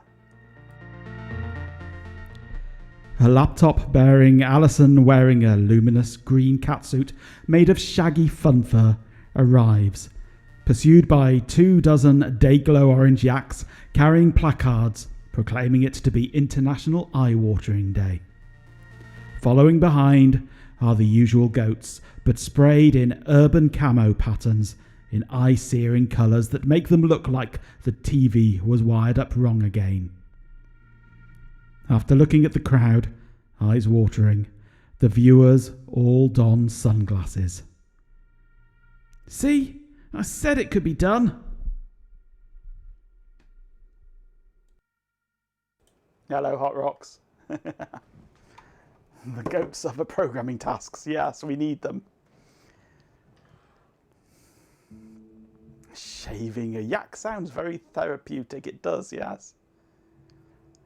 A laptop bearing Alison wearing a luminous green catsuit made of shaggy fun fur arrives, pursued by 24 day-glow orange yaks carrying placards proclaiming it to be International Eye-Watering Day. Following behind are the usual goats, but sprayed in urban camo patterns in eye-searing colours that make them look like the TV was wired up wrong again. After looking at the crowd, eyes watering, the viewers all don sunglasses. See? I said it could be done. Hello, Hot Rocks. The goats suffer programming tasks. Yes, we need them. Shaving a yak sounds very therapeutic. It does, yes.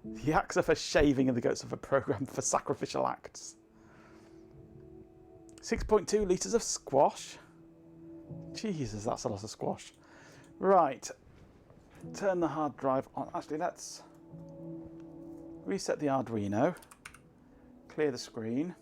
The yaks are for shaving and the goats are for program for sacrificial acts. 6.2 litres of squash. Jesus, that's a lot of squash. Right. Turn the hard drive on. Actually, let's reset the Arduino. Clear the screen.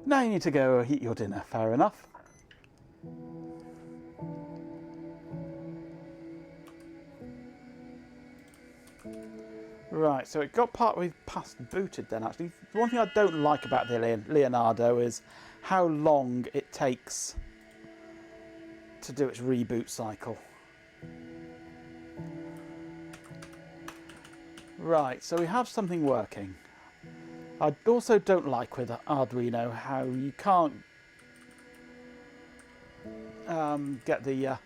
Now you need to go eat your dinner, fair enough. Right, so it got partway past booted then actually. The one thing I don't like about the Leonardo is how long it takes to do its reboot cycle. Right, so we have something working. I also don't like with Arduino how you can't get the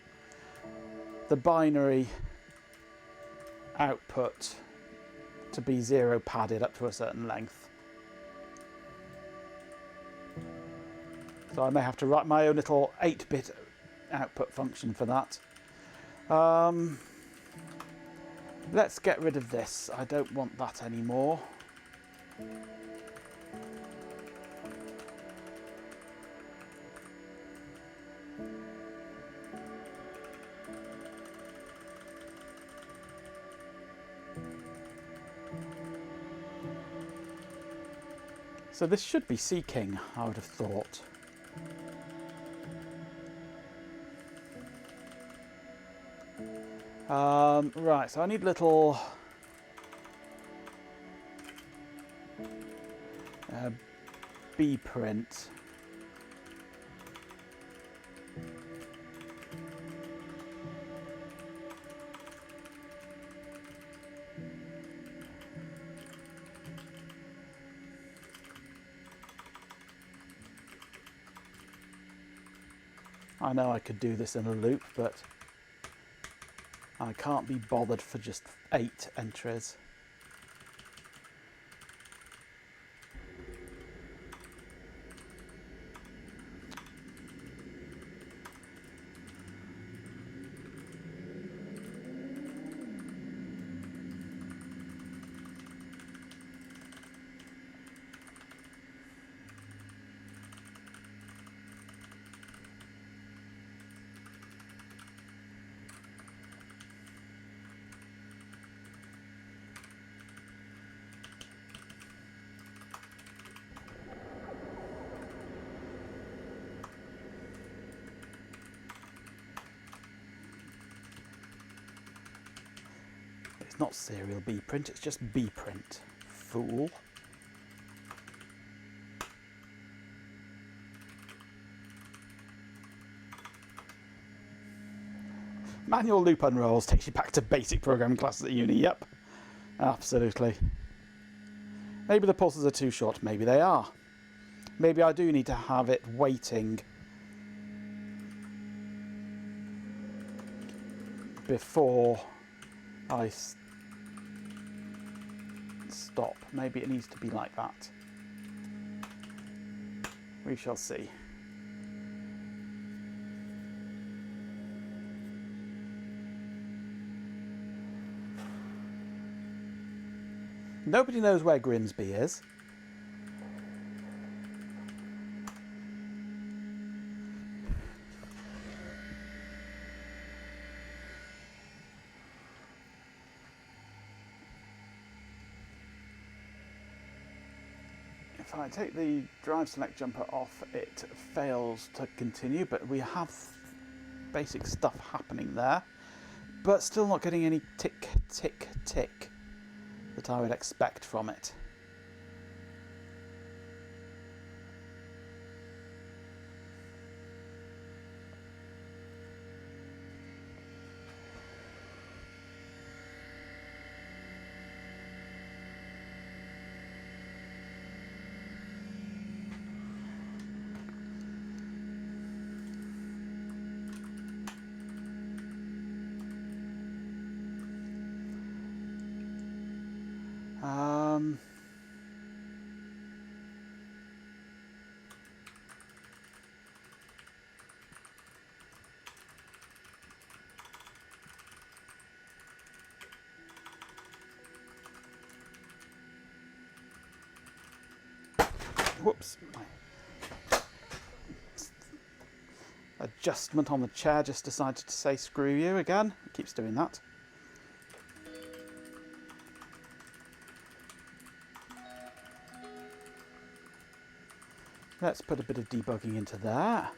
binary output to be zero padded up to a certain length. So I may have to write my own little 8-bit output function for that. Let's get rid of this. I don't want that anymore. So this should be seeking, I would have thought. Right, so I need little B print. I know I could do this in a loop, but I can't be bothered for just 8 entries. It's not serial B print, it's just B print. Fool. Manual loop unrolls takes you back to basic programming classes at uni. Yep, absolutely. Maybe the pulses are too short. Maybe they are. Maybe I do need to have it waiting before I stop. Maybe it needs to be like that. We shall see. Nobody knows where Grimsby is. If I take the drive select jumper off, it fails to continue, but we have basic stuff happening there. but still not getting any tick, tick, tick that I would expect from it. Whoops. My adjustment on the chair just decided to say screw you again. It keeps doing that. Let's put a bit of debugging into there.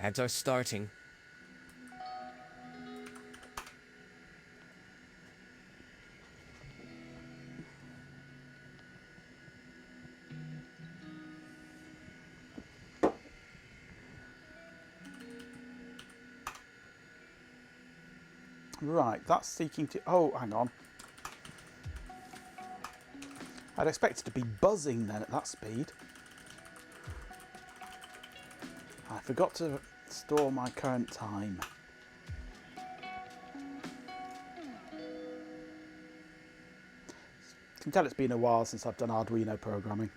Ads are starting. Right, that's seeking to... Oh, hang on. I'd expect it to be buzzing then at that speed. I forgot to store my current time. You can tell it's been a while since I've done Arduino programming.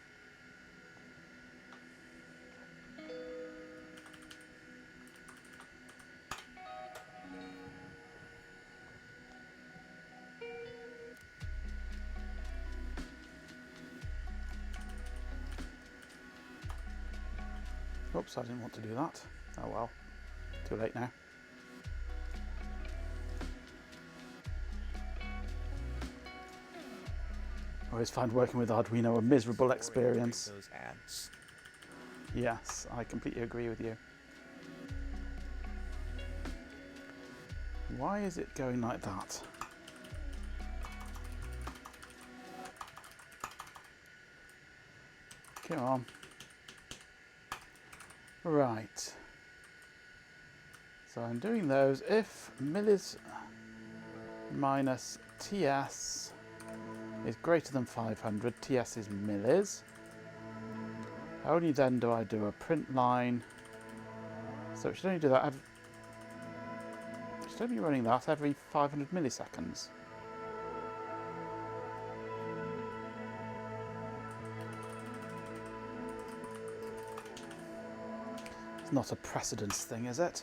Oops, I didn't want to do that. Oh well, too late now. I always find working with Arduino a miserable experience. Those ads. Yes, I completely agree with you. Why is it going like that? Come on. Right. So I'm doing those if millis minus TS is greater than 500, TS is millis. Only then do I do a print line. So it should only do that. It should only be running that every 500 milliseconds. It's not a precedence thing, is it?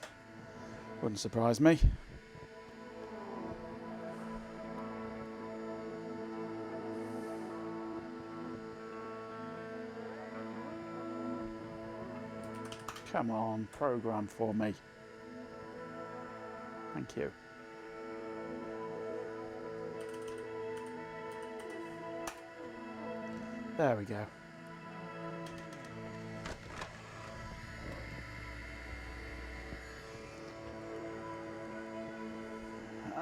Wouldn't surprise me. Come on, program for me. Thank you. There we go.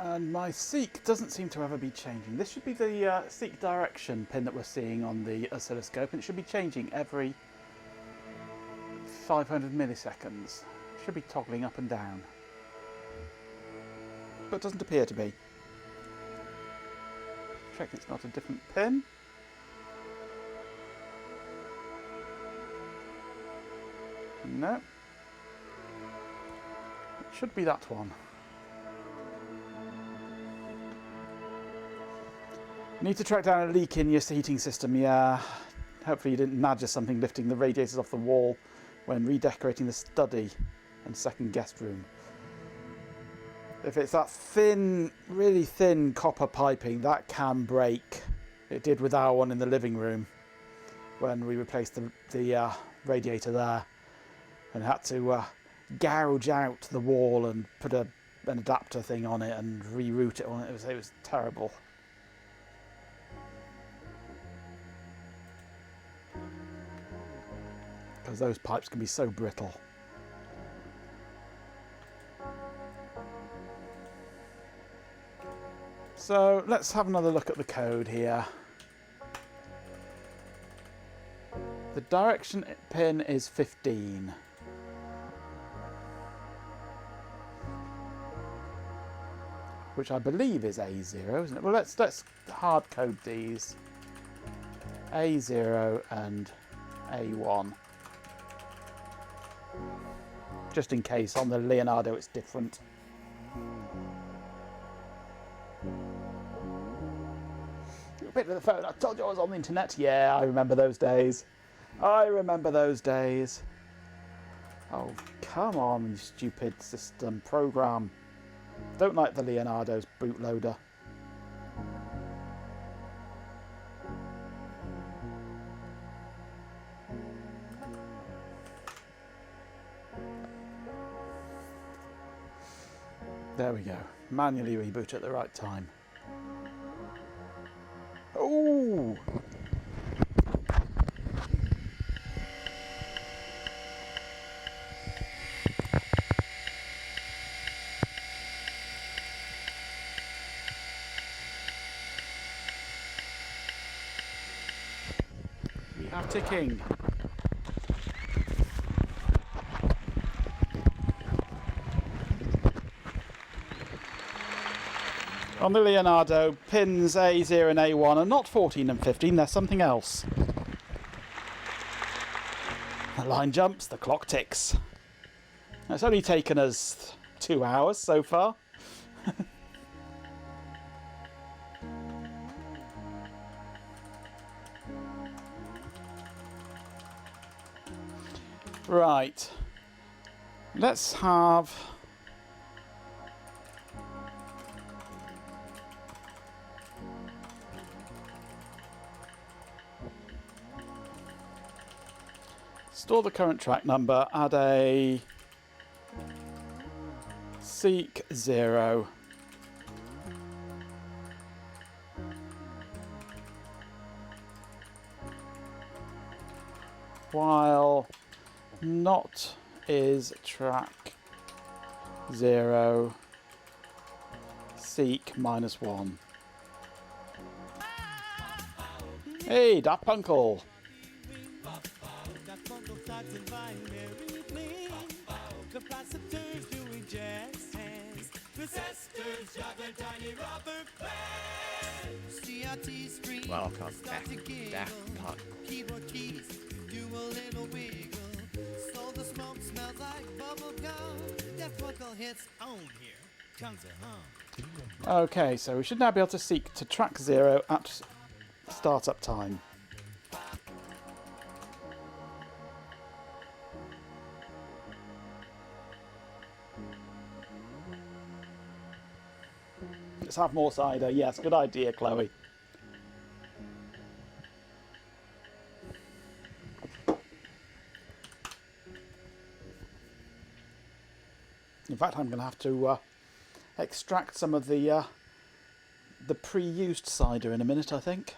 And my seek doesn't seem to ever be changing. This should be the seek direction pin that we're seeing on the oscilloscope, and it should be changing every 500 milliseconds. It should be toggling up and down. But it doesn't appear to be. Check it's not a different pin. No. It should be that one. Need to track down a leak in your heating system, yeah. Hopefully you didn't imagine something lifting the radiators off the wall when redecorating the study and second guest room. If it's that thin, really thin copper piping, that can break. It did with our one in the living room when we replaced the radiator there and had to gouge out the wall and put an adapter thing on it and reroute it on it. It was terrible. because those pipes can be so brittle. So let's have another look at the code here. The direction pin is 15. Which I believe is A0, isn't it? Well, let's hard code these. A0 and A1. Just in case on the Leonardo it's different. A bit of the phone. I told you I was on the internet. Yeah, I remember those days. I remember those days. Oh, come on, you stupid system program. Don't like the Leonardo's bootloader. There we go. Manually reboot at the right time. Ooh! We have ticking. On the Leonardo, pins A0 and A1 are not 14 and 15, they're something else. The line jumps, the clock ticks. It's only taken us 2 hours so far. Right. Let's have... store the current track number, add a seek 0. While not is track 0, seek -1. Hey, Daft Punkle. Capacitors doing jazz hands. Resistors juggling tiny rubber bands. CRT screen. Welcome back, Daft Punk. Keyboard keys do a little wiggle. So the smoke smells like bubble gum. Daft Punkle hits on here. Comes a hum. Okay, so we should now be able to seek to track 0 at startup time. Let's have more cider. Yes, good idea, Chloe. In fact, I'm going to have to extract some of the pre-used cider in a minute, I think.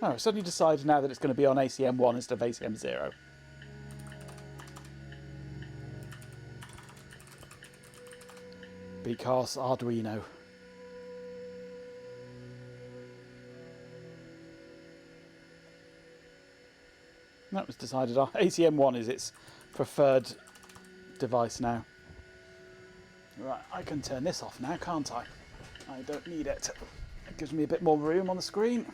Oh, I suddenly decided now that it's going to be on ACM 1 instead of ACM 0. Because Arduino. That was decided on. ACM 1 is its preferred device now. Right, I can turn this off now, can't I? I don't need it. It gives me a bit more room on the screen.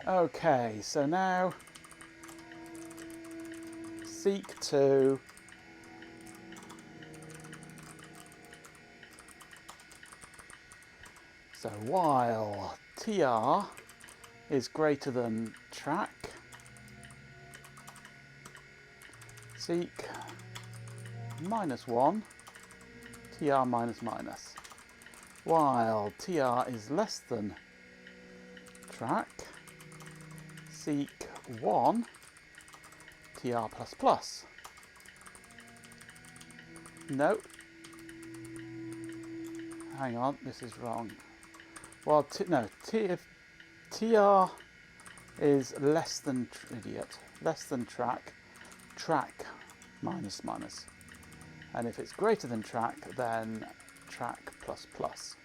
Okay, so now seek to so while TR is greater than track. Seek -1, TR minus minus. While TR is less than track, seek 1, TR plus plus. No. Hang on, this is wrong. Well, if TR is less than track, track minus minus. And if it's greater than track, then track plus plus.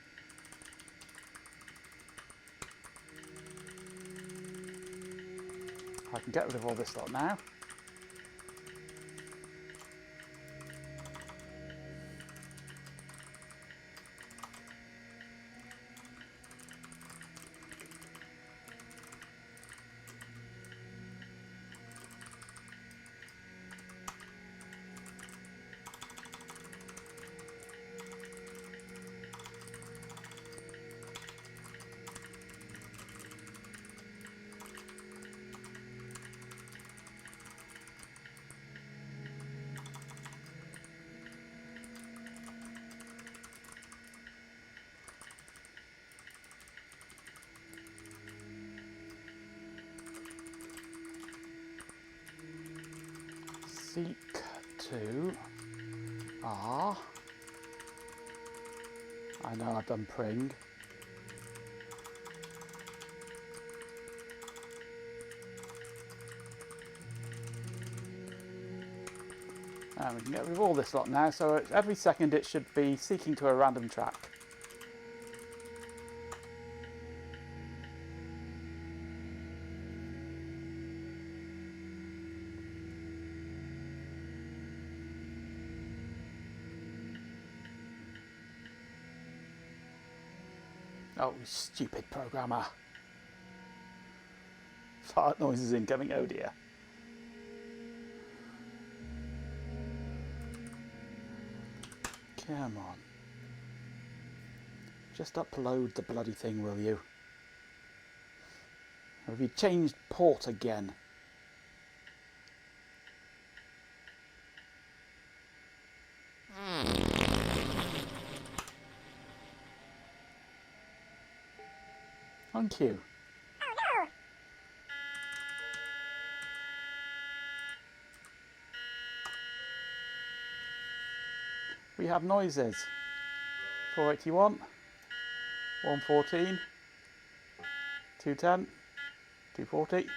I can get rid of all this lot now. Seek to R. I know I've done pring. And we can get rid of all this lot now, so every second it should be seeking to a random track. Oh, you stupid programmer. Fart noises incoming, oh dear. Come on. Just upload the bloody thing, will you? Or have you changed port again? On cue. We have noises. 481, 114, 210, 240,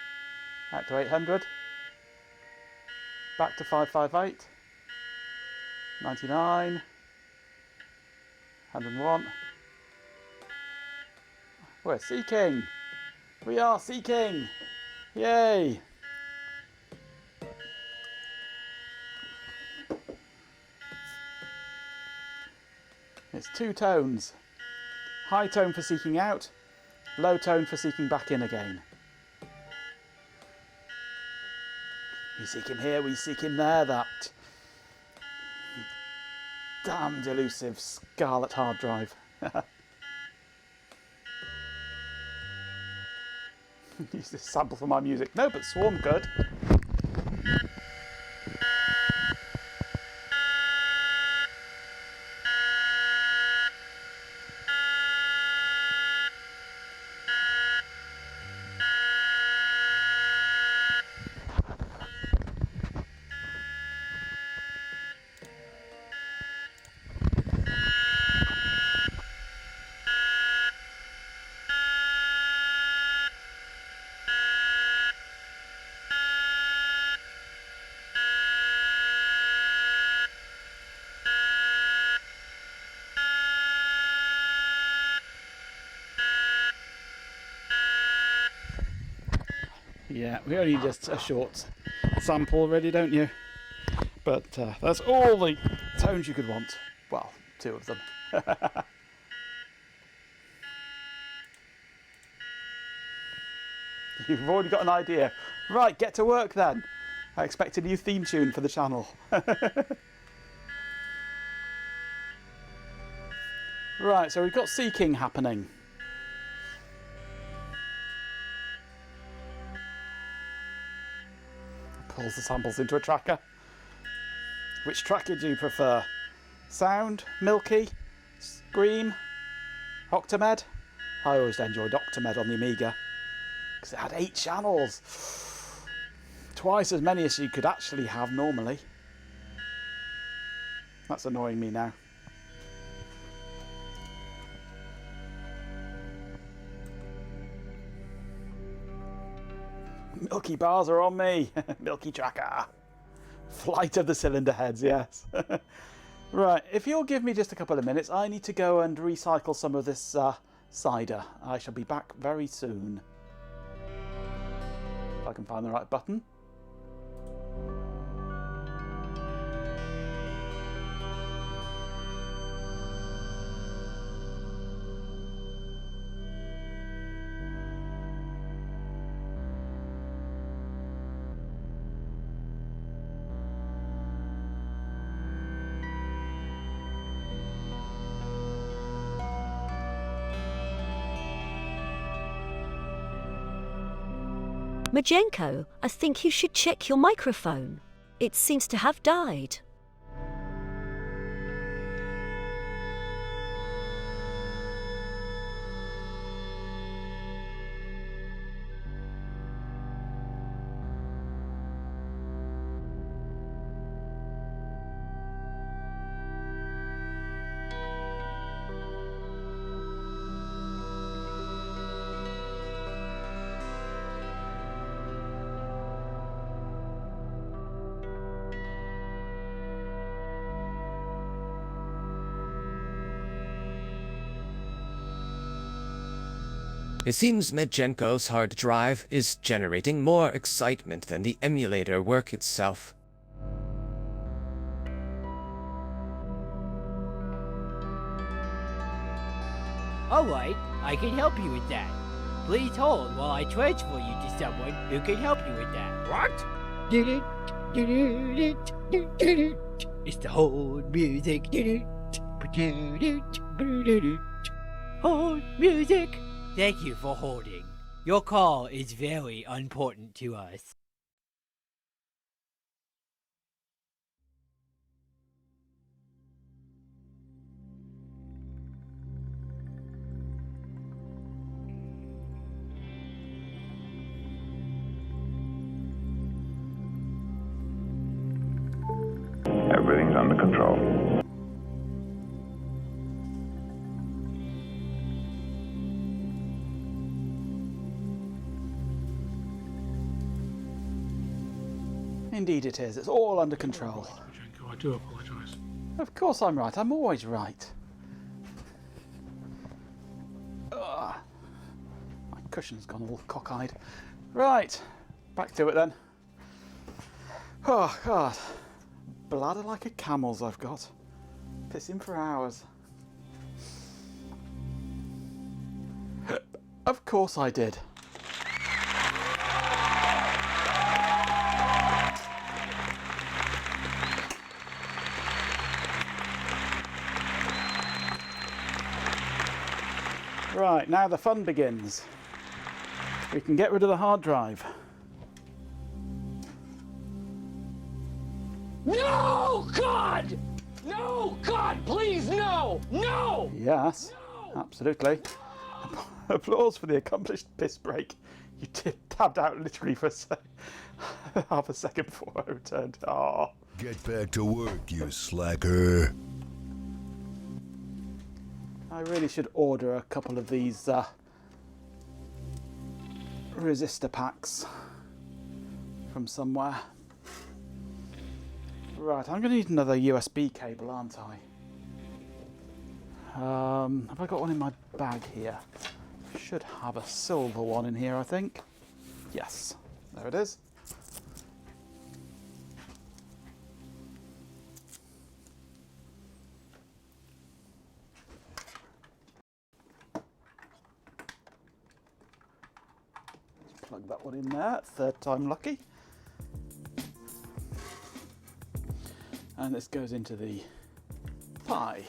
out to 800, back to 558, 99, 101. We're seeking! We are seeking! Yay! It's two tones. High tone for seeking out, low tone for seeking back in again. We seek him here, we seek him there, that damned elusive scarlet hard drive. Use this sample for my music. No, but Swarm could. Yeah, we only just a short sample really, don't you? But that's all the tones you could want. Well, two of them. You've already got an idea. Right, get to work then. I expect a new theme tune for the channel. Right, so we've got seeking happening. pulls the samples into a tracker. Which tracker do you prefer? Sound, Milky, Scream, Octamed? I always enjoyed Octamed on the Amiga because it had 8 channels. Twice as many as you could actually have normally. That's annoying me now. Milky bars are on me. Milky tracker. Flight of the cylinder heads, yes. Right, if you'll give me just a couple of minutes, I need to go and recycle some of this cider. I shall be back very soon. If I can find the right button. Majenko, I think you should check your microphone. It seems to have died. It seems Medjenko's hard drive is generating more excitement than the emulator work itself. Alright, I can help you with that. Please hold while I transfer you to someone who can help you with that. What? It's the hold music. Hold music. Thank you for holding. Your call is very important to us. Everything's under control. Indeed it is. It's all under control. Majenko, I do apologise. Of course I'm right. I'm always right. Ugh. My cushion's gone all cockeyed. Right. Back to it then. Oh, God. Bladder like a camel's I've got. Pissing for hours. Of course I did. Right, now the fun begins. We can get rid of the hard drive. No, God! No, God, please, no! No! Yes, absolutely. Applause for the accomplished piss break. You tabbed out literally for half a second before I returned. Oh. Get back to work, you slacker. I really should order a couple of these resistor packs from somewhere. Right, I'm going to need another USB cable, aren't I? Have I got one in my bag here? Should have a silver one in here, I think. Yes, there it is. Plug that one in there, third time lucky. And this goes into the Pi.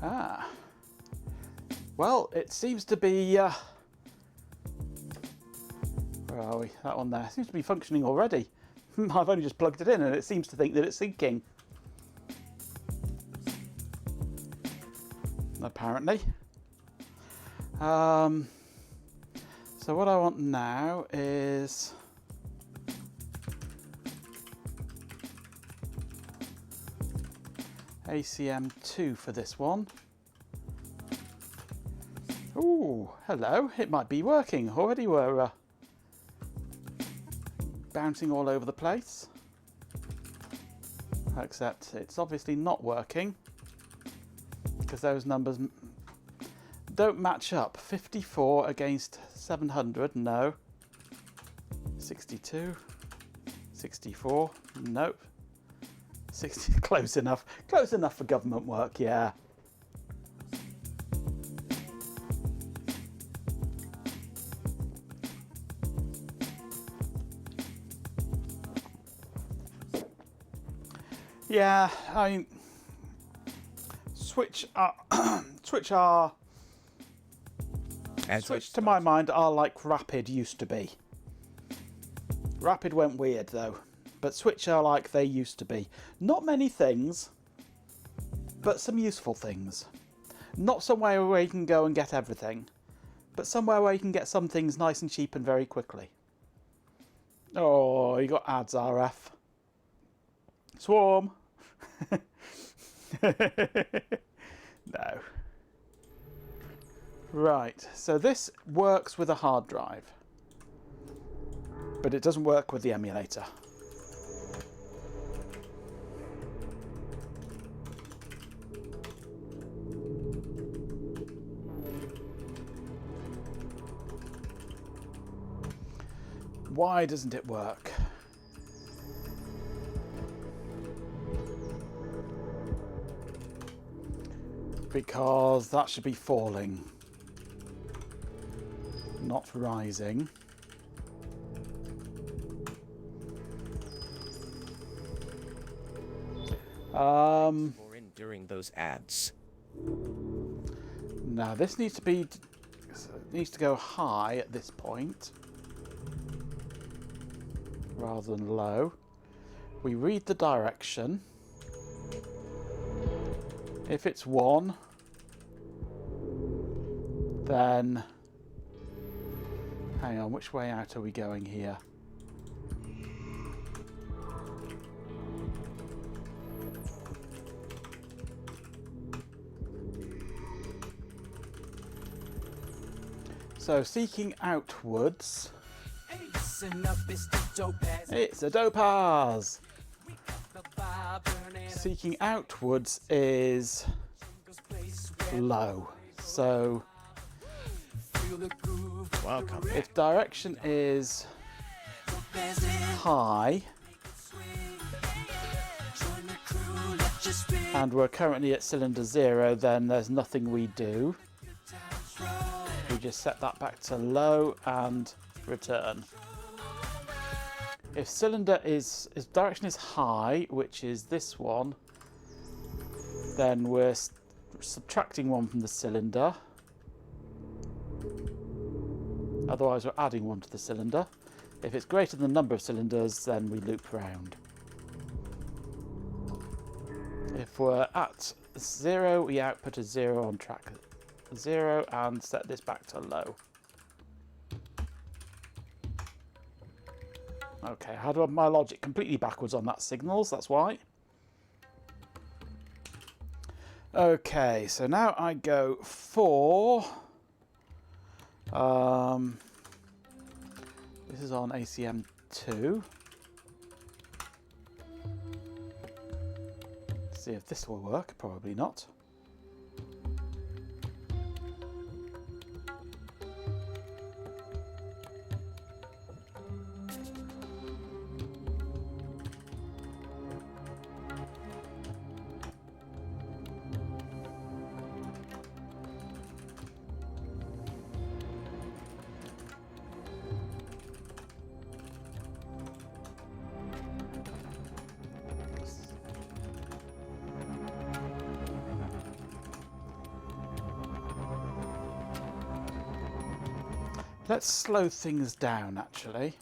Ah. Well, it seems to be Where are we? That one there. Seems to be functioning already. I've only just plugged it in and it seems to think that it's syncing. Apparently. So what I want now is ACM2 for this one. Ooh, hello. It might be working. Already we're bouncing all over the place. Except it's obviously not working because those numbers don't match up. 54 against 700, no. 62, 64, nope. 60, close enough. Close enough for government work, yeah. Yeah, I mean, Switch to my mind are like Rapid used to be. Rapid went weird though, but Switch are like they used to be. Not many things, but some useful things. Not somewhere where you can go and get everything, but somewhere where you can get some things nice and cheap and very quickly. Oh, you got ads, RF. Swarm. No. Right, so this works with a hard drive, but it doesn't work with the emulator. Why doesn't it work? Because that should be falling, not rising. More in during those ads. Now this needs to go high at this point rather than low. We read the direction. If it's 1, then hang on, which way out are we going here? So seeking outwards. It's a Dopaz. Seeking outwards is low. So welcome. If direction is high and we're currently at cylinder 0, then there's nothing we do. We just set that back to low and return. If direction is high, which is this one, then we're subtracting 1 from the cylinder. Otherwise we're adding 1 to the cylinder. If it's greater than the number of cylinders, then we loop round. If we're at 0, we output a 0 on track 0 and set this back to low. Okay, how do I have my logic completely backwards on that signals? That's why. Okay, so now I go for this is on ACM2. See if this will work. Probably not. Let's slow things down, actually.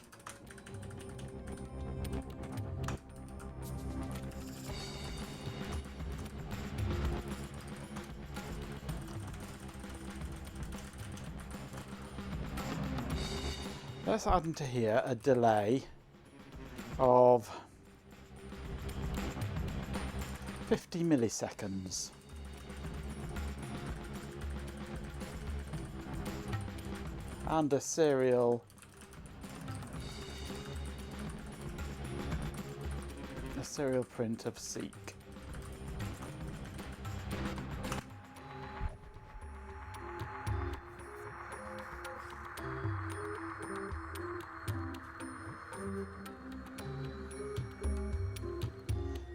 Let's add into here a delay of 50 milliseconds. And a serial print of Seek.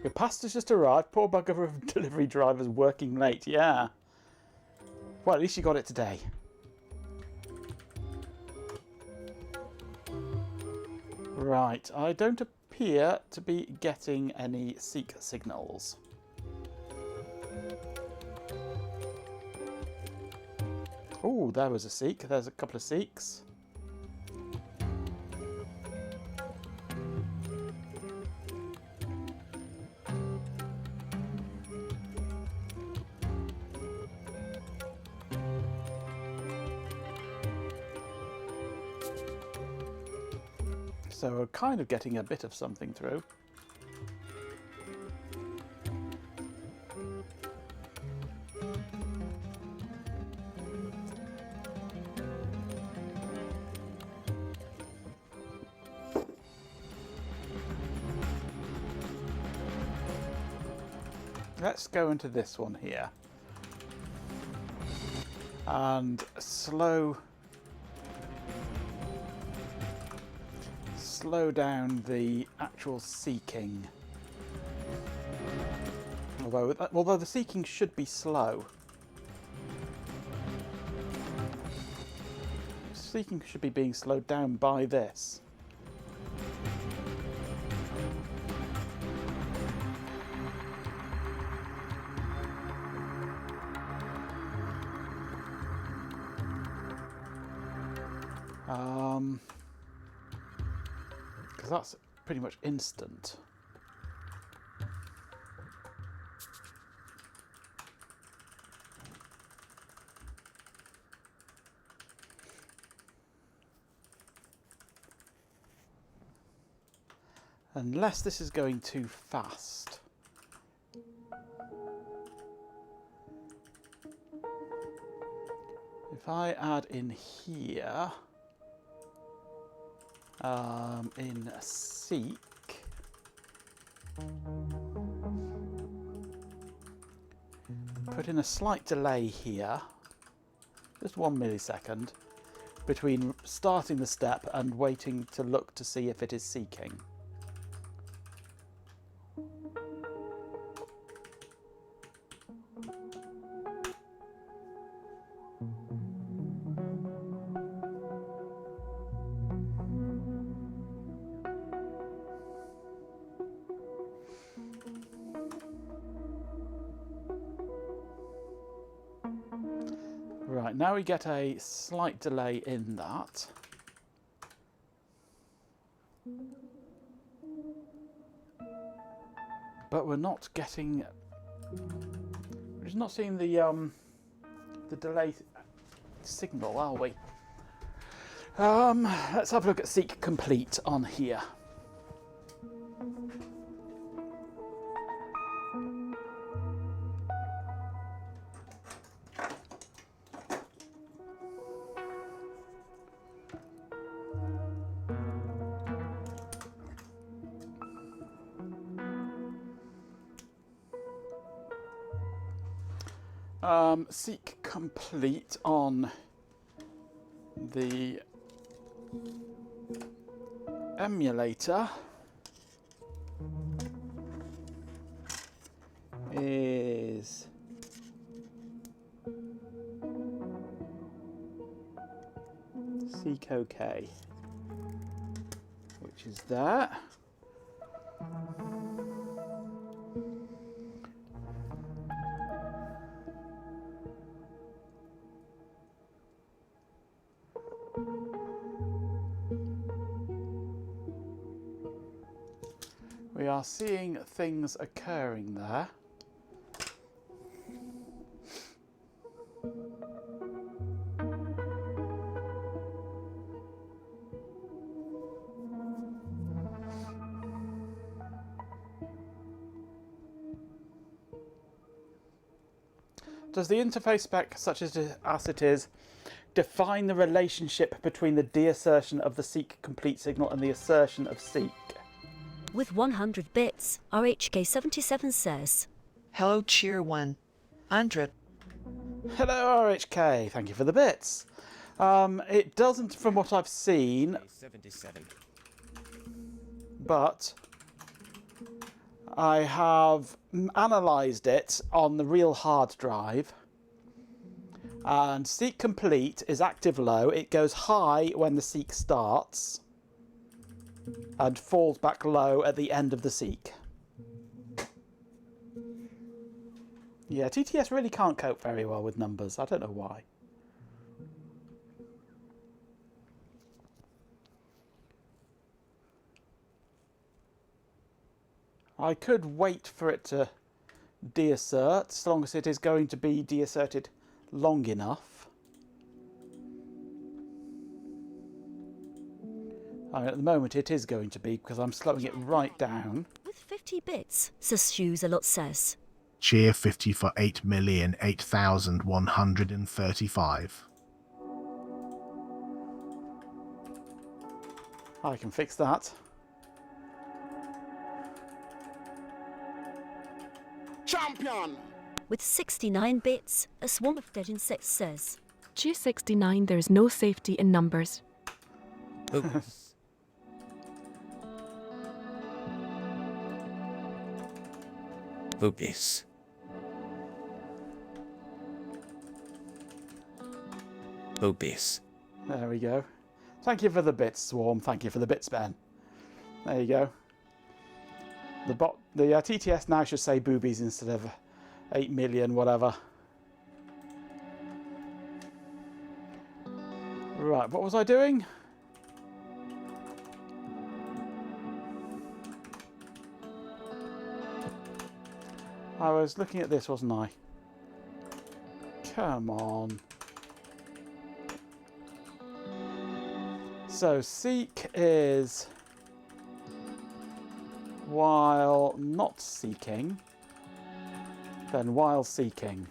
Your pasta's just arrived. Poor bugger of delivery drivers working late. Yeah. Well, at least you got it today. Right, I don't appear to be getting any Seek signals. Oh, there was a Seek. There's a couple of Seeks. So we're kind of getting a bit of something through. Let's go into this one here and slow down the actual seeking. Although the seeking should be slow. Seeking should be being slowed down by this. Because that's pretty much instant. Unless this is going too fast. If I add in here, in Seek, put in a slight delay here, just 1 millisecond, between starting the step and waiting to look to see if it is seeking. Right, now we get a slight delay in that. But we're not getting... We're just not seeing the delay signal, are we? Let's have a look at Seek Complete on here. Seek Complete on the Emulator is Seek OK, which is there. are seeing things occurring there. Does the interface spec, such as it is, define the relationship between the deassertion of the seek complete signal and the assertion of seek? With 100 bits, RHK77 says, Hello, Cheer 100. Hello, RHK. Thank you for the bits. It doesn't, from what I've seen, 77. but I have analysed it on the real hard drive, and seek complete is active low. It goes high when the seek starts and falls back low at the end of the seek. Yeah, TTS really can't cope very well with numbers. I don't know why. I could wait for it to deassert, as long as it is going to be deasserted long enough. I mean, at the moment it is going to be, because I'm slowing it right down. With 50 bits, Sushues a lot says. Cheer 50 for 8,008,135. I can fix that. Champion! With 69 bits, a swarm of dead insects says. G69, there is no safety in numbers. Oops. Boobies. Boobies. There we go. Thank you for the bits, Swarm. Thank you for the bits, Ben. There you go. The TTS now should say boobies instead of 8 million, whatever. Right, what was I doing? I was looking at this, wasn't I? Come on. So, seek is while not seeking, then while seeking.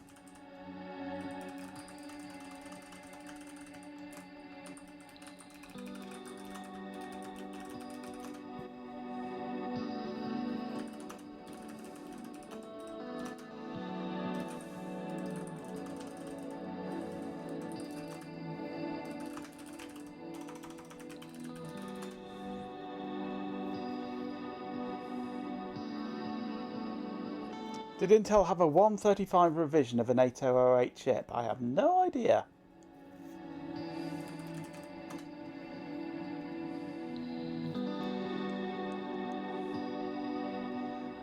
Did Intel have a 135 revision of an 8008 chip? I have no idea.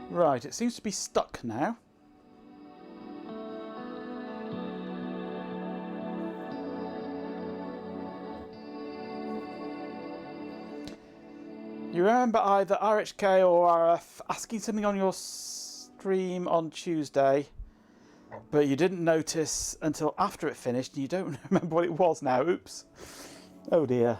Right, it seems to be stuck now. You remember either RHK or RF asking something on your stream on Tuesday, but you didn't notice until after it finished, and you don't remember what it was now. Oops. Oh dear.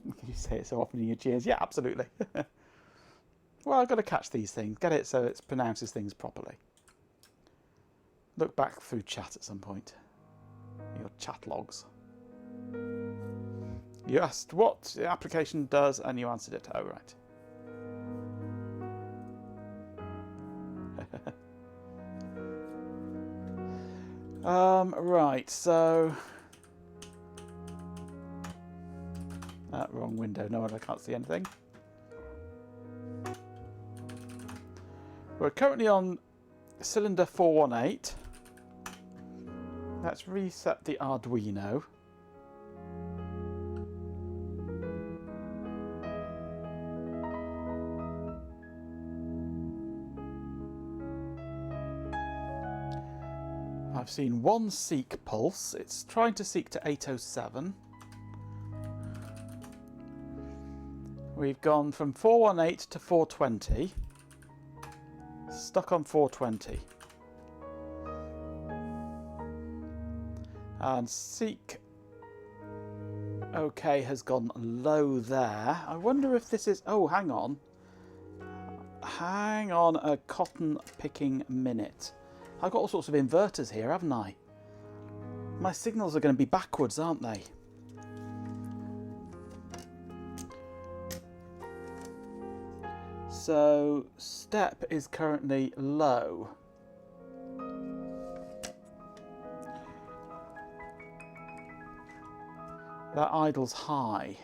You say it so often in your cheers. Yeah, absolutely. Well, I've got to catch these things, get it so it pronounces things properly. Look back through chat at some point. Your chat logs. You asked what the application does and you answered it. Oh, right. Right, so... wrong window. No, I can't see anything. We're currently on cylinder 418. Let's reset the Arduino. I've seen one seek pulse. It's trying to seek to 807. We've gone from 418 to 420. Stuck on 420. And seek OK has gone low there. I wonder if this is... Oh, hang on. Hang on a cotton picking minute. I've got all sorts of inverters here, haven't I? My signals are going to be backwards, aren't they? So, step is currently low. That idle's high.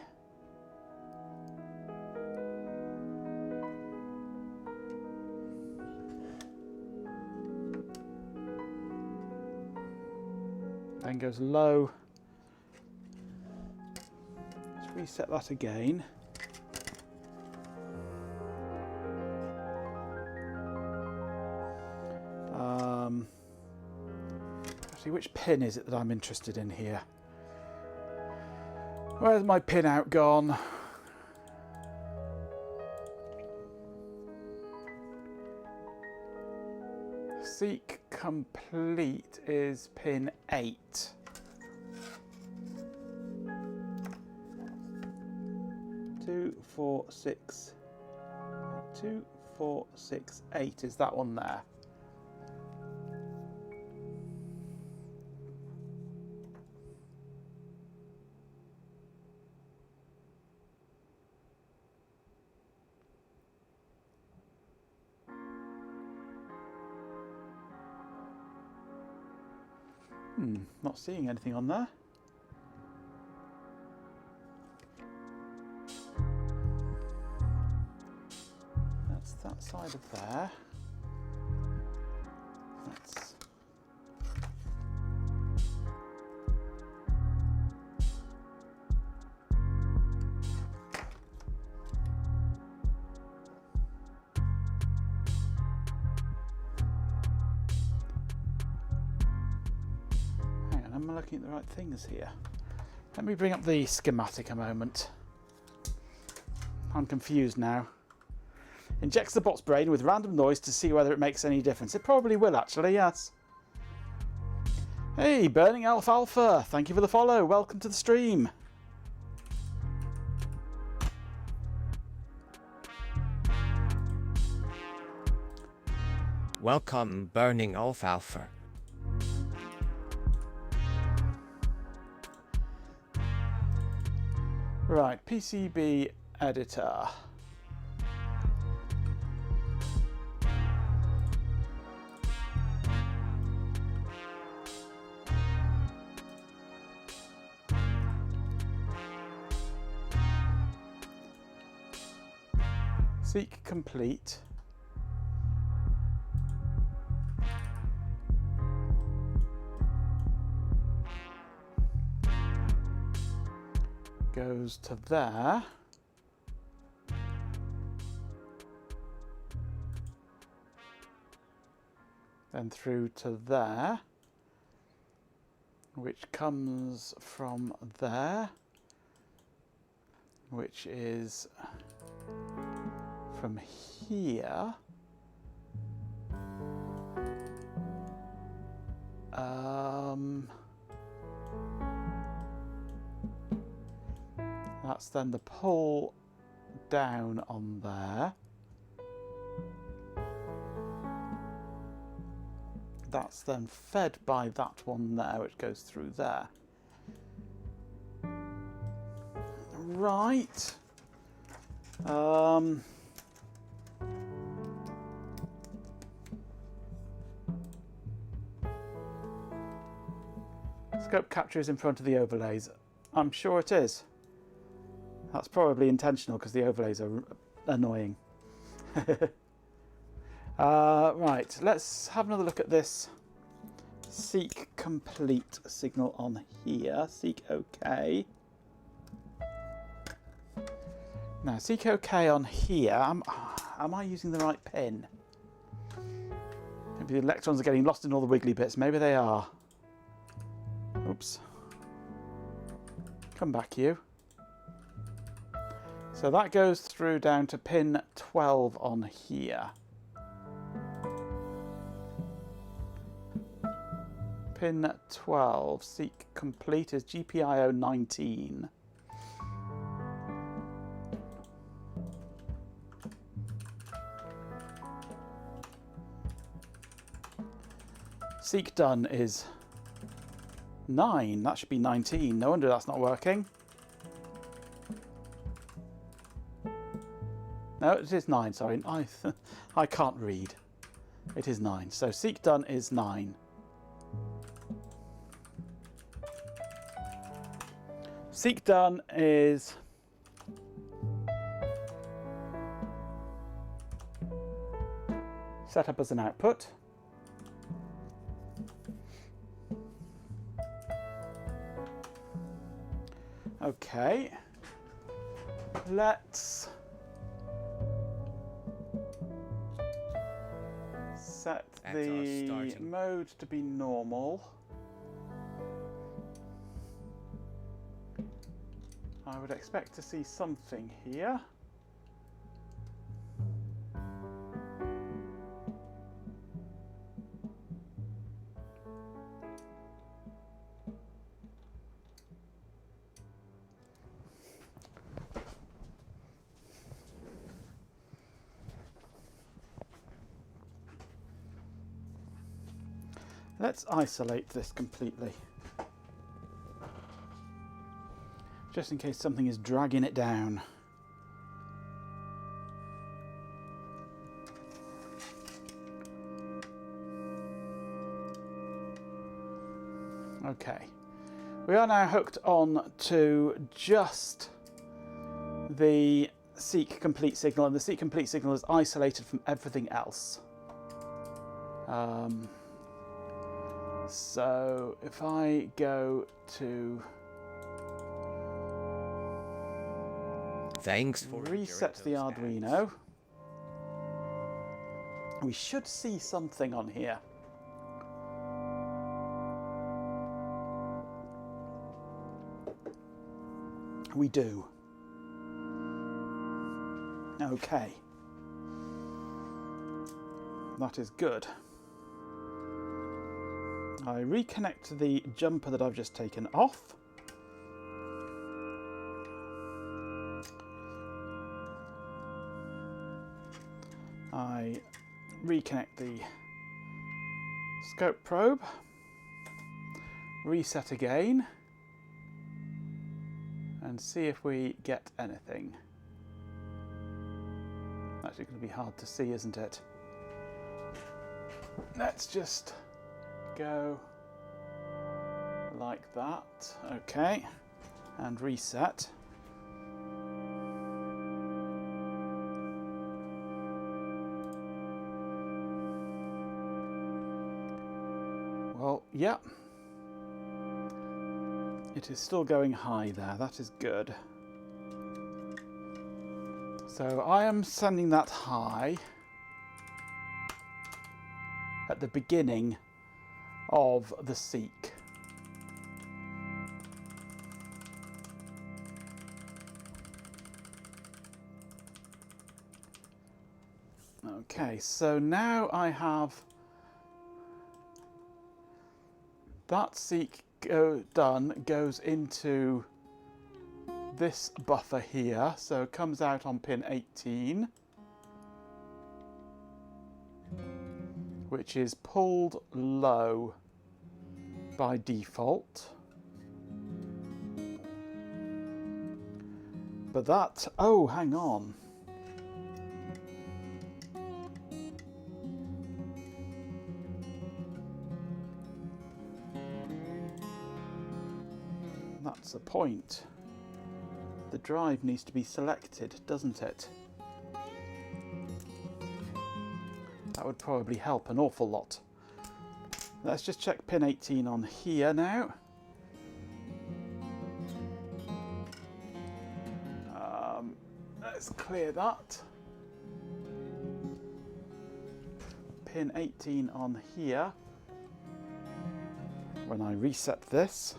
Then goes low. Let's reset that again. Actually, which pin is it that I'm interested in here? Where's my pin out gone? Seek complete is pin 8. Two, four, six. 2, 4, 6, 8 is that one there. Not seeing anything on there. That's that side of there. That's am I looking at the right things here? Let me bring up the schematic a moment. I'm confused now. Injects the bot's brain with random noise to see whether it makes any difference. It probably will actually, yes. Hey, Burning Alfalfa, thank you for the follow. Welcome to the stream. Welcome, Burning Alfalfa. Right, PCB editor. Seek complete. Goes to there. Then through to there, which comes from there, which is from here. That's then the pull down on there. That's then fed by that one there, which goes through there. Right. Scope capture is in front of the overlays. I'm sure it is. That's probably intentional because the overlays are annoying. Right, let's have another look at this seek complete signal on here. Seek OK. Now, seek OK on here. Am I using the right pin? Maybe The electrons are getting lost in all the wiggly bits. Maybe they are. Oops. Come back, you. So that goes through down to pin 12 on here. Pin 12, seek complete, is GPIO 19. Seek done is 9. That should be 19. No wonder that's not working. No, it is 9, sorry. I can't read. It is 9. So seek done is 9. Seek done is set up as an output. Okay. Let's set the mode to be normal. I would expect to see something here. Let's isolate this completely, just in case something is dragging it down. Okay, we are now hooked on to just the seek complete signal, and the seek complete signal is isolated from everything else. So if I go to thanks for reset the Arduino, we should see something on here. We do. Okay. That is good. I reconnect the jumper that I've just taken off. I reconnect the scope probe, reset again, and see if we get anything. Actually going to be hard to see, isn't it? Let's just go like that. Okay, and reset. Well, yeah, it is still going high there. That is good. So I am sending that high at the beginning of the seek. Okay, so now I have that seek done, goes into this buffer here, so it comes out on pin 18, which is pulled low by default. But that, oh, hang on. That's the point. The drive needs to be selected, doesn't it? That would probably help an awful lot. Let's just check pin 18 on here now. Let's clear that. pin 18 on here when I reset this.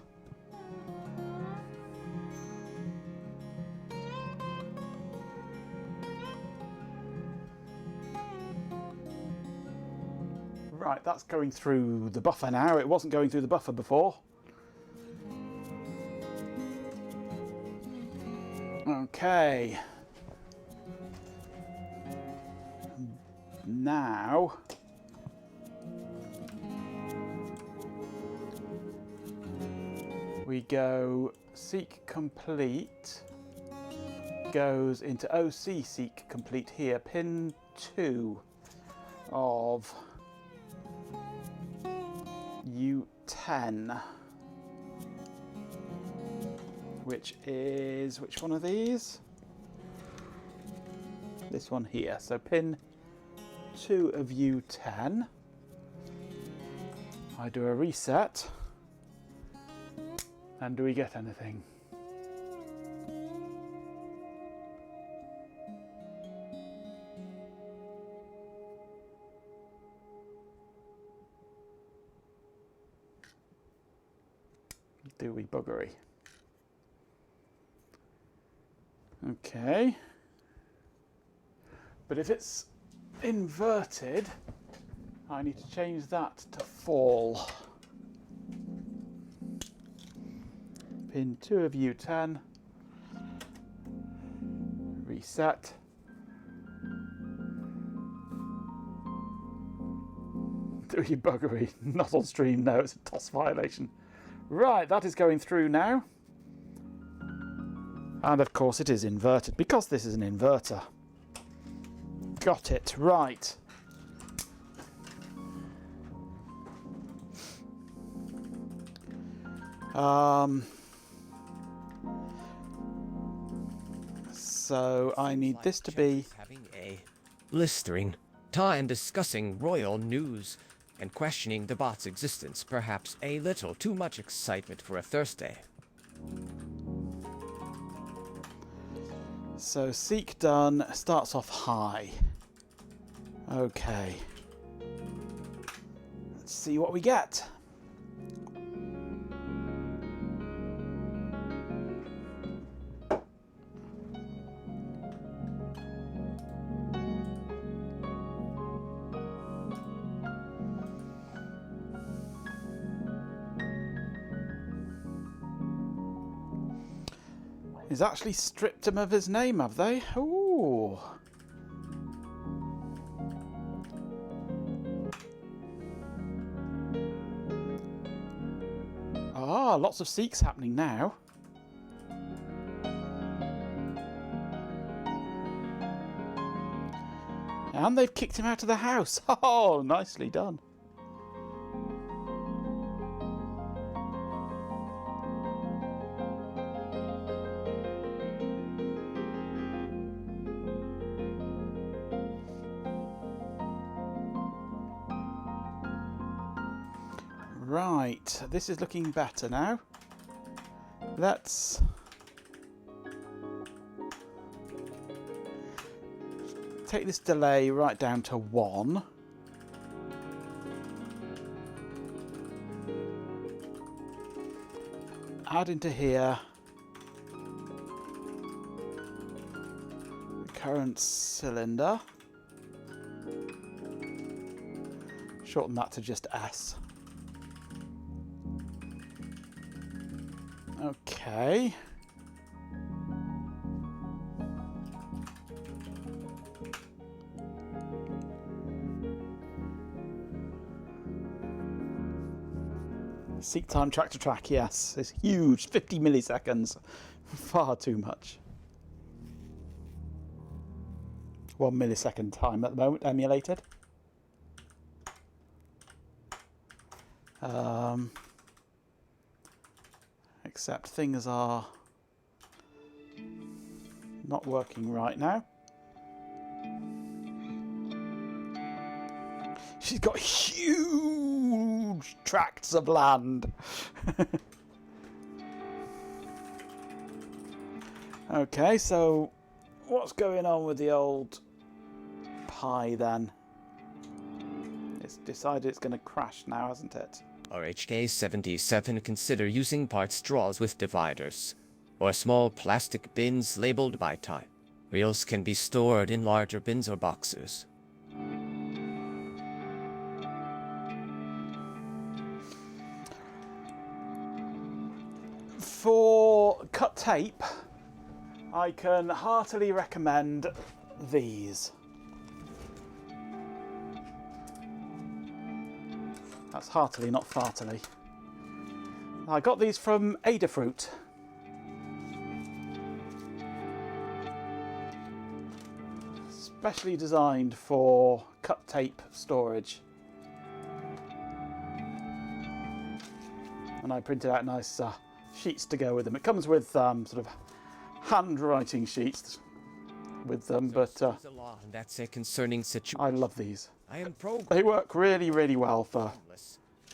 Right, that's going through the buffer now. It wasn't going through the buffer before. Okay. Now we go seek complete, goes into OC seek complete here, pin 2 of U10, which is, which one of these? This one here. So pin 2 of U10. I do a reset. And do we get anything? Do we buggery? Okay. But if it's inverted, I need to change that to fall. Pin 2 of U10. Reset. Do you buggery? Not on stream, no, it's a toss violation. Right, that is going through now. And of course it is inverted, because this is an inverter. Got it, right. So I need this to be having a blistering time discussing royal news and questioning the bot's existence. Perhaps a little too much excitement for a Thursday. So seek done, starts off high. Okay. Let's see what we get. He's actually stripped him of his name, have they? Ooh. Ah, lots of seeks happening now. And they've kicked him out of the house. Oh, nicely done. Right, this is looking better now. Let's take this delay right down to 1. Add into here the current cylinder. Shorten that to just S. Okay. Seek time track to track, yes. It's huge. 50 milliseconds. Far too much. 1 millisecond time at the moment, emulated. Except things are not working right now. She's got huge tracts of land. Okay, so what's going on with the old pie then? It's decided it's going to crash now, hasn't it? RHK-77 consider using parts straws with dividers, or small plastic bins labeled by type. Reels can be stored in larger bins or boxes. For cut tape, I can heartily recommend these. That's heartily, not fartily. I got these from Adafruit. Specially designed for cut tape storage. And I printed out nice sheets to go with them. It comes with sort of handwriting sheets with them, but that's a concerning situation. I love these. I am They work really, really well for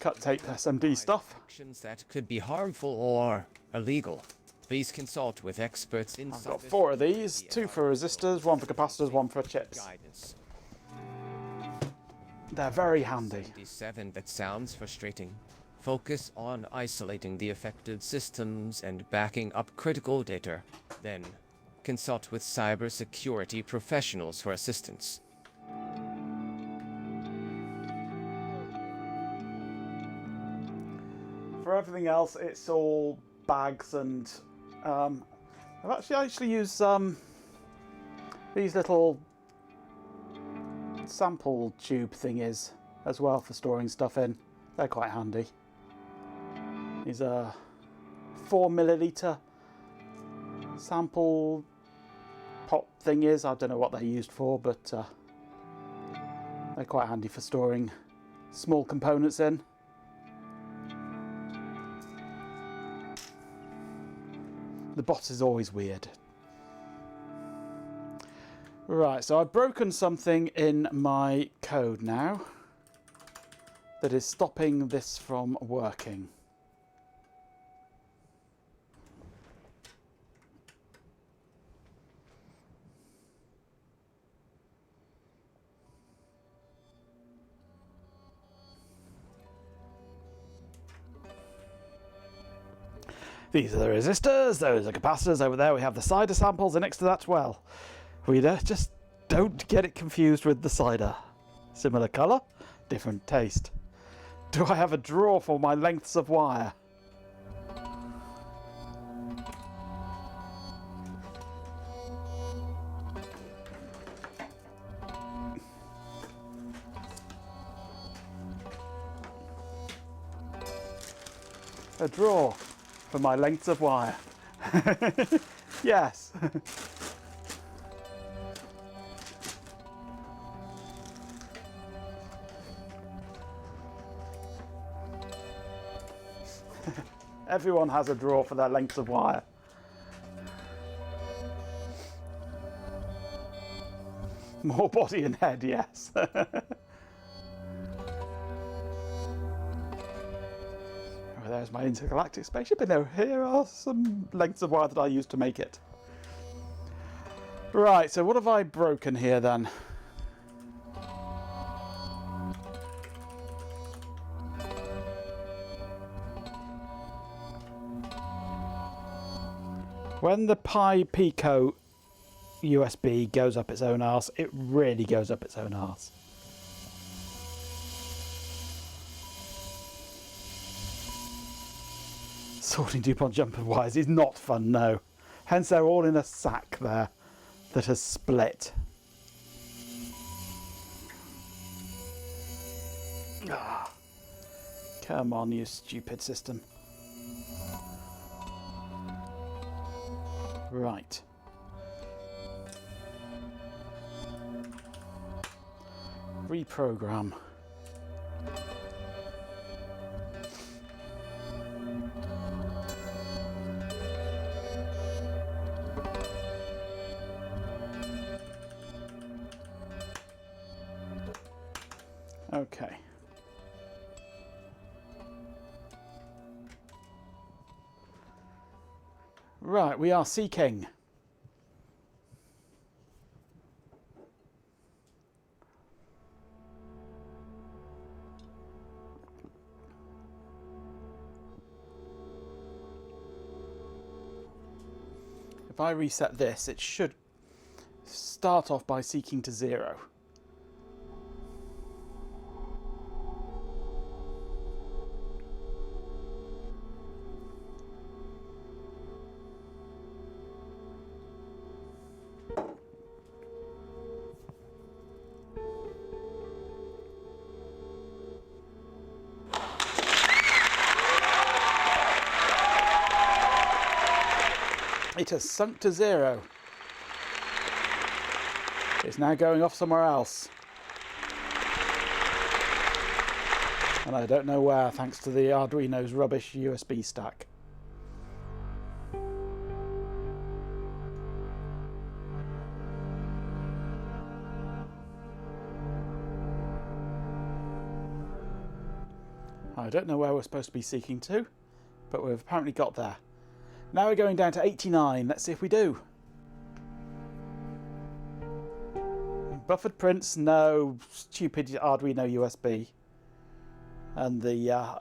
cut tape SMD stuff. Actions that could be harmful or illegal. Please consult with experts in. I've got 4 of these, 2 for resistors, 1 for capacitors, 1 for chips. They're very handy. 77 that sounds frustrating. Focus on isolating the affected systems and backing up critical data. Then, consult with cybersecurity professionals for assistance. For everything else, it's all bags and I've actually used these little sample tube thingies as well for storing stuff in. They're quite handy. These are 4 milliliter sample pot thingies. I don't know what they're used for, but they're quite handy for storing small components in. The box is always weird. Right, so I've broken something in my code now that is stopping this from working. These are the resistors, those are capacitors. Over there we have the cider samples, and next to that, well, reader, just don't get it confused with the cider. Similar colour, different taste. Do I have a drawer for my lengths of wire? A drawer for my lengths of wire. Yes. Everyone has a drawer for their lengths of wire. More body and head, yes. There's my intergalactic spaceship, and here are some lengths of wire that I used to make it. Right, so what have I broken here then? When the Pi Pico USB goes up its own arse, it really goes up its own arse. Sorting DuPont jumper wires is not fun, no. Hence they're all in a sack there that has split. Ah, come on, you stupid system. Right. Reprogram. Okay. Right, we are seeking. if I reset this, it should start off by seeking to 0. It has sunk to 0. It's now going off somewhere else. And I don't know where, thanks to the Arduino's rubbish USB stack. I don't know where we're supposed to be seeking to, but we've apparently got there. Now we're going down to 89. Let's see if we do. Buffered prints, no. Stupid Arduino USB. And the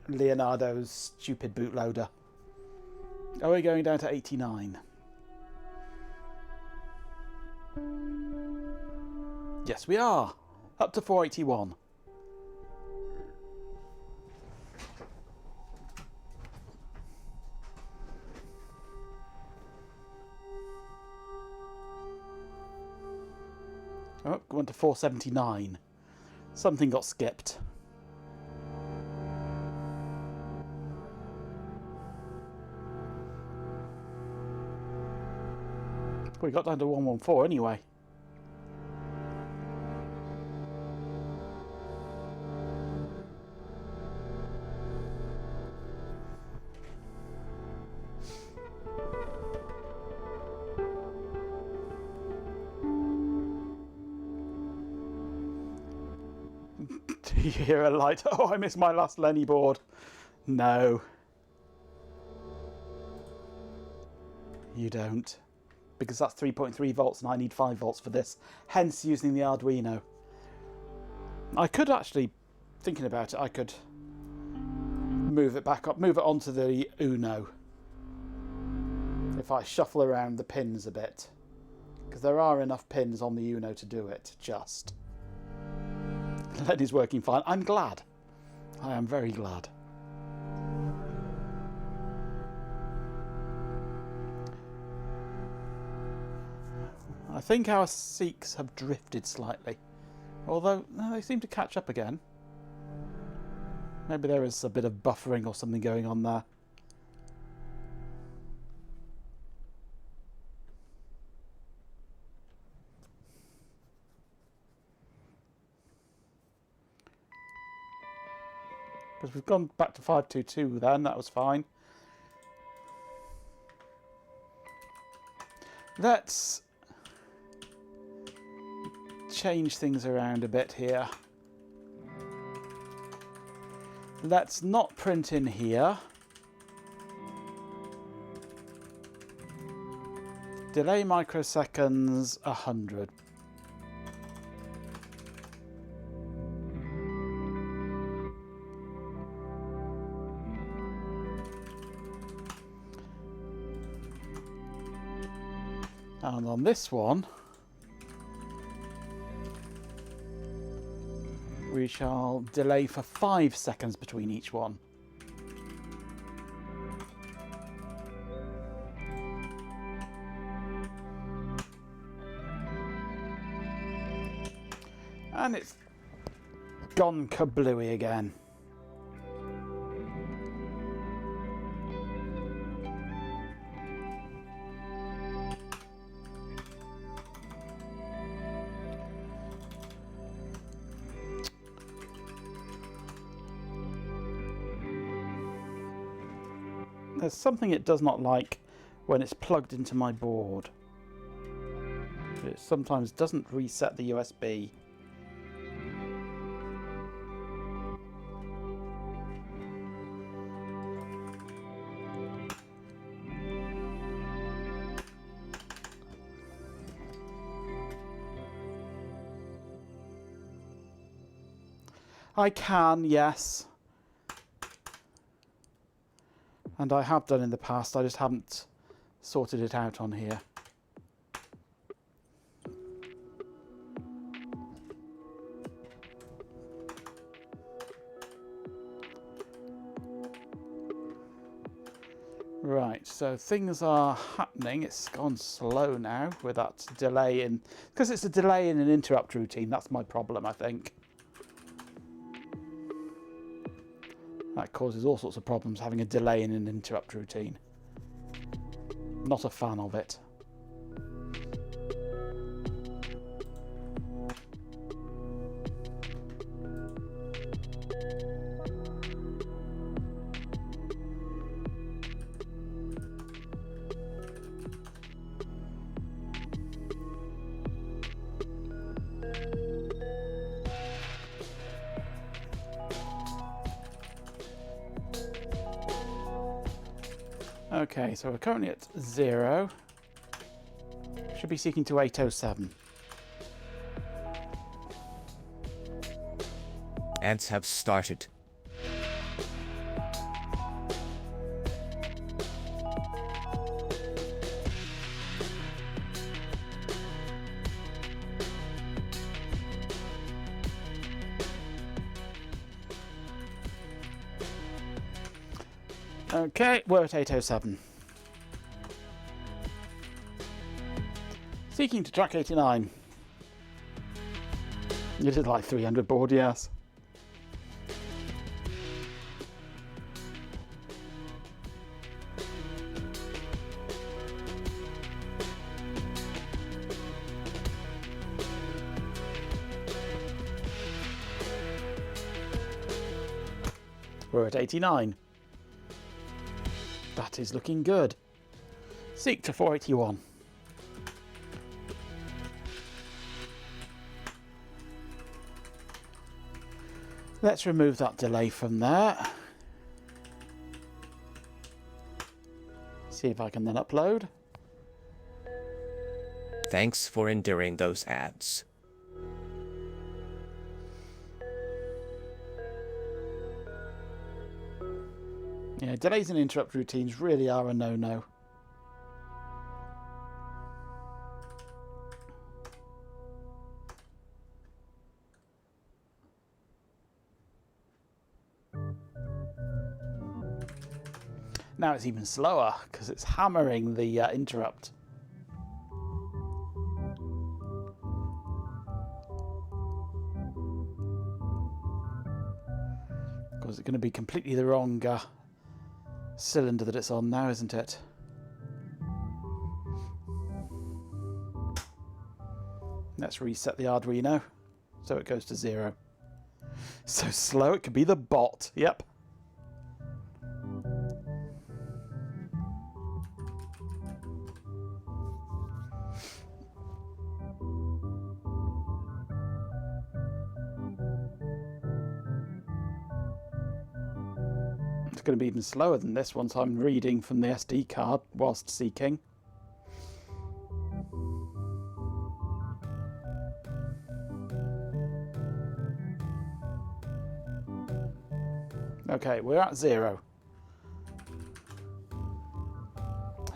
Leonardo's stupid bootloader. Oh, we're going down to 89. Yes, we are. Up to 481. Oh, going to 479. Something got skipped. We got down to 114 anyway. Do you hear a light? Oh, I missed my last Lenny board. No. You don't. Because that's 3.3 volts and I need 5 volts for this. Hence using the Arduino. I could actually, thinking about it, I could move it back up, move it onto the Uno. If I shuffle around the pins a bit. Because there are enough pins on the Uno to do it, just. Lenny's working fine. I'm glad. I am very glad. I think our seeks have drifted slightly. Although, no, they seem to catch up again. Maybe there is a bit of buffering or something going on there. Because we've gone back to 522 then, that was fine. Let's change things around a bit here. Let's not print in here. Delay microseconds 100. And on this one, we shall delay for 5 seconds between each one. And it's gone kablooey again. There's something it does not like when it's plugged into my board. It sometimes doesn't reset the USB. I can, yes. And I have done in the past, I just haven't sorted it out on here. Right, so things are happening. It's gone slow now with that delay in, because it's a delay in an interrupt routine. That's my problem, I think. That causes all sorts of problems, having a delay in an interrupt routine. Not a fan of it. Okay, so we're currently at 0. Should be seeking to 807. Ants have started. Okay, we're at 807. Seeking to track 89. You did like 300 board, yes. We're at 89. That is looking good. Seek to 481. Let's remove that delay from there. See if I can then upload. Thanks for enduring those ads. Yeah, delays and interrupt routines really are a no-no. Now it's even slower because it's hammering the interrupt. Because it's going to be completely the wrong cylinder that it's on now, isn't it? Let's reset the Arduino so it goes to 0. So slow, it could be the bot. Yep. It's going to be even slower than this once I'm reading from the SD card whilst seeking. Okay, we're at 0.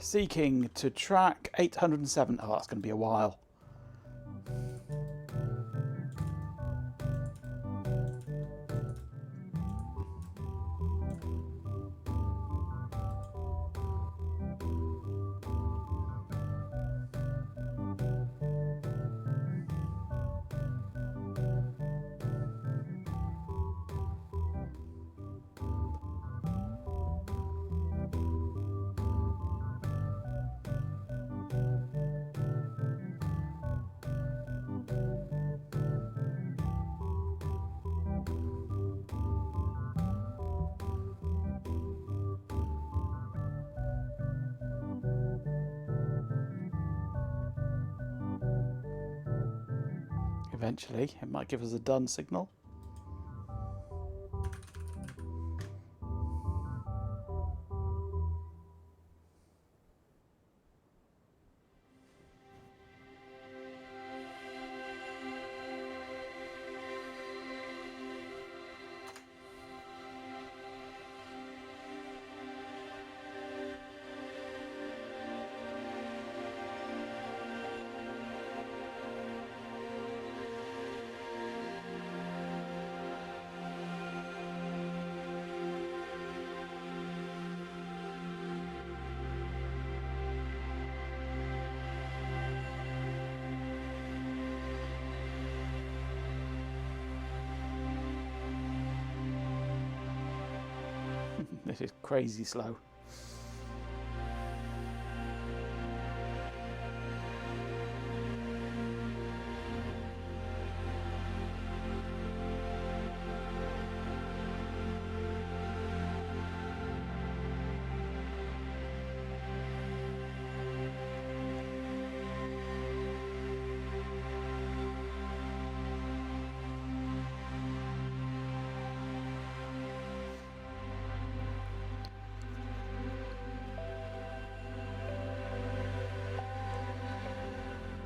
Seeking to track 807. Oh, that's going to be a while. Eventually, it might give us a done signal. This is crazy slow.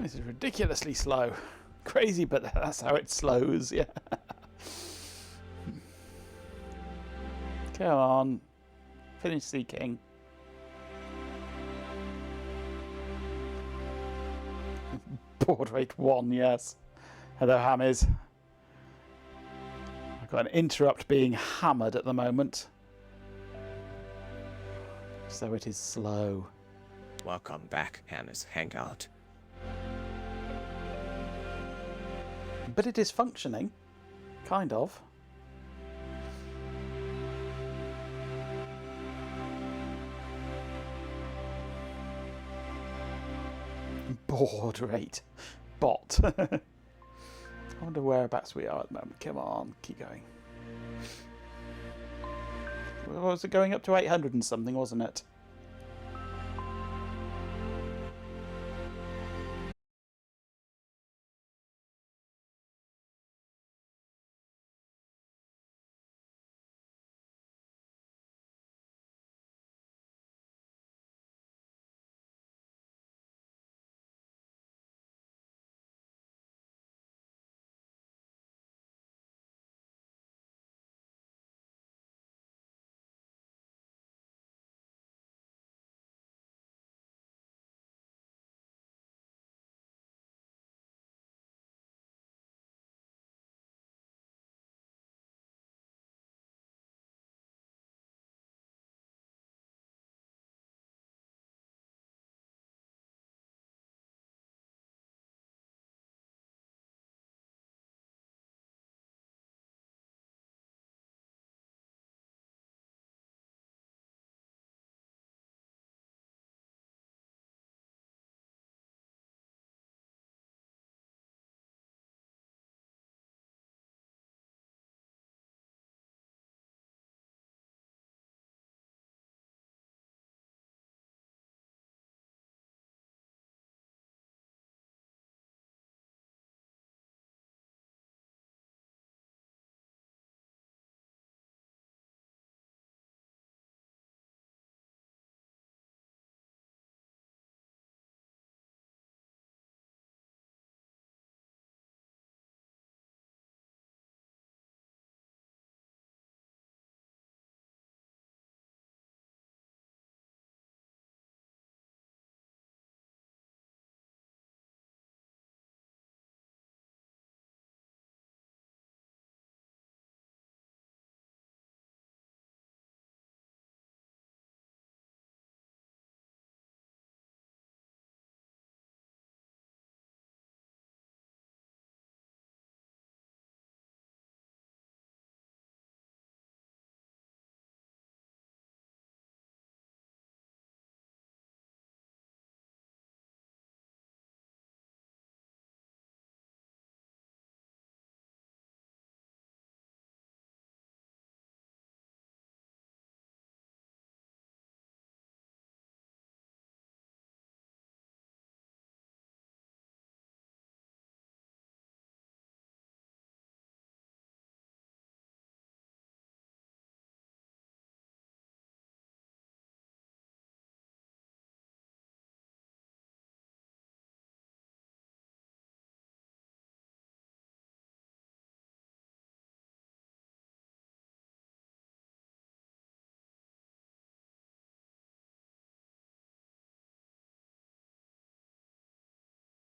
This is ridiculously slow. Crazy, but that's how it slows, yeah. Come on. Finish seeking. Board rate 1, yes. Hello, Hammies. I've got an interrupt being hammered at the moment. So it is slow. Welcome back, Hannah's Hangout. But it is functioning. Kind of. Board rate. Bot. I wonder whereabouts we are at the moment. Come on, keep going. Was it going up to 800 and something, wasn't it?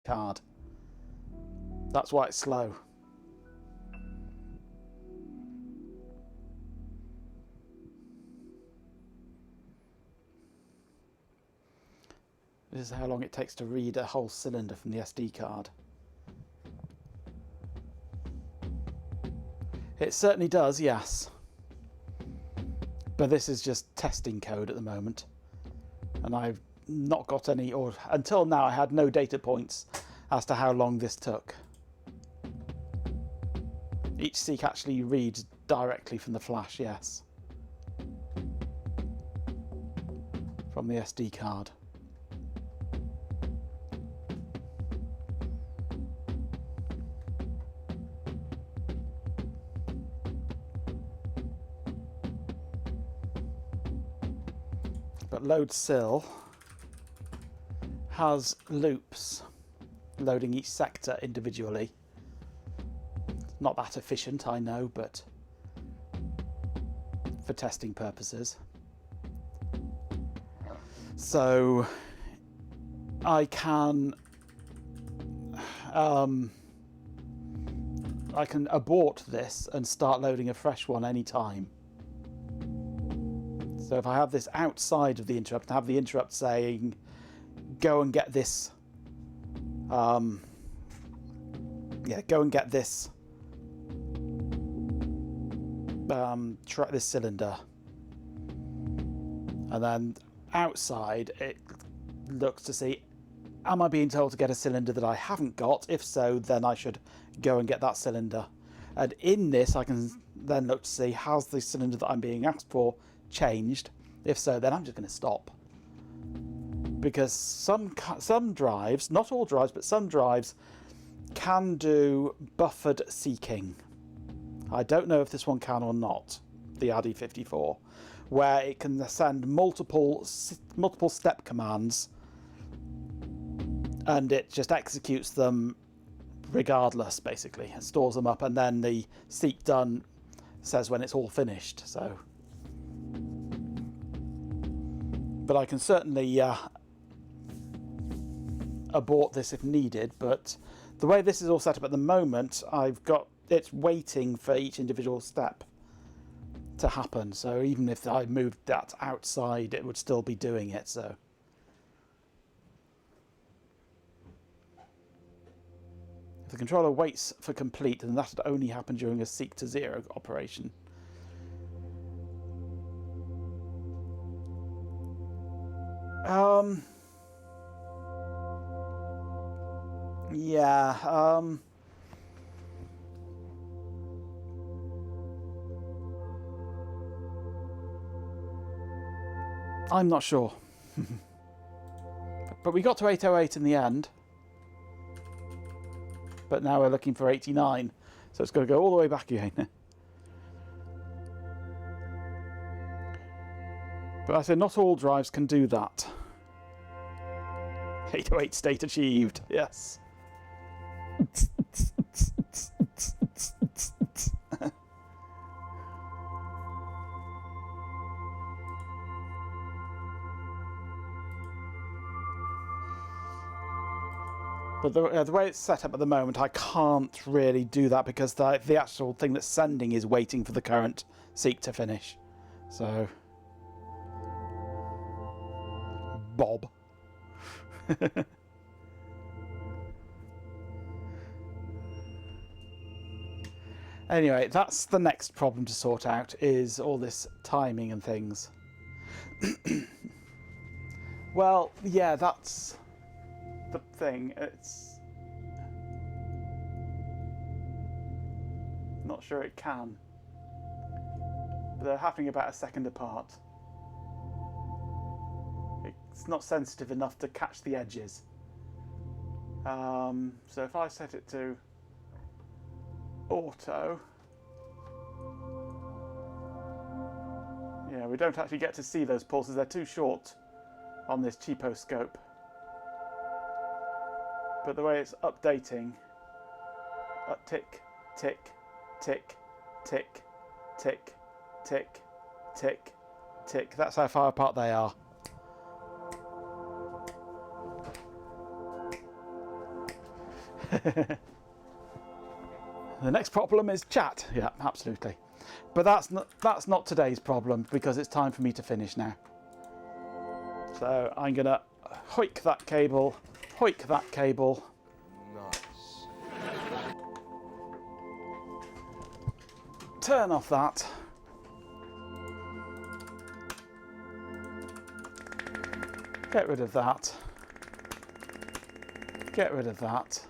Card. That's why it's slow. This is how long it takes to read a whole cylinder from the SD card. It certainly does, yes. But this is just testing code at the moment. And I've not got any, or until now I had no data points as to how long this took. Each seek actually reads directly from the flash, yes. From the SD card. But LoadSil has loops loading each sector individually. Not that efficient, I know, but for testing purposes. So I can abort this and start loading a fresh one anytime. So if I have this outside of the interrupt and have the interrupt saying, go and get this, go and get this, try this cylinder, and then outside it looks to see, am I being told to get a cylinder that I haven't got? If so, then I should go and get that cylinder. And in this I can then look to see, has the cylinder that I'm being asked for changed? If so, then I'm just going to stop, because some drives, not all drives, but some drives can do buffered seeking. I don't know if this one can or not, the RD54, where it can send multiple step commands and it just executes them regardless, basically. It stores them up, and then the seek done says when it's all finished. So, but I can certainly abort this if needed. But the way this is all set up at the moment, it's waiting for each individual step to happen. So even if I moved that outside, it would still be doing it. So if the controller waits for complete, then that would only happen during a seek to zero operation. I'm not sure. But we got to 808 in the end. But now we're looking for 89. So it's got to go all the way back again. But I say not all drives can do that. 808 state achieved, yes. But the way it's set up at the moment, I can't really do that because the actual thing that's sending is waiting for the current seek to finish. So, Bob. Anyway, that's the next problem to sort out, is all this timing and things. Well, yeah, that's the thing. It's not sure it can, but they're happening about a second apart. It's not sensitive enough to catch the edges. So if I set it to auto, yeah, we don't actually get to see those pulses. They're too short on this cheapo scope. But the way it's updating, tick, tick, tick, tick, tick, tick, tick, tick. That's how far apart they are. The next problem is chat. Yeah, absolutely. But that's not today's problem, because it's time for me to finish now. So I'm gonna hoik that cable. Nice. Turn off that. Get rid of that. Get rid of that.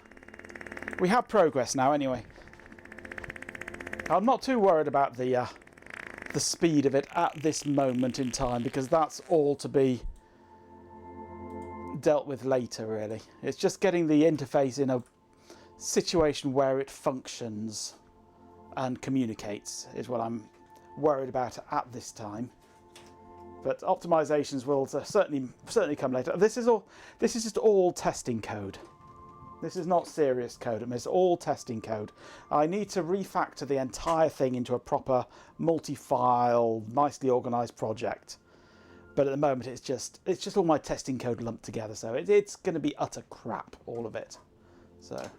We have progress now anyway. I'm not too worried about the speed of it at this moment in time, because that's all to be dealt with later, really. It's just getting the interface in a situation where it functions and communicates is what I'm worried about at this time. But optimizations will certainly come later. This is just all testing code. This is not serious code. I mean, it's all testing code. I need to refactor the entire thing into a proper multi-file, nicely organized project. But at the moment, it's just all my testing code lumped together. So it's going to be utter crap, all of it. So,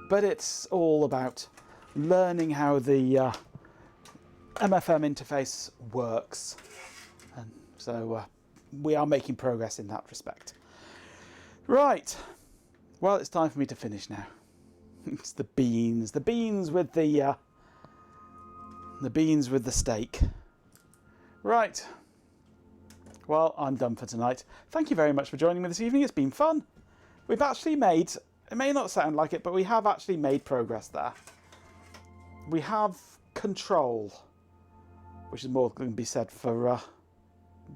but it's all about learning how the MFM interface works, and so we are making progress in that respect. Right, well, it's time for me to finish now. It's the beans with the steak. Right, well, I'm done for tonight. Thank you very much for joining me this evening. It's been fun. We've actually made, it may not sound like it, but we have actually made progress there. We have control, which is more than can be said for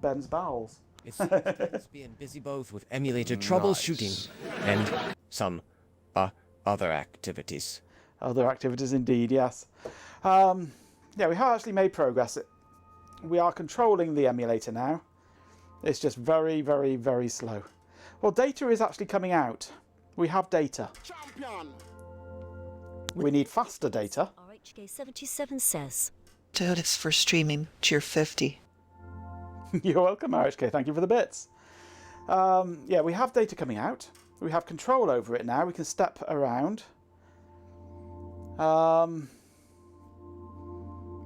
Ben's bowels. It seems being busy both with emulator troubleshooting and some other activities. Other activities indeed, yes. Yeah, we have actually made progress. We are controlling the emulator now. It's just very, very, very slow. Well, data is actually coming out. We have data. Champion. We need faster data. RHK77 says. Dude, it's for streaming. Cheer 50. You're welcome, RHK. Thank you for the bits. Yeah, we have data coming out. We have control over it now. We can step around.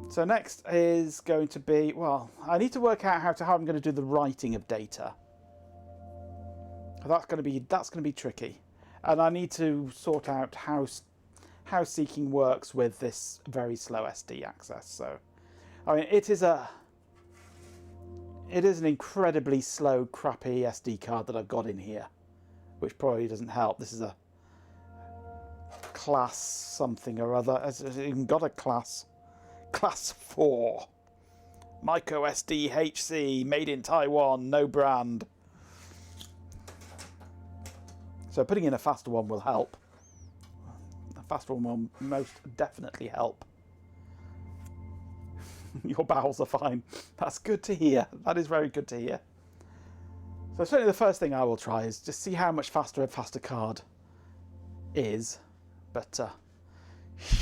So next is going to be, well, I need to work out how I'm going to do the writing of data. That's going to be tricky, and I need to sort out how seeking works with this very slow SD access. So, I mean, it is an incredibly slow, crappy SD card that I've got in here, which probably doesn't help. This is a class something or other. Has it even got a class? Class 4. Micro SD HC, made in Taiwan, no brand. So putting in a faster one will help. A faster one will most definitely help. Your bowels are fine. That's good to hear. That is very good to hear. So certainly the first thing I will try is just see how much faster a faster card is. But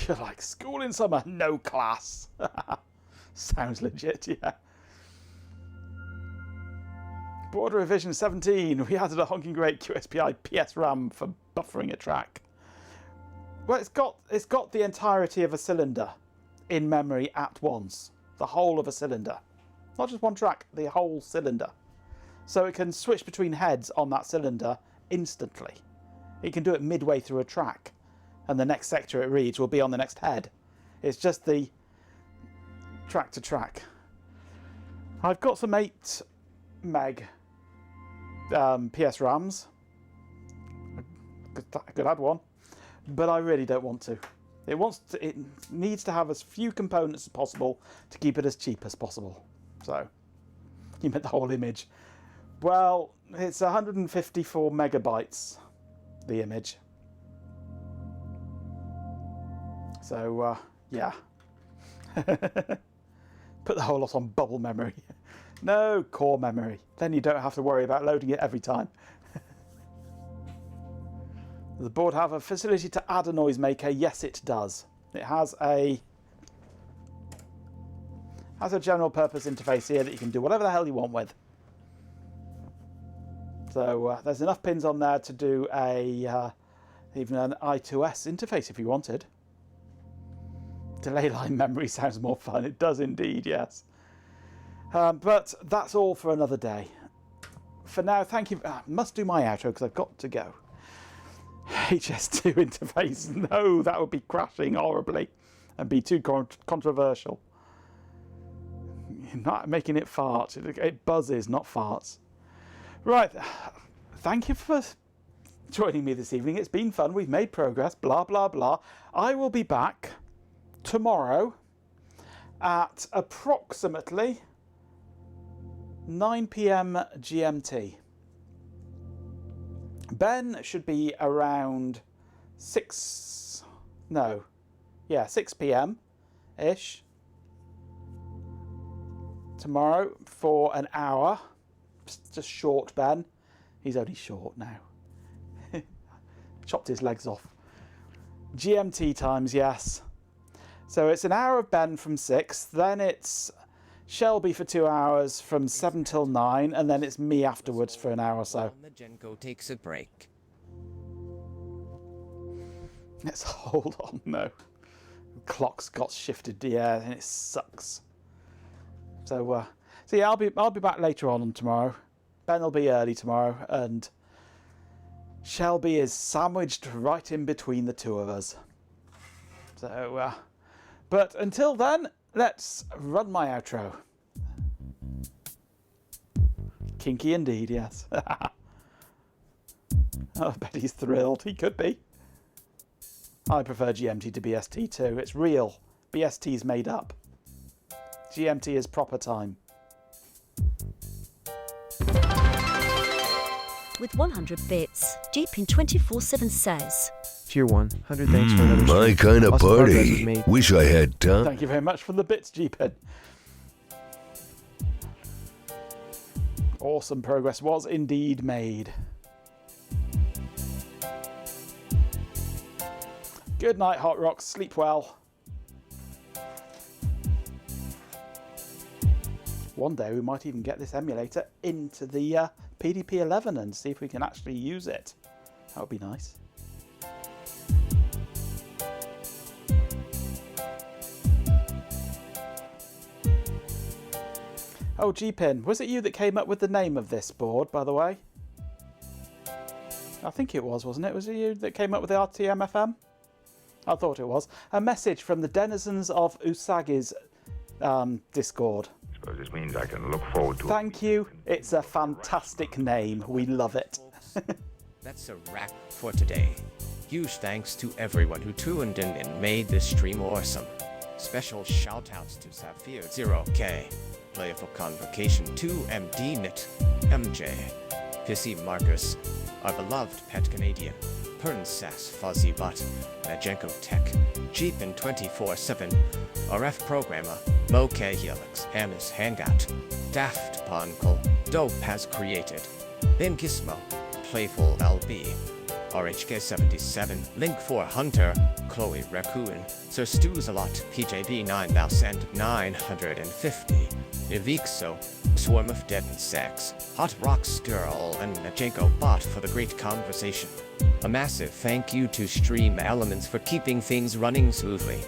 you're like, school in summer, no class. Sounds legit, yeah. Border revision 17. We added a honking great QSPI PS RAM for buffering a track. Well, it's got the entirety of a cylinder in memory at once. The whole of a cylinder. Not just one track, the whole cylinder. So it can switch between heads on that cylinder instantly. It can do it midway through a track, and the next sector it reads will be on the next head. It's just the track to track. I've got some 8 meg PS RAMs. I could add one, but I really don't want to. It needs to have as few components as possible to keep it as cheap as possible. So, you meant the whole image. Well, it's 154 megabytes, the image. So, yeah. Put the whole lot on bubble memory. No, core memory. Then you don't have to worry about loading it every time. Does the board have a facility to add a noisemaker? Yes, it does. It has a general purpose interface here that you can do whatever the hell you want with. So there's enough pins on there to do even an I2S interface if you wanted. Delay line memory sounds more fun. It does indeed, yes. But that's all for another day. For now, thank you. Must do my outro because I've got to go. HS2 interface. No, that would be crashing horribly and be too controversial. Not making it fart. It buzzes, not farts. Right. Thank you for joining me this evening. It's been fun. We've made progress. Blah, blah, blah. I will be back tomorrow at approximately 9 p.m. GMT. Ben should be around 6 p.m. ish tomorrow for an hour. Just short Ben. He's only short now. Chopped his legs off. GMT times, yes. So it's an hour of Ben from 6, then it's Shelby for 2 hours from 7 till 9, and then it's me afterwards for an hour or so. Najenko takes a break. Let's hold on, no. The clock's got shifted, yeah, and it sucks. So yeah, I'll be back later on tomorrow. Ben will be early tomorrow, and Shelby is sandwiched right in between the two of us. So, but until then, let's run my outro. Kinky indeed, yes. Oh, I bet he's thrilled. He could be. I prefer GMT to BST too. It's real. BST's made up. GMT is proper time. With 100 bits, Jeepin 24/7 says. Tier 1, 100 thanks for another stream. My kind of Lots progress was party. made. Wish I had time. Thank you very much for the bits, GPIN. Awesome progress was indeed made. Good night, Hot Rocks. Sleep well. One day we might even get this emulator into the PDP-11 and see if we can actually use it. That would be nice. Oh, G-Pin, was it you that came up with the name of this board, by the way? I think it was, wasn't it? Was it you that came up with the RTmFM? I thought it was. A message from the denizens of Usagi's Discord. I suppose this means I can look forward to it. Thank you. It's a fantastic name. We love it. That's a wrap for today. Huge thanks to everyone who tuned in and made this stream awesome. Special shoutouts to Sapphire 0K, Playful Convocation 2MD Knit, MJ, Pissy Marcus, our beloved pet Canadian, Princess Fuzzy Butt, Najenko Tech, Jeepin 24/7, RF Programmer, Moke Helix, Hannes Hangout, Daft Ponkel, Dope Has Created, Ben Gizmo, Playful LB, RHK77, Link4 Hunter, Chloe Raccoon, Sir Stu's a lot, PJB 9950, Evixo, Swarm of Dead Insects, Hot Rocks Girl, and Najenko Bot for the great conversation. A massive thank you to Stream Elements for keeping things running smoothly.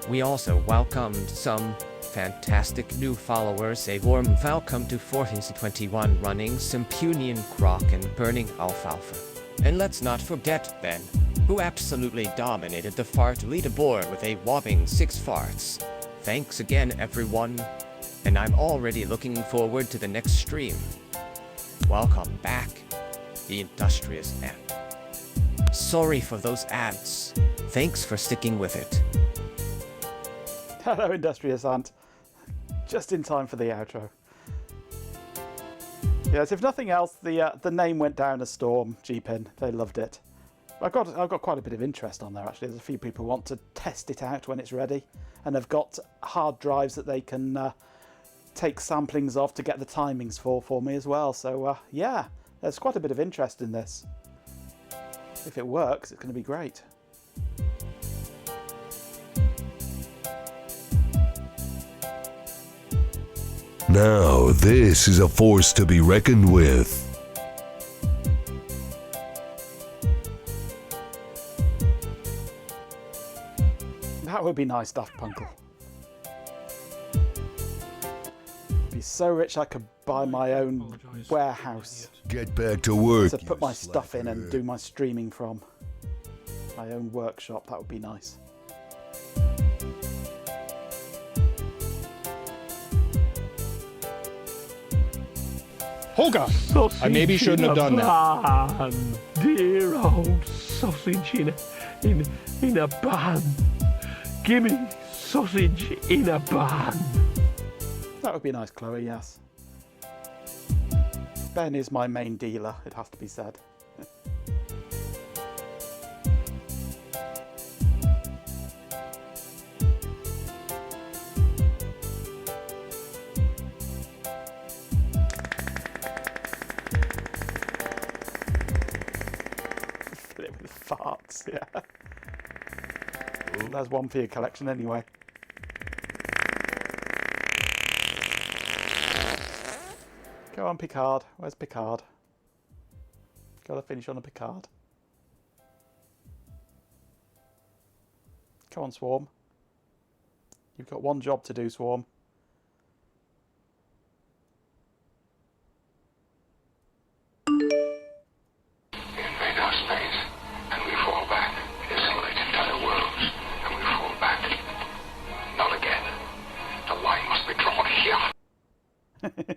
We also welcomed some fantastic new followers. A warm welcome to 1421 running Simpunian Croc and Burning Alfalfa. And let's not forget Ben, who absolutely dominated the fart leaderboard with a whopping 6 farts. Thanks again, everyone, and I'm already looking forward to the next stream. Welcome back, the Industrious Ant. Sorry for those ads. Thanks for sticking with it. Hello, Industrious Ant. Just in time for the outro. Yes, if nothing else, the name went down a storm, G-Pin. They loved it. I've got quite a bit of interest on there, actually. There's a few people who want to test it out when it's ready. And they've got hard drives that they can take samplings of to get the timings for me as well. So, yeah, there's quite a bit of interest in this. If it works, it's going to be great. Now, this is a force to be reckoned with. That would be nice, Daft Punkle. Be so rich I could buy my own warehouse. Get back to work. To put my stuff in and do my streaming from. My own workshop, that would be nice. Oh God! Sausage I maybe shouldn't have done that. Bun. Dear old sausage in a bun. Gimme sausage in a bun. That would be nice, Chloe, yes. Ben is my main dealer, it has to be said. Fill it with farts, yeah. There's one for your collection anyway. Go on, Picard. Where's Picard? Gotta finish on a Picard. Come on, Swarm. You've got one job to do, Swarm. Invade our space, and we fall back. Assimilate entire worlds, and we fall back. Not again. The line must be drawn here.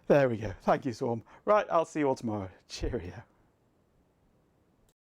There we go. Thank you, Swarm. Right, I'll see you all tomorrow. Cheerio.